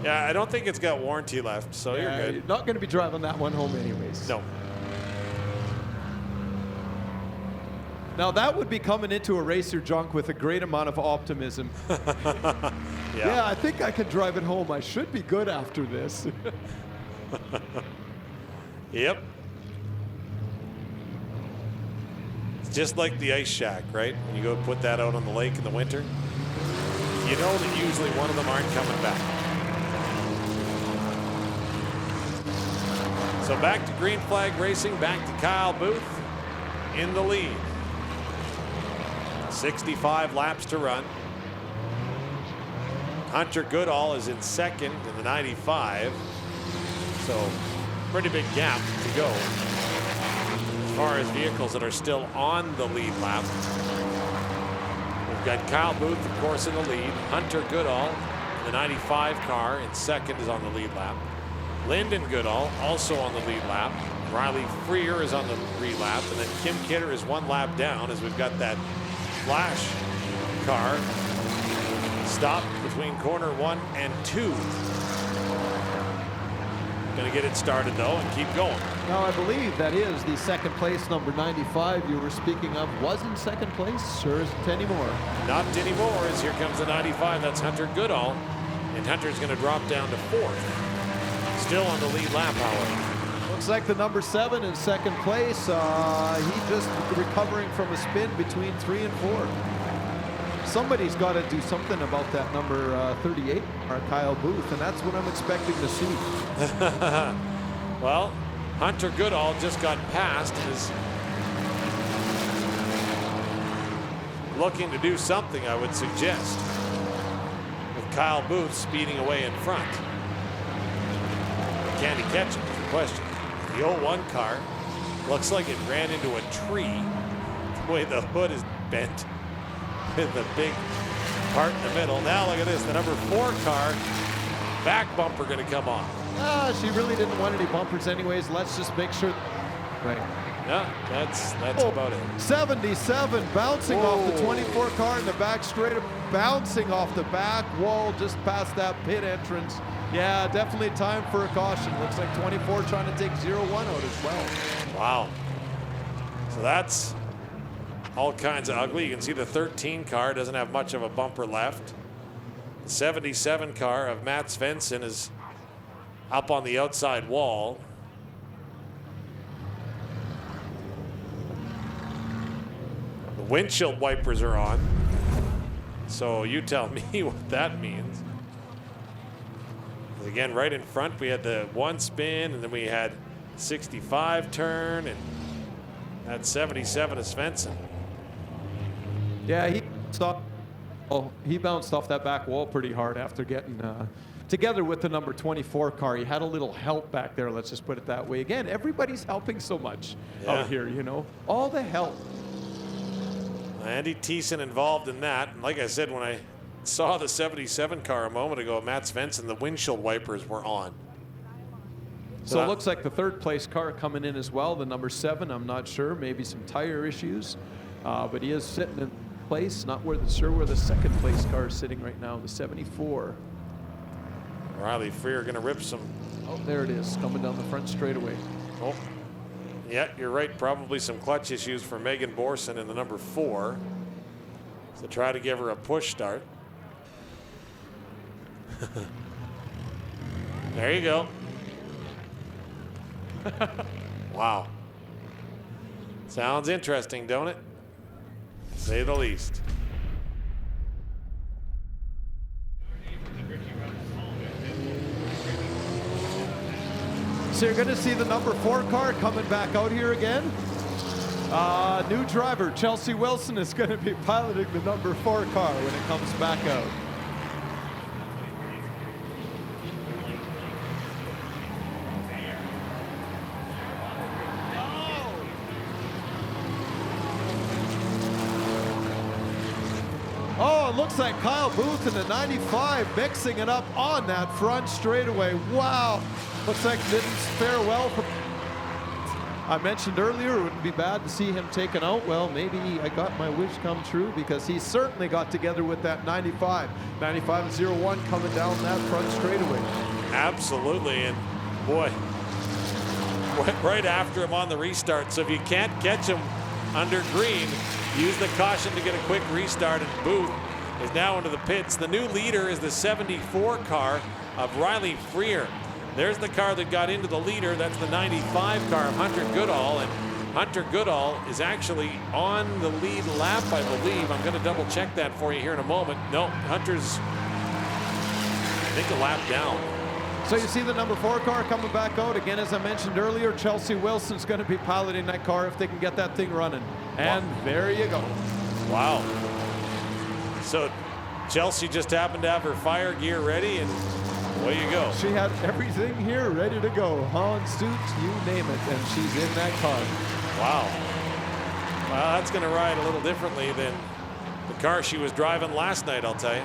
Yeah, I don't think it's got warranty left, so you're good. You're not going to be driving that one home anyways. No. Now that would be coming into a Racer Junk with a great amount of optimism. Yeah, I think I can drive it home. I should be good after this. Yep. It's just like the ice shack, right? When you go put that out on the lake in the winter. you know that usually one of them aren't coming back. So back to green flag racing, back to Kyle Booth in the lead. 65 laps to run. Hunter Goodall is in second in the 95. So pretty big gap to go as far as vehicles that are still on the lead lap. We've got Kyle Booth, of course, in the lead. Hunter Goodall in the 95 car in second is on the lead lap. Lyndon Goodall also on the lead lap. Riley Freer is on the lead lap. And then Kim Kidder is 1 lap down as we've got that flash car stopped between corner 1 and 2. Going to get it started though and keep going. Now I believe that is the second place number 95 you were speaking of was in second place. Sure isn't anymore. Not anymore, as here comes the 95. That's Hunter Goodall. And Hunter's going to drop down to 4th. Still on the lead lap, however. Looks like the number 7 in second place. He just recovering from a spin between 3 and 4. Somebody's got to do something about that number 38, or Kyle Booth, and that's what I'm expecting to see. Well, Hunter Goodall just got passed and is looking to do something, I would suggest, with Kyle Booth speeding away in front. Can he catch him is the question. The 01 car looks like it ran into a tree. The way the hood is bent with the big part in the middle. Now look at this, the number 4 car, back bumper going to come off. She really didn't want any bumpers anyways. Let's just make sure. Right. No, that's about it. 77 bouncing off the 24 car in the back straight, bouncing off the back wall just past that pit entrance. Yeah, definitely time for a caution. Looks like 24 trying to take 0-1 out as well. Wow. So that's all kinds of ugly. You can see the 13 car doesn't have much of a bumper left. The 77 car of Matt Svensson is up on the outside wall. The windshield wipers are on. So you tell me what that means. Again, right in front, we had the 1 spin, and then we had 65 turn, and that 77 is Svensson. Yeah, he bounced off that back wall pretty hard after getting together with the number 24 car. He had a little help back there, let's just put it that way. Again, everybody's helping so much out here, you know. All the help. Andy Thiessen involved in that. And like I said, when I saw the 77 car a moment ago, Matt Svensson, the windshield wipers were on. So it looks like the 3rd place car coming in as well, the number 7. I'm not sure, maybe some tire issues, but he is sitting in place. Not sure where the 2nd place car is sitting right now, the 74. Riley Freer going to rip some. Oh, there it is, coming down the front straightaway. Oh, yeah, you're right. Probably some clutch issues for Megan Borson in the number 4. So try to give her a push start. There you go. Wow. Sounds interesting, don't it? To say the least. So you're going to see the number 4 car coming back out here again. New driver, Chelsea Wilson, is going to be piloting the number 4 car when it comes back out. Oh, it looks like Kyle Booth in the 95 mixing it up on that front straightaway. Wow. Looks like didn't fare well for. I mentioned earlier it wouldn't be bad to see him taken out. Well, maybe I got my wish come true because he certainly got together with that 95. 95-01 coming down that front straightaway. Absolutely, and boy, right after him on the restart. So if you can't catch him under green, use the caution to get a quick restart, and Booth is now into the pits. The new leader is the 74 car of Riley Freer. There's the car that got into the leader. That's the 95 car of Hunter Goodall, and Hunter Goodall is actually on the lead lap, I believe. I'm going to double check that for you here in a moment. No, Hunter's, I think, a lap down. So you see the number 4 car coming back out. Again, as I mentioned earlier, Chelsea Wilson's going to be piloting that car if they can get that thing running. And there you go. Wow. So Chelsea just happened to have her fire gear ready, and away you go. She had everything here ready to go. Holland suit, you name it, and she's in that car. Wow. Well, that's going to ride a little differently than the car she was driving last night, I'll tell you.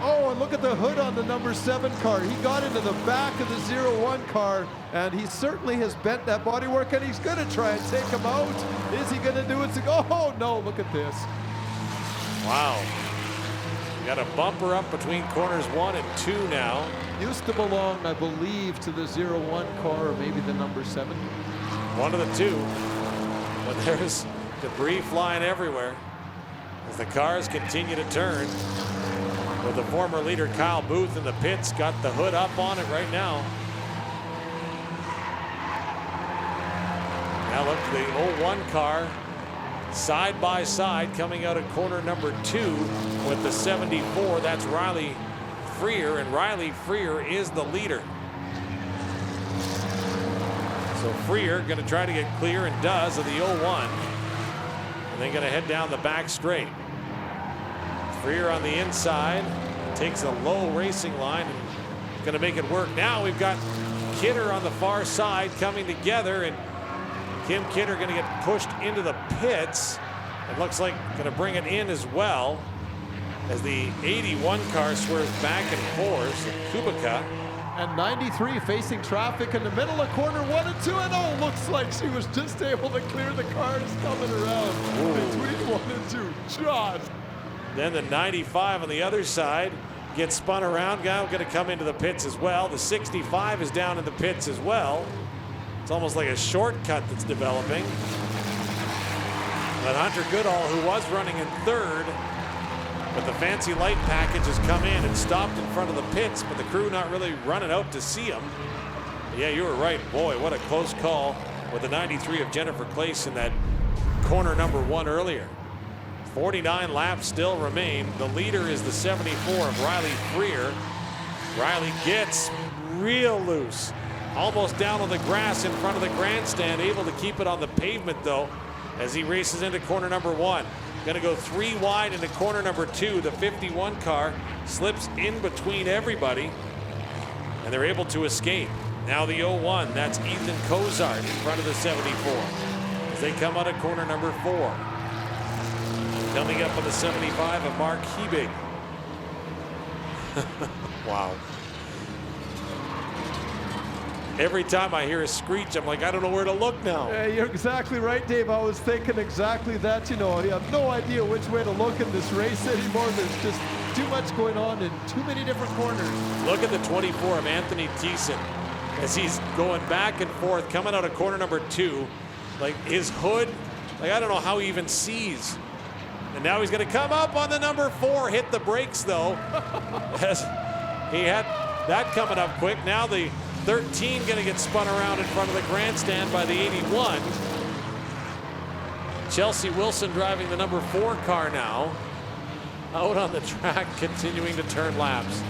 Oh, and look at the hood on the number 7 car. He got into the back of the 01 car, and he certainly has bent that bodywork, and he's going to try and take him out. Is he going to do it? Oh, no, look at this. Wow. We got a bumper up between corners 1 and 2 now. Used to belong, I believe, to the 01 car, or maybe the number 7. One of the two. But there's debris flying everywhere as the cars continue to turn. With the former leader Kyle Booth in the pits, got the hood up on it right now. Now look, the 01 car side by side coming out of corner number 2 with the 74. That's Riley Freer, and Riley Freer is the leader. So Freer going to try to get clear, and does, of the 01. And they're going to head down the back straight. Freer on the inside, takes a low racing line and going to make it work. Now we've got Kidder on the far side coming together, and Kim Kidder going to get pushed into the pits. It looks like going to bring it in as well as the 81 car swerves back and forth. Kubica. And 93 facing traffic in the middle of corner 1 and 2, and oh, looks like she was just able to clear the cars coming around between 1 and 2. John. Then the 95 on the other side gets spun around. Now going to come into the pits as well. The 65 is down in the pits as well. It's almost like a shortcut that's developing. But Hunter Goodall, who was running in 3rd, but the fancy light package has come in and stopped in front of the pits, but the crew not really running out to see him. Yeah, you were right. Boy, what a close call with the 93 of Jennifer Clace in that corner number 1 earlier. 49 laps still remain. The leader is the 74 of Riley Freer. Riley gets real loose, almost down on the grass in front of the grandstand, able to keep it on the pavement though as he races into corner number 1. Going to go 3 wide into corner number 2. The 51 car slips in between everybody, and they're able to escape. Now the 01, that's Ethan Cozart in front of the 74 as they come out of corner number 4. Coming up on the 75 of Mark Hebig. Wow. Every time I hear a screech, I'm like, I don't know where to look now. Yeah, you're exactly right, Dave. I was thinking exactly that. You know, you have no idea which way to look in this race anymore. There's just too much going on in too many different corners. Look at the 24 of Anthony Thiessen as he's going back and forth, coming out of corner number 2. Like his hood, like I don't know how he even sees. And now he's going to come up on the number 4, hit the brakes though. As he had that coming up quick. Now the 13 going to get spun around in front of the grandstand by the 81. Chelsea Wilson driving the number 4 car now. Out on the track, continuing to turn laps.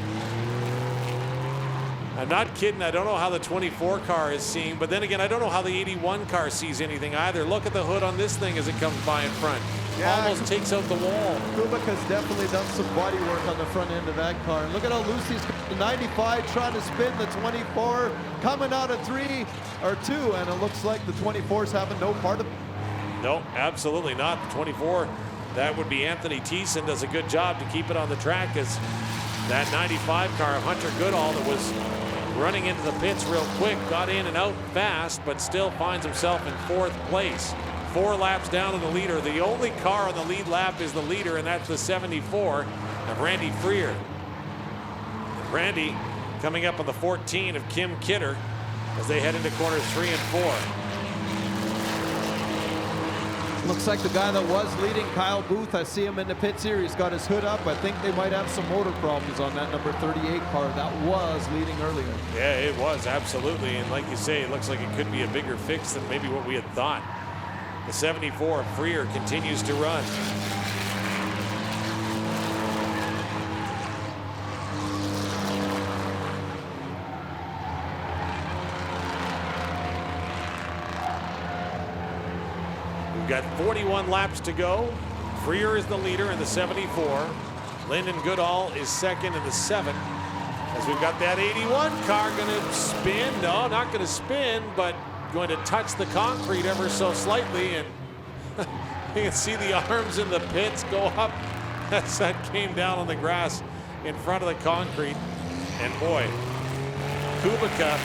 I'm not kidding. I don't know how the 24 car is seeing, but then again, I don't know how the 81 car sees anything either. Look at the hood on this thing as it comes by in front. Yeah, almost takes out the wall. Kubica's definitely done some body work on the front end of that car. And look at how loose he's the 95 trying to spin the 24, coming out of 3 or 2, and it looks like the 24's having no part of it. No, absolutely not. The 24, that would be Anthony Thiessen, does a good job to keep it on the track as that 95 car of Hunter Goodall that was running into the pits real quick, got in and out fast, but still finds himself in 4th place. 4 laps down in the leader. The only car on the lead lap is the leader, and that's the 74 of Randy Freer. And Randy coming up on the 14 of Kim Kidder as they head into corners 3 and 4. Looks like the guy that was leading, Kyle Booth, I see him in the pits here. He's got his hood up. I think they might have some motor problems on that number 38 car that was leading earlier. Yeah, it was, absolutely. And like you say, it looks like it could be a bigger fix than maybe what we had thought. The 74 Freer continues to run. We've got 41 laps to go. Freer is the leader in the 74. Lyndon Goodall is second in the 7. As we've got that 81 car going to spin. No, not going to spin, but going to touch the concrete ever so slightly. And you can see the arms in the pits go up as that came down on the grass in front of the concrete. And boy, Kubica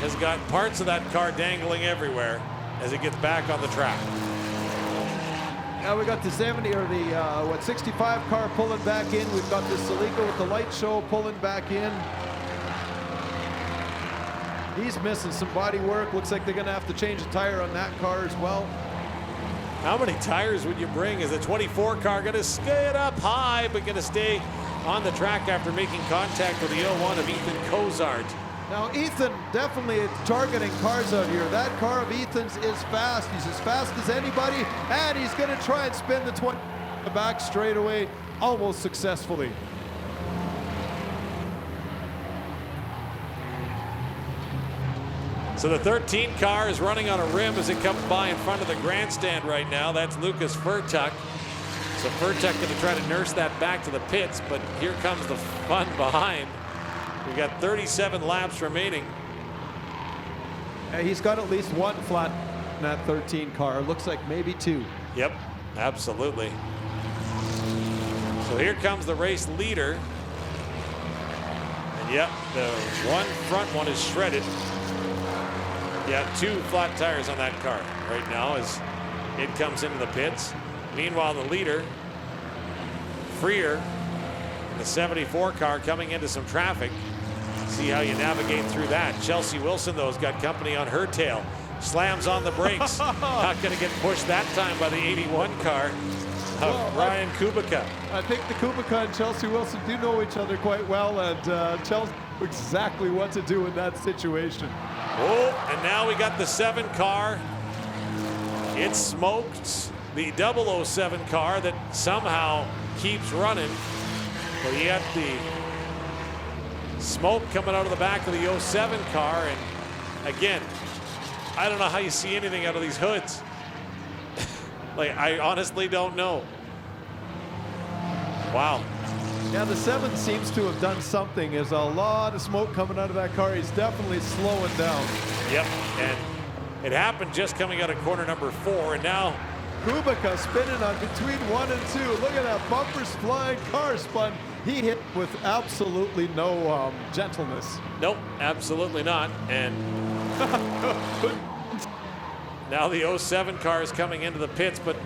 has got parts of that car dangling everywhere as it gets back on the track. Now we got the 70 or the 65 car pulling back in. We've got the Celica with the light show pulling back in. He's missing some body work. Looks like they're going to have to change a tire on that car as well. How many tires would you bring? Is the 24 car going to skid up high, but going to stay on the track after making contact with the 01 of Ethan Cozart? Now Ethan definitely targeting cars out here. That car of Ethan's is fast. He's as fast as anybody, and he's going to try and spin the 20 back straight away, almost successfully. So the 13 car is running on a rim as it comes by in front of the grandstand right now. That's Lucas Furtuck. So Furtuck going to try to nurse that back to the pits, but here comes the fun behind. We've got 37 laps remaining. He's got at least one flat in that 13 car. Looks like maybe two. Yep, absolutely. So here comes the race leader. And yep, the one front one is shredded. Yeah, 2 flat tires on that car right now as it comes into the pits. Meanwhile, the leader, Freer, the 74 car coming into some traffic. See how you navigate through that. Chelsea Wilson, though, has got company on her tail. Slams on the brakes. Not going to get pushed that time by the 81 car of Ryan Kubica. I think the Kubica and Chelsea Wilson do know each other quite well, and Chelsea knows exactly what to do in that situation. Oh, and now we got the 7 car. It smoked the 007 car that somehow keeps running. But you got the smoke coming out of the back of the 07 car. And again, I don't know how you see anything out of these hoods. Like, I honestly don't know. Wow. Yeah, the 7 seems to have done something. There's a lot of smoke coming out of that car. He's definitely slowing down. Yep, and it happened just coming out of corner number 4, and now Kubica spinning on between 1 and 2. Look at that, bumpers flying, car spun. He hit with absolutely no gentleness. Nope, absolutely not. And now the 07 car is coming into the pits, but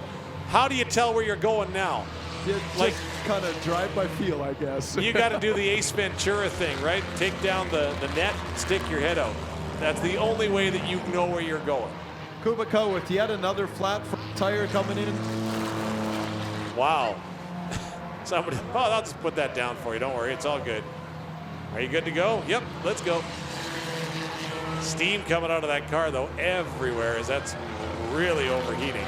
how do you tell where you're going now? Like, kind of drive by feel, I guess. You got to do the Ace Ventura thing, right? Take down the net, stick your head out. That's the only way that you know where you're going. Kubica with yet another flat tire coming in. Wow. Somebody, I'll just put that down for you. Don't worry, it's all good. Are you good to go? Yep, let's go. Steam coming out of that car, though, everywhere, as that's really overheating.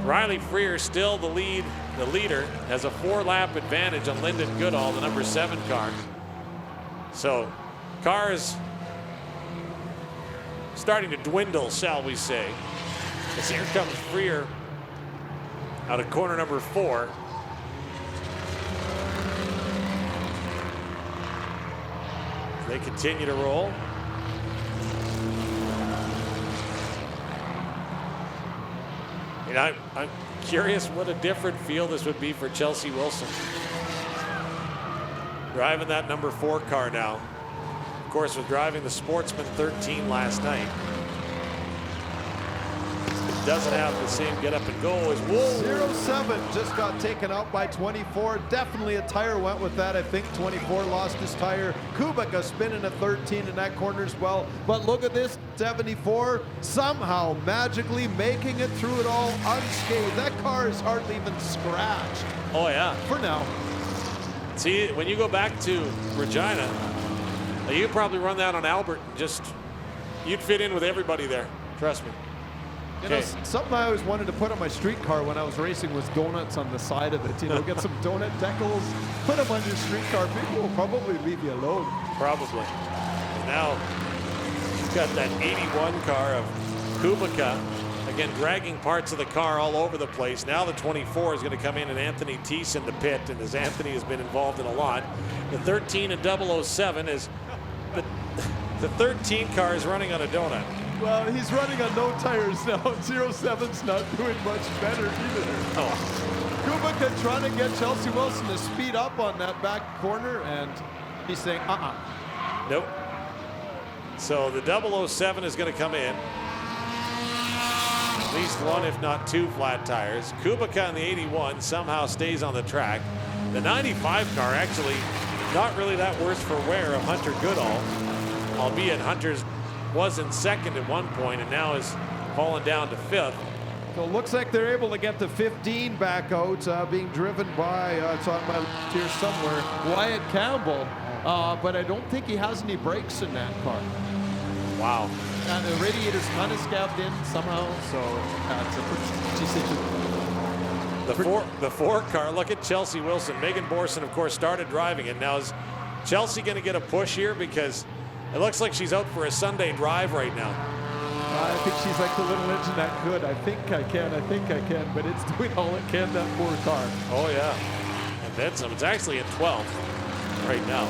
Riley Freer still the leader, has a 4-lap advantage on Lyndon Goodall, the number 7 car. So, cars starting to dwindle, shall we say. As here comes Freer out of corner number 4. They continue to roll. And I'm curious what a different feel this would be for Chelsea Wilson. Driving that number 4 car now. Of course, was driving the Sportsman 13 last night. It doesn't have the same get up and go as 07 just got taken out by 24. Definitely a tire went with that. I think 24 lost his tire. Kubica spinning at 13 in that corner as well. But look at this, 74 somehow magically making it through it all unscathed. That car is hardly even scratched. Oh yeah. For now. See, when you go back to Regina, you probably run that on Albert and just, you'd fit in with everybody there. Trust me. You know, Okay. something I always wanted to put on my street car when I was racing was donuts on the side of it. You know, get some donut decals, put them on your street car. People will probably leave you alone. Probably. And now you've got that 81 car of Kubica. Again, dragging parts of the car all over the place. Now the 24 is going to come in and Anthony Thiessen the pit, and as Anthony has been involved in a lot. The 13 and 007 is the 13 car is running on a donut. Well, he's running on no tires now. 07's not doing much better either. Oh, Kubica trying to get Chelsea Wilson to speed up on that back corner, and he's saying, nope. So the 007 is going to come in. At least one, if not two, flat tires. Kubica in the 81 somehow stays on the track. The 95 car actually not really that worse for wear of Hunter Goodall, albeit Hunter's was in second at one point and now is fallen down to fifth. So it looks like they're able to get the 15 back out, being driven by, it's on my left here somewhere, Wyatt Campbell. But I don't think he has any brakes in that car. Wow. The radiator's kind of scabbed in somehow, so it's a pretty situation. The four car, look at Chelsea Wilson. Megan Borson, of course, started driving it. Now is Chelsea going to get a push here? Because it looks like she's out for a Sunday drive right now. I think she's like the little engine that could. I think I can, but it's doing all it can, that poor car. Oh, yeah. And then some. It's actually in 12th right now.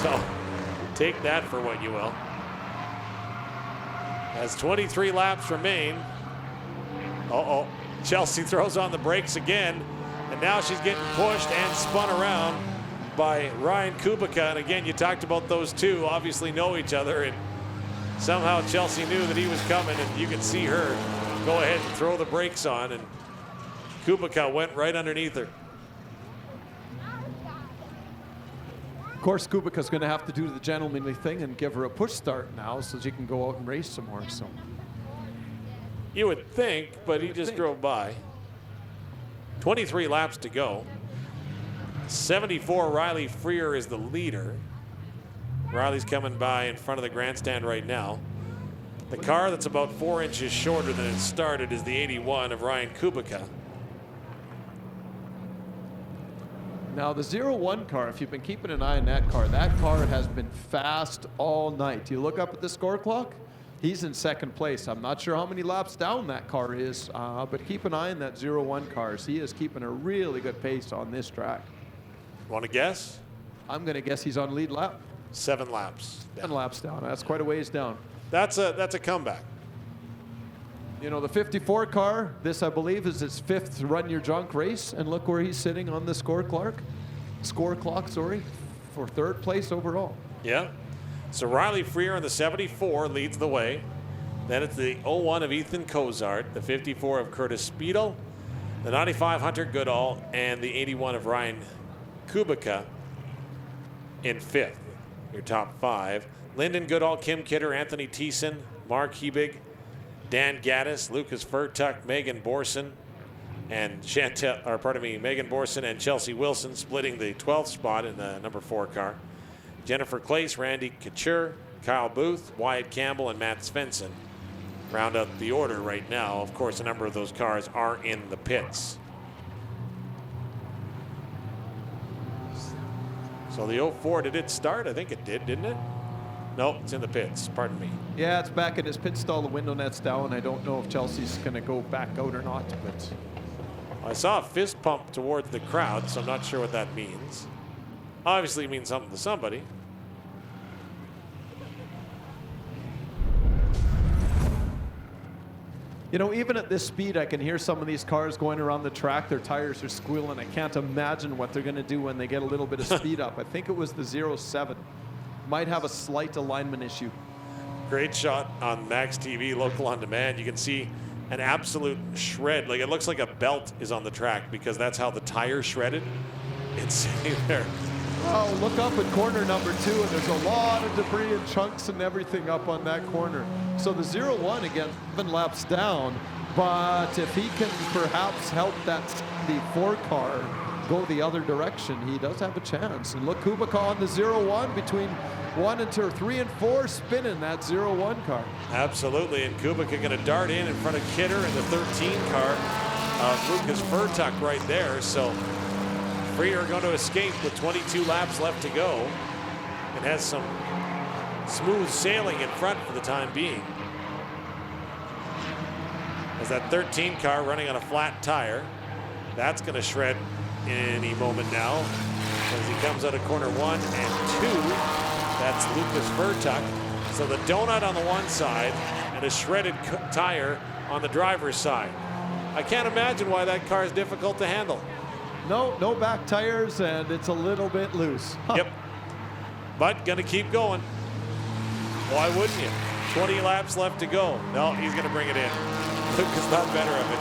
So take that for what you will. As 23 laps remain. Uh-oh. Chelsea throws on the brakes again. And now she's getting pushed and spun around by Ryan Kubica. And again, you talked about those two obviously know each other. And somehow Chelsea knew that he was coming. And you could see her go ahead and throw the brakes on. And Kubica went right underneath her. Of course, Kubica's going to have to do the gentlemanly thing and give her a push start now so she can go out and race some more. So you would think, but he just drove by. 23 laps to go. 74, Riley Freer is the leader. Riley's coming by in front of the grandstand right now. The car that's about 4 inches shorter than it started is the 81 of Ryan Kubica. now the 01 car, if you've been keeping an eye on that car has been fast all night. You look up at the score clock, he's in second place. I'm not sure how many laps down that car is, but keep an eye on that 01 car. He is keeping a really good pace on this track. Want to guess? I'm going to guess he's on lead lap. 7 laps. 7 laps down. That's quite a ways down. That's a comeback. You know, the 54 car, this I believe is its 5th Run Your Junk race, and look where he's sitting on the score clock, for 3rd place overall. Yeah. So Riley Freer in the 74 leads the way. Then it's the 01 of Ethan Cozart, the 54 of Curtis Speedle, the 95 Hunter Goodall, and the 81 of Ryan Kubica in 5th. Your top 5. Lyndon Goodall, Kim Kidder, Anthony Thiessen, Mark Hebig, Dan Gaddis, Lucas Furtuck, Megan Borson, and Megan Borson and Chelsea Wilson splitting the 12th spot in the number 4 car. Jennifer Clace, Randy Couture, Kyle Booth, Wyatt Campbell, and Matt Svensson round out the order right now. Of course, a number of those cars are in the pits. So the 04, did it start? I think it did, didn't it? No, it's in the pits. Pardon me. Yeah, it's back in his pit stall. The window net's down. I don't know if Chelsea's going to go back out or not, but I saw a fist pump towards the crowd, so I'm not sure what that means. Obviously, it means something to somebody. you know, even at this speed, I can hear some of these cars going around the track. Their tires are squealing. I can't imagine what they're going to do when they get a little bit of speed up. I think it was the 07. Might have a slight alignment issue. Great shot on maxTV, local on demand. You can see an absolute shred. Like, it looks like a belt is on the track because that's how the tire shredded. It's sitting there. Oh, look up at corner number 2, and there's a lot of debris and chunks and everything up on that corner. So the 01, again, 7 laps down, but if he can perhaps help that 74 car go the other direction, he does have a chance. And look, Kubica on the 0-1 between 1 and 2, 3 and 4, spinning that 0-1 car. Absolutely, and Kubica going to dart in front of Kidder in the 13 car. Lucas Furtuck right there, so Freer going to escape with 22 laps left to go and has some smooth sailing in front for the time being. As that 13 car running on a flat tire, that's going to shred any moment now as he comes out of corner 1 and 2. That's Lucas Furtuck. So the donut on the one side and a shredded tire on the driver's side. I can't imagine why that car is difficult to handle. No back tires, and it's a little bit loose. Huh. Yep. But gonna keep going. Why wouldn't you? 20 laps left to go. No, he's gonna bring it in. Lucas not better of it.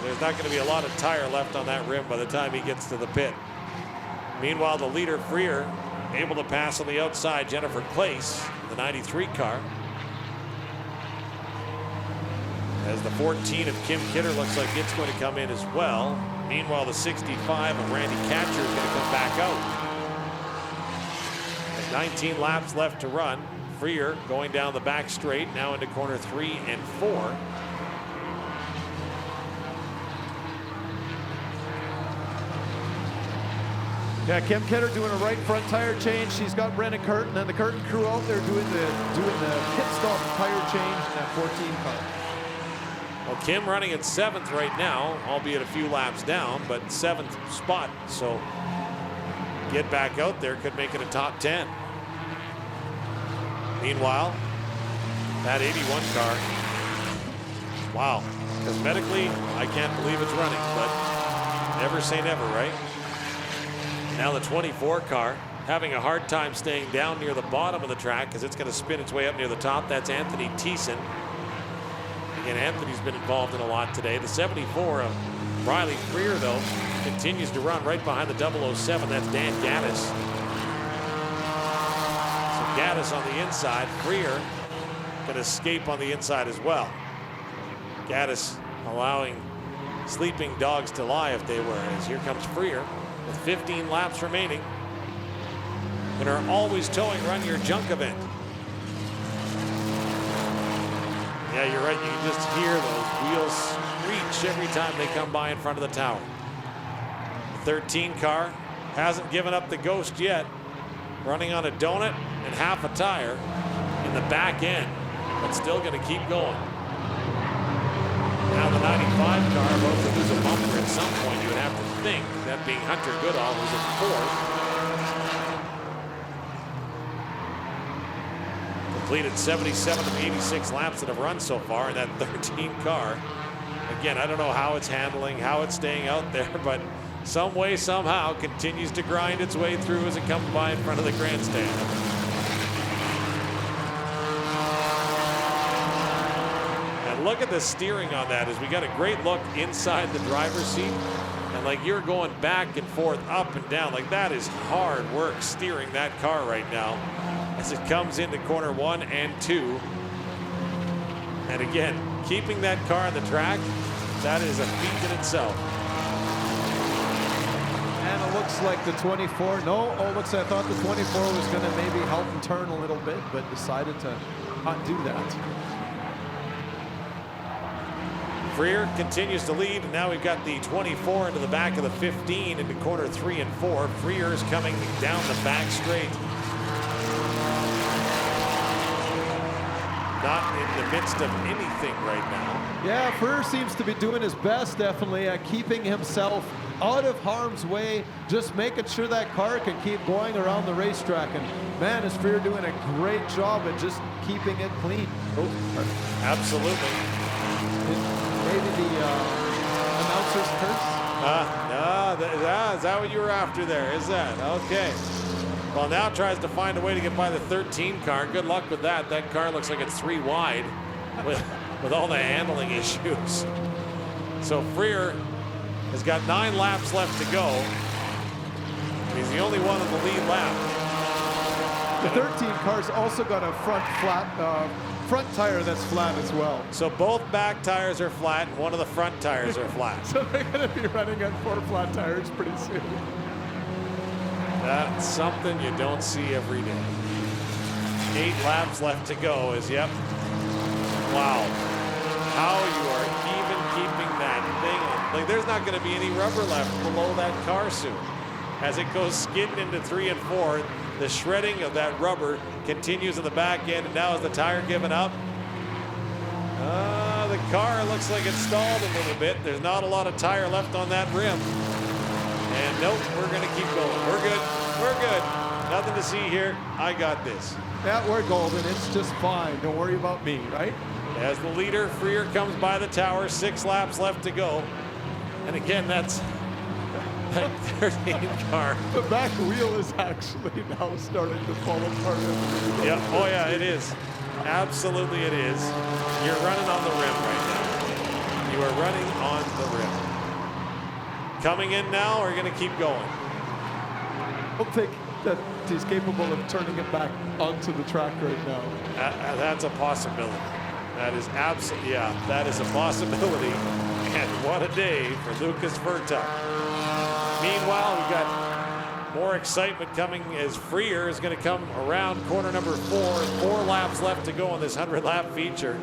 There's not gonna be a lot of tire left on that rim by the time he gets to the pit. Meanwhile, the leader, Freer, able to pass on the outside, Jennifer Clace, the 93 car. As the 14 of Kim Kidder looks like it's going to come in as well. Meanwhile, the 65 of Randy Catcher is going to come back out. With 19 laps left to run. Freer going down the back straight, now into corner 3 and 4. Yeah, Kim Kidder doing a right front tire change. She's got Brennan Curtin and the Curtin crew out there doing the pit stop tire change in that 14 car. Well, Kim running in 7th right now, albeit a few laps down, but 7th spot. So get back out there, could make it a top 10. Meanwhile, that 81 car, wow, cosmetically, I can't believe it's running, but never say never, right? Now the 24 car having a hard time staying down near the bottom of the track because it's going to spin its way up near the top. That's Anthony Thiessen. Again, Anthony's been involved in a lot today. The 74 of Riley Freer, though, continues to run right behind the 007. That's Dan Gaddis. So Gaddis on the inside. Freer can escape on the inside as well. Gaddis allowing sleeping dogs to lie if they were. As here comes Freer with 15 laps remaining in our Always Towing Run Your Junk event. Yeah, you're right. You can just hear those wheels screech every time they come by in front of the tower. The 13 car hasn't given up the ghost yet. Running on a donut and half a tire in the back end, but still going to keep going. Now the 95 car about to lose a bumper at some point, you would have to think, that being Hunter Goodall, who's in 4th. Completed 77 of 86 laps that have run so far in that 13 car. Again, I don't know how it's handling, how it's staying out there, but some way, somehow, continues to grind its way through as it comes by in front of the grandstand. Look at the steering on that as we got a great look inside the driver's seat, and like you're going back and forth, up and down, like that is hard work steering that car right now as it comes into corner 1 and 2. And again, keeping that car on the track, that is a feat in itself. And it looks like the 24, I thought the 24 was going to maybe help him turn a little bit, but decided to not do that. Freer continues to lead, and now we've got the 24 into the back of the 15 into corner 3 and 4. Freer is coming down the back straight. Not in the midst of anything right now. Yeah, Freer seems to be doing his best, definitely, at keeping himself out of harm's way, just making sure that car can keep going around the racetrack. And man, is Freer doing a great job at just keeping it clean. Absolutely. Maybe the announcer's curse? Is that what you were after there? Is that? Okay. Well, now tries to find a way to get by the 13 car. Good luck with that. That car looks like it's 3 wide with all the handling issues. So Freer has got 9 laps left to go. He's the only one in the lead lap. The 13 car's also got a front front tire that's flat as well. So both back tires are flat and one of the front tires are flat. So they're going to be running on 4 flat tires pretty soon. That's something you don't see every day. 8 laps left to go is, yep. Wow. How you are even keeping that thing on. Like, there's not going to be any rubber left below that car soon. As it goes skidding into 3 and 4, the shredding of that rubber continues in the back end, and now is the tire giving up? The car looks like it's stalled a little bit. There's not a lot of tire left on that rim. And nope, we're going to keep going. We're good. We're good. Nothing to see here. I got this. Yeah, we're golden. It's just fine. Don't worry about me, right? As the leader, Freer comes by the tower. 6 laps left to go. And again, that's that 13 car. The back wheel is actually now starting to fall apart. Yep. Oh, yeah, it is. Absolutely it is. You're running on the rim right now. You are running on the rim. Coming in now, we're going to keep going. I don't think that he's capable of turning it back onto the track right now. That's a possibility. That is absolutely, yeah, that is a possibility. And what a day for Lucas Vertuck. Meanwhile, we've got more excitement coming as Freer is going to come around corner number 4. 4 laps left to go on this 100-lap feature.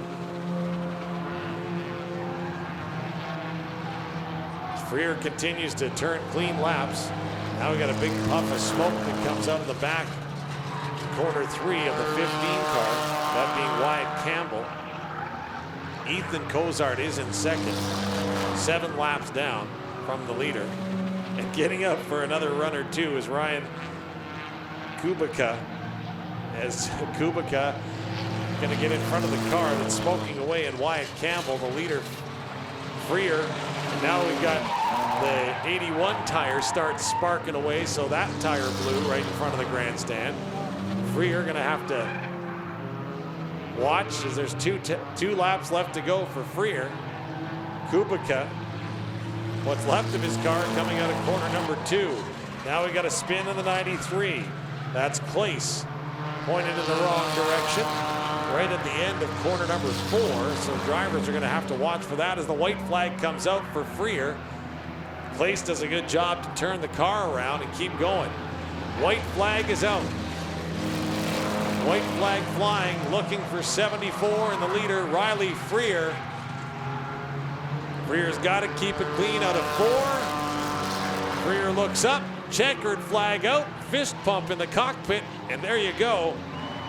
Freer continues to turn clean laps. Now we got a big puff of smoke that comes out of the back. Corner 3 of the 15 car, that being Wyatt Campbell. Ethan Cozart is in second, 7 laps down from the leader. And getting up for another run or two is Ryan Kubica. As Kubica going to get in front of the car that's smoking away, and Wyatt Campbell, the leader, Freer. And now we've got the 81 tire starts sparking away, so that tire blew right in front of the grandstand. Freer going to have to watch as there's two laps left to go for Freer. Kubica, what's left of his car, coming out of corner number 2. Now we got a spin in the 93. That's Clace, pointed in the wrong direction, right at the end of corner number 4. So drivers are going to have to watch for that as the white flag comes out for Freer. Clace does a good job to turn the car around and keep going. White flag is out. White flag flying, looking for 74 and the leader, Riley Freer. Freer's got to keep it clean out of 4. Freer looks up, checkered flag out, fist pump in the cockpit, and there you go.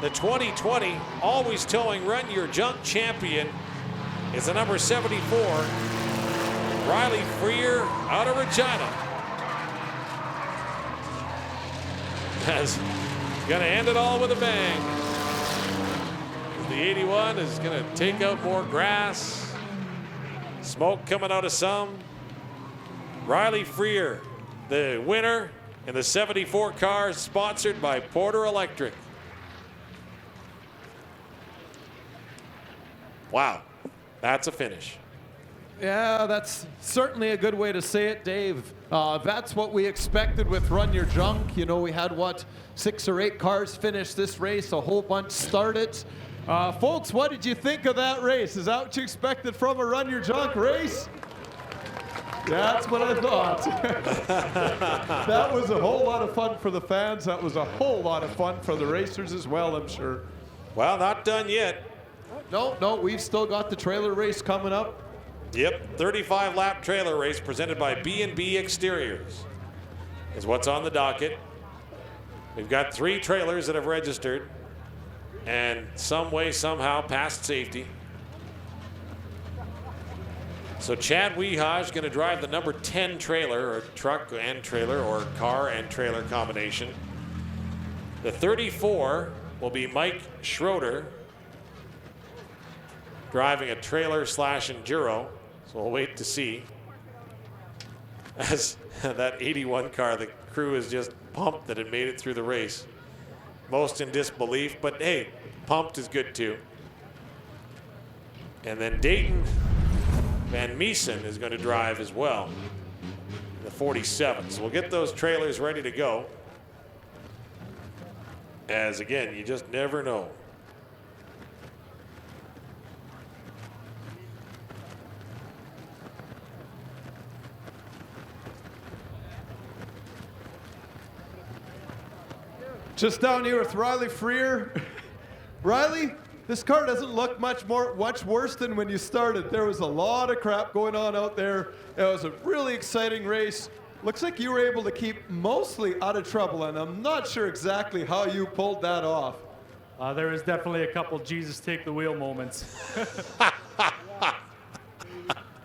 The 2020 Always Towing Run Your Junk champion is the number 74, Riley Freer out of Regina. As going to end it all with a bang. The 81 is going to take out more grass. Smoke coming out of some. Riley Freer, the winner in the 74 car, sponsored by Porter Electric. Wow, that's a finish. Yeah, that's certainly a good way to say it, Dave. That's what we expected with Run Your Junk. You know, we had, 6 or 8 cars finish this race, a whole bunch started. Folks, what did you think of that race? Is that what you expected from a Run Your Junk race? That's what I thought. That was a whole lot of fun for the fans. That was a whole lot of fun for the racers as well, I'm sure. Well, not done yet. No, we've still got the trailer race coming up. Yep, 35-lap trailer race presented by B&B Exteriors is what's on the docket. We've got 3 trailers that have registered and some way, somehow passed safety. So Chad Weehaj is going to drive the number 10 trailer, or truck and trailer, or car and trailer combination. The 34 will be Mike Schroeder, driving a trailer / enduro. So we'll wait to see. As that 81 car, the crew is just pumped that it made it through the race. Most in disbelief, but hey, pumped is good too. And then Dayton Van Meesen is going to drive as well, the 47. So we'll get those trailers ready to go. As again, you just never know. Just down here with Riley Freer. Riley, this car doesn't look much worse than when you started. There was a lot of crap going on out there. It was a really exciting race. Looks like you were able to keep mostly out of trouble, and I'm not sure exactly how you pulled that off. There was definitely a couple Jesus take the wheel moments.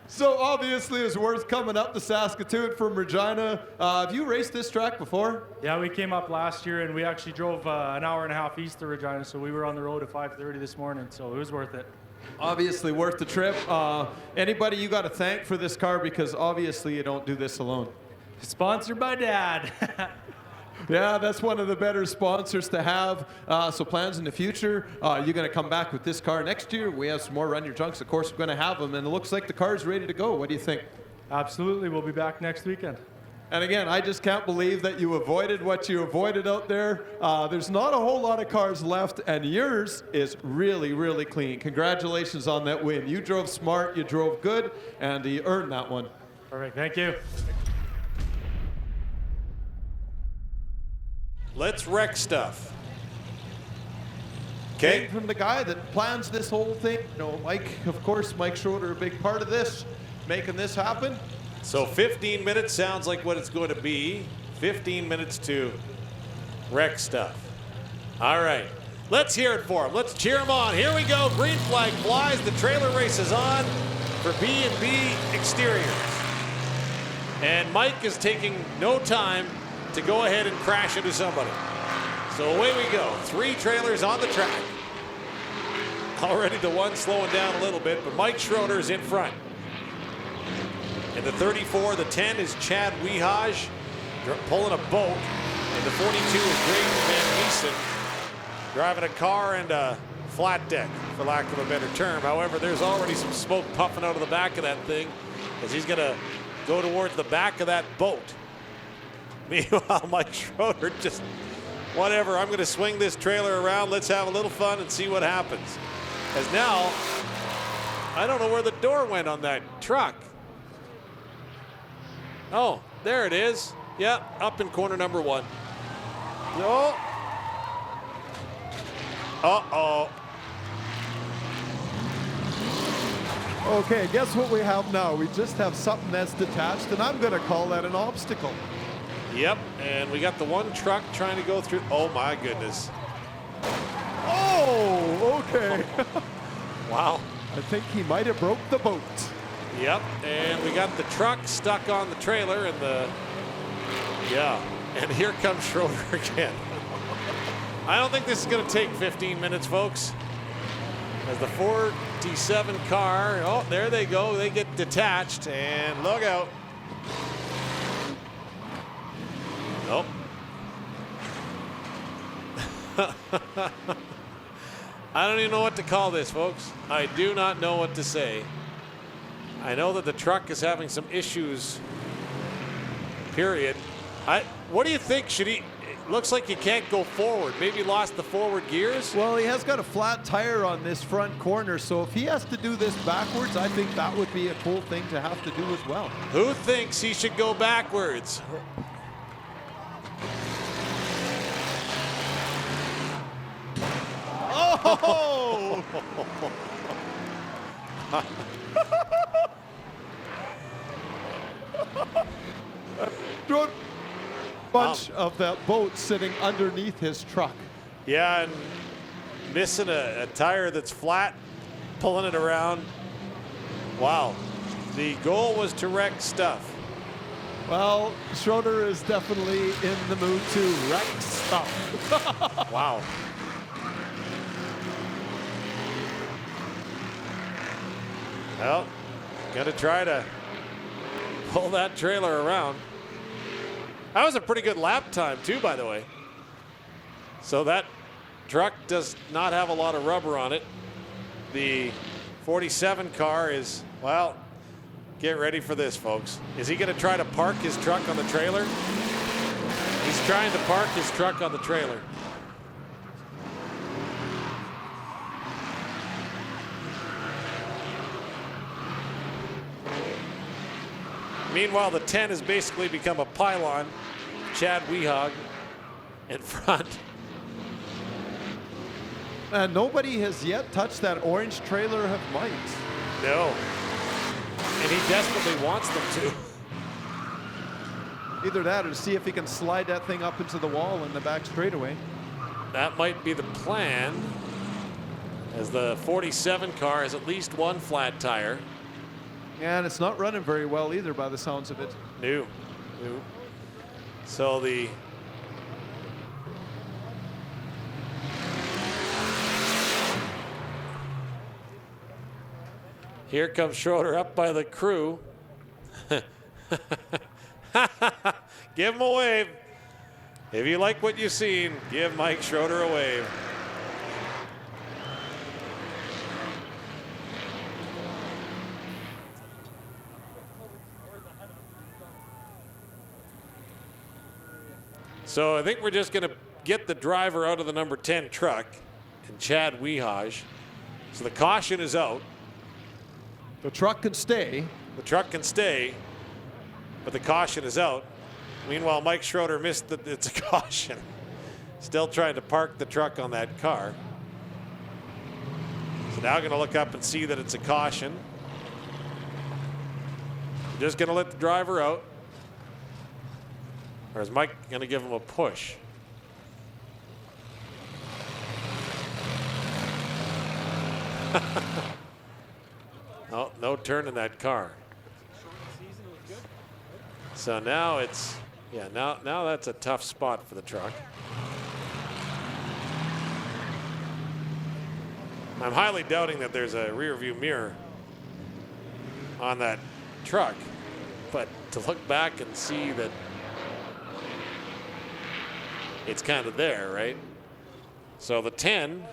So obviously it's worth coming up to Saskatoon from Regina. Have you raced this track before? Yeah, we came up last year and we actually drove an hour and a half east of Regina, so we were on the road at 5:30 this morning, so it was worth it. Obviously worth the trip. Anybody you got to thank for this car, because obviously you don't do this alone. Sponsored by Dad. Yeah, that's one of the better sponsors to have. So plans in the future, you're going to come back with this car next year. We have some more Run Your Junks. Of course, we're going to have them, and it looks like the car's ready to go. What do you think? Absolutely, we'll be back next weekend. And again, I just can't believe that you avoided what you avoided out there. There's not a whole lot of cars left, and yours is really, really clean. Congratulations on that win. You drove smart, you drove good, and you earned that one. Perfect, thank you. Let's wreck stuff. Came Okay. from the guy that plans this whole thing. You know, Mike, of course, Mike Schroeder, a big part of this, making this happen. So 15 minutes sounds like what it's going to be. 15 minutes to wreck stuff. All right. Let's hear it for him. Let's cheer him on. Here we go. Green flag flies. The trailer race is on for B&B Exteriors. And Mike is taking no time to go ahead and crash into somebody. So away we go. 3 trailers on the track. Already the one slowing down a little bit, but Mike Schroeder is in front. In the 34, the 10 is Chad Wehaj pulling a boat. And the 42 is Greg Van Giesen driving a car and a flat deck, for lack of a better term. However, there's already some smoke puffing out of the back of that thing as he's going to go towards the back of that boat. Meanwhile, Mike Schroeder just, whatever, I'm going to swing this trailer around. Let's have a little fun and see what happens. As now, I don't know where the door went on that truck. Oh, there it is. Yeah, up in corner number 1. Oh. Uh-oh. Okay, guess what we have now? We just have something that's detached, and I'm going to call that an obstacle. Yep, and we got the one truck trying to go through. Oh, my goodness. Oh, okay. Wow. I think he might have broke the boat. Yep, and we got the truck stuck on the trailer and and here comes Schroeder again. I don't think this is going to take 15 minutes, folks. As the 47 car, oh, there they go. They get detached, and look out. Nope. I don't even know what to call this, folks. I do not know what to say. I know that the truck is having some issues, period. What do you think? Should he? It looks like he can't go forward. Maybe lost the forward gears? Well, he has got a flat tire on this front corner, so if he has to do this backwards, I think that would be a cool thing to have to do as well. Who thinks he should go backwards? Oh! Bunch of that boat sitting underneath his truck. Yeah, and missing a tire that's flat, pulling it around. Wow. The goal was to wreck stuff. Well, Schroeder is definitely in the mood to wreck stuff. Wow. Well, gonna try to pull that trailer around. That was a pretty good lap time too, by the way. So that truck does not have a lot of rubber on it. The 47 car is, well, get ready for this, folks. Is he gonna try to park his truck on the trailer? He's trying to park his truck on the trailer. Meanwhile, the 10 has basically become a pylon. Chad Wehaj in front. Nobody has yet touched that orange trailer of Mike's. No. And he desperately wants them to. Either that or see if he can slide that thing up into the wall in the back straightaway. That might be the plan, as the 47 car has at least one flat tire. Yeah, and it's not running very well either by the sounds of it. No. So the here comes Schroeder up by the crew. Give him a wave. If you like what you've seen, give Mike Schroeder a wave. So I think we're just going to get the driver out of the number 10 truck, and Chad Wehaj. So the caution is out. The truck can stay. The truck can stay, but the caution is out. Meanwhile, Mike Schroeder missed that it's a caution. Still trying to park the truck on that car. So now going to look up and see that it's a caution. Just going to let the driver out. Or is Mike going to give him a push? Oh, no turn in that car. So now it's, yeah, now that's a tough spot for the truck. I'm highly doubting that there's a rear view mirror on that truck, but to look back and see that it's kind of there, right? So the 10,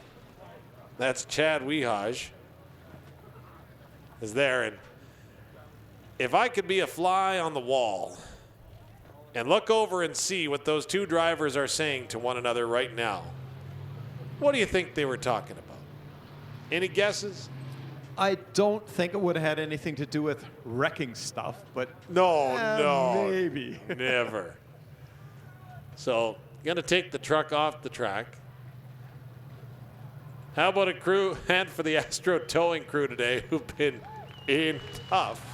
that's Chad Wehaj, is there. And if I could be a fly on the wall and look over and see what those two drivers are saying to one another right now, what do you think they were talking about? Any guesses? I don't think it would have had anything to do with wrecking stuff, but No, maybe. never. So, gonna take the truck off the track. How about a crew hand for the Astro towing crew today, who've been in tough.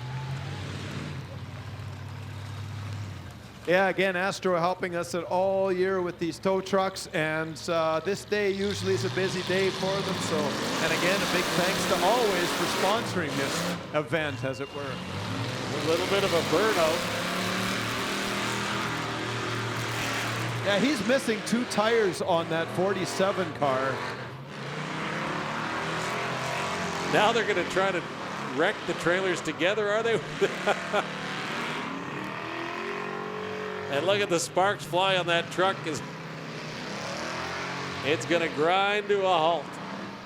Yeah, again, Astro helping us all year with these tow trucks, and this day usually is a busy day for them. So, and again, a big thanks to Always for sponsoring this event, as it were. A little bit of a burnout. Yeah, he's missing 2 tires on that 47 car. Now they're going to try to wreck the trailers together, are they? And look at the sparks fly on that truck. It's going to grind to a halt.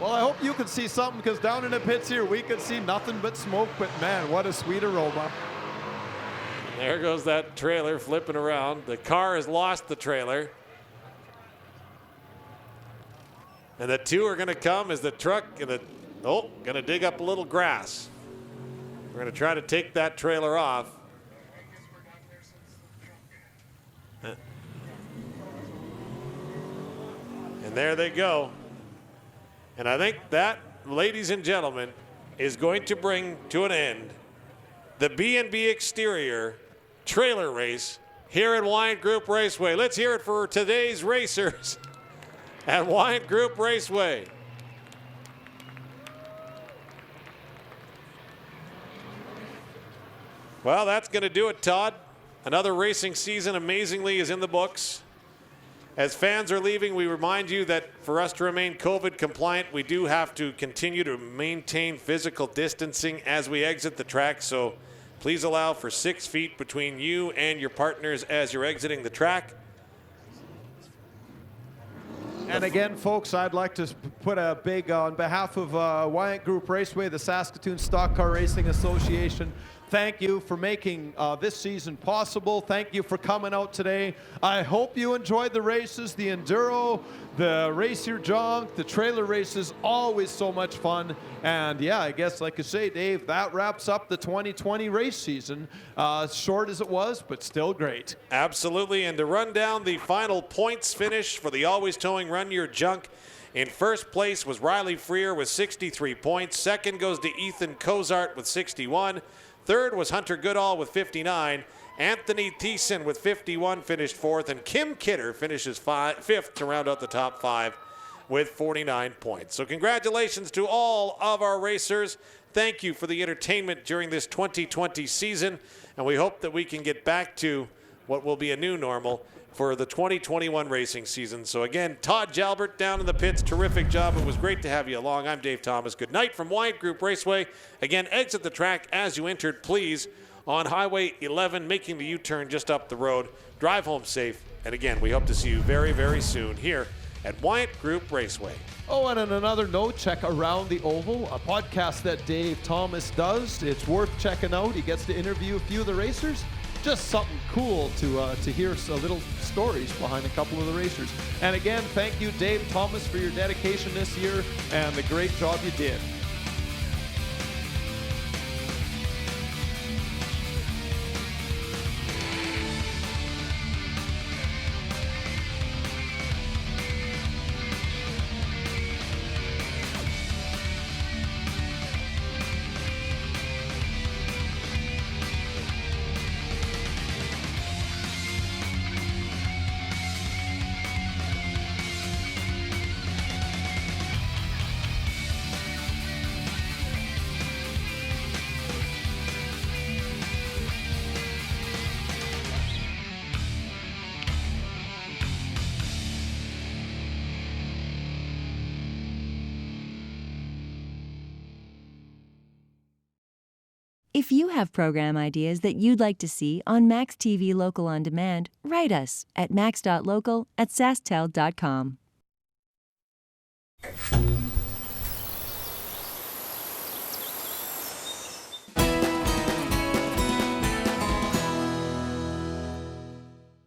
Well, I hope you can see something, because down in the pits here, we could see nothing but smoke, but man, what a sweet aroma. There goes that trailer flipping around. The car has lost the trailer. And the 2 are going to come as the truck and going to dig up a little grass. We're going to try to take that trailer off. And there they go. And I think that, ladies and gentlemen, is going to bring to an end the B&B Exterior trailer race here at Wyant Group Raceway. Let's hear it for today's racers at Wyant Group Raceway. Well, that's going to do it, Todd. Another racing season, amazingly, is in the books. As fans are leaving, we remind you that for us to remain COVID compliant, we do have to continue to maintain physical distancing as we exit the track. So please allow for 6 feet between you and your partners as you're exiting the track. And again, folks, I'd like to put a big, on behalf of Wyant Group Raceway, the Saskatoon Stock Car Racing Association, thank you for making this season possible. Thank you for coming out today. I hope you enjoyed the races, the Enduro, the Race Your Junk, the trailer races, always so much fun. And yeah, I guess like you say, Dave, that wraps up the 2020 race season. Short as it was, but still great. Absolutely, and to run down the final points finish for the Always Towing Run Your Junk, in first place was Riley Freer with 63 points. Second goes to Ethan Cozart with 61. Third was Hunter Goodall with 59. Anthony Thiessen with 51 finished fourth. And Kim Kidder finishes fifth to round out the top five with 49 points. So congratulations to all of our racers. Thank you for the entertainment during this 2020 season. And we hope that we can get back to what will be a new normal for the 2021 racing season. So again, Todd Jalbert down in the pits, terrific job. It was great to have you along. I'm Dave Thomas. Good night from Wyant Group Raceway. Again, exit the track as you entered, please, on Highway 11, making the U-turn just up the road. Drive home safe. And again, we hope to see you very, very soon here at Wyant Group Raceway. Oh, and on another note, check Around the Oval, a podcast that Dave Thomas does. It's worth checking out. He gets to interview a few of the racers. Just something cool to hear a little stories behind a couple of the racers. And again, thank you, Dave Thomas, for your dedication this year and the great job you did. If you have program ideas that you'd like to see on MaxTV Local On Demand, write us at max.local@sastel.com.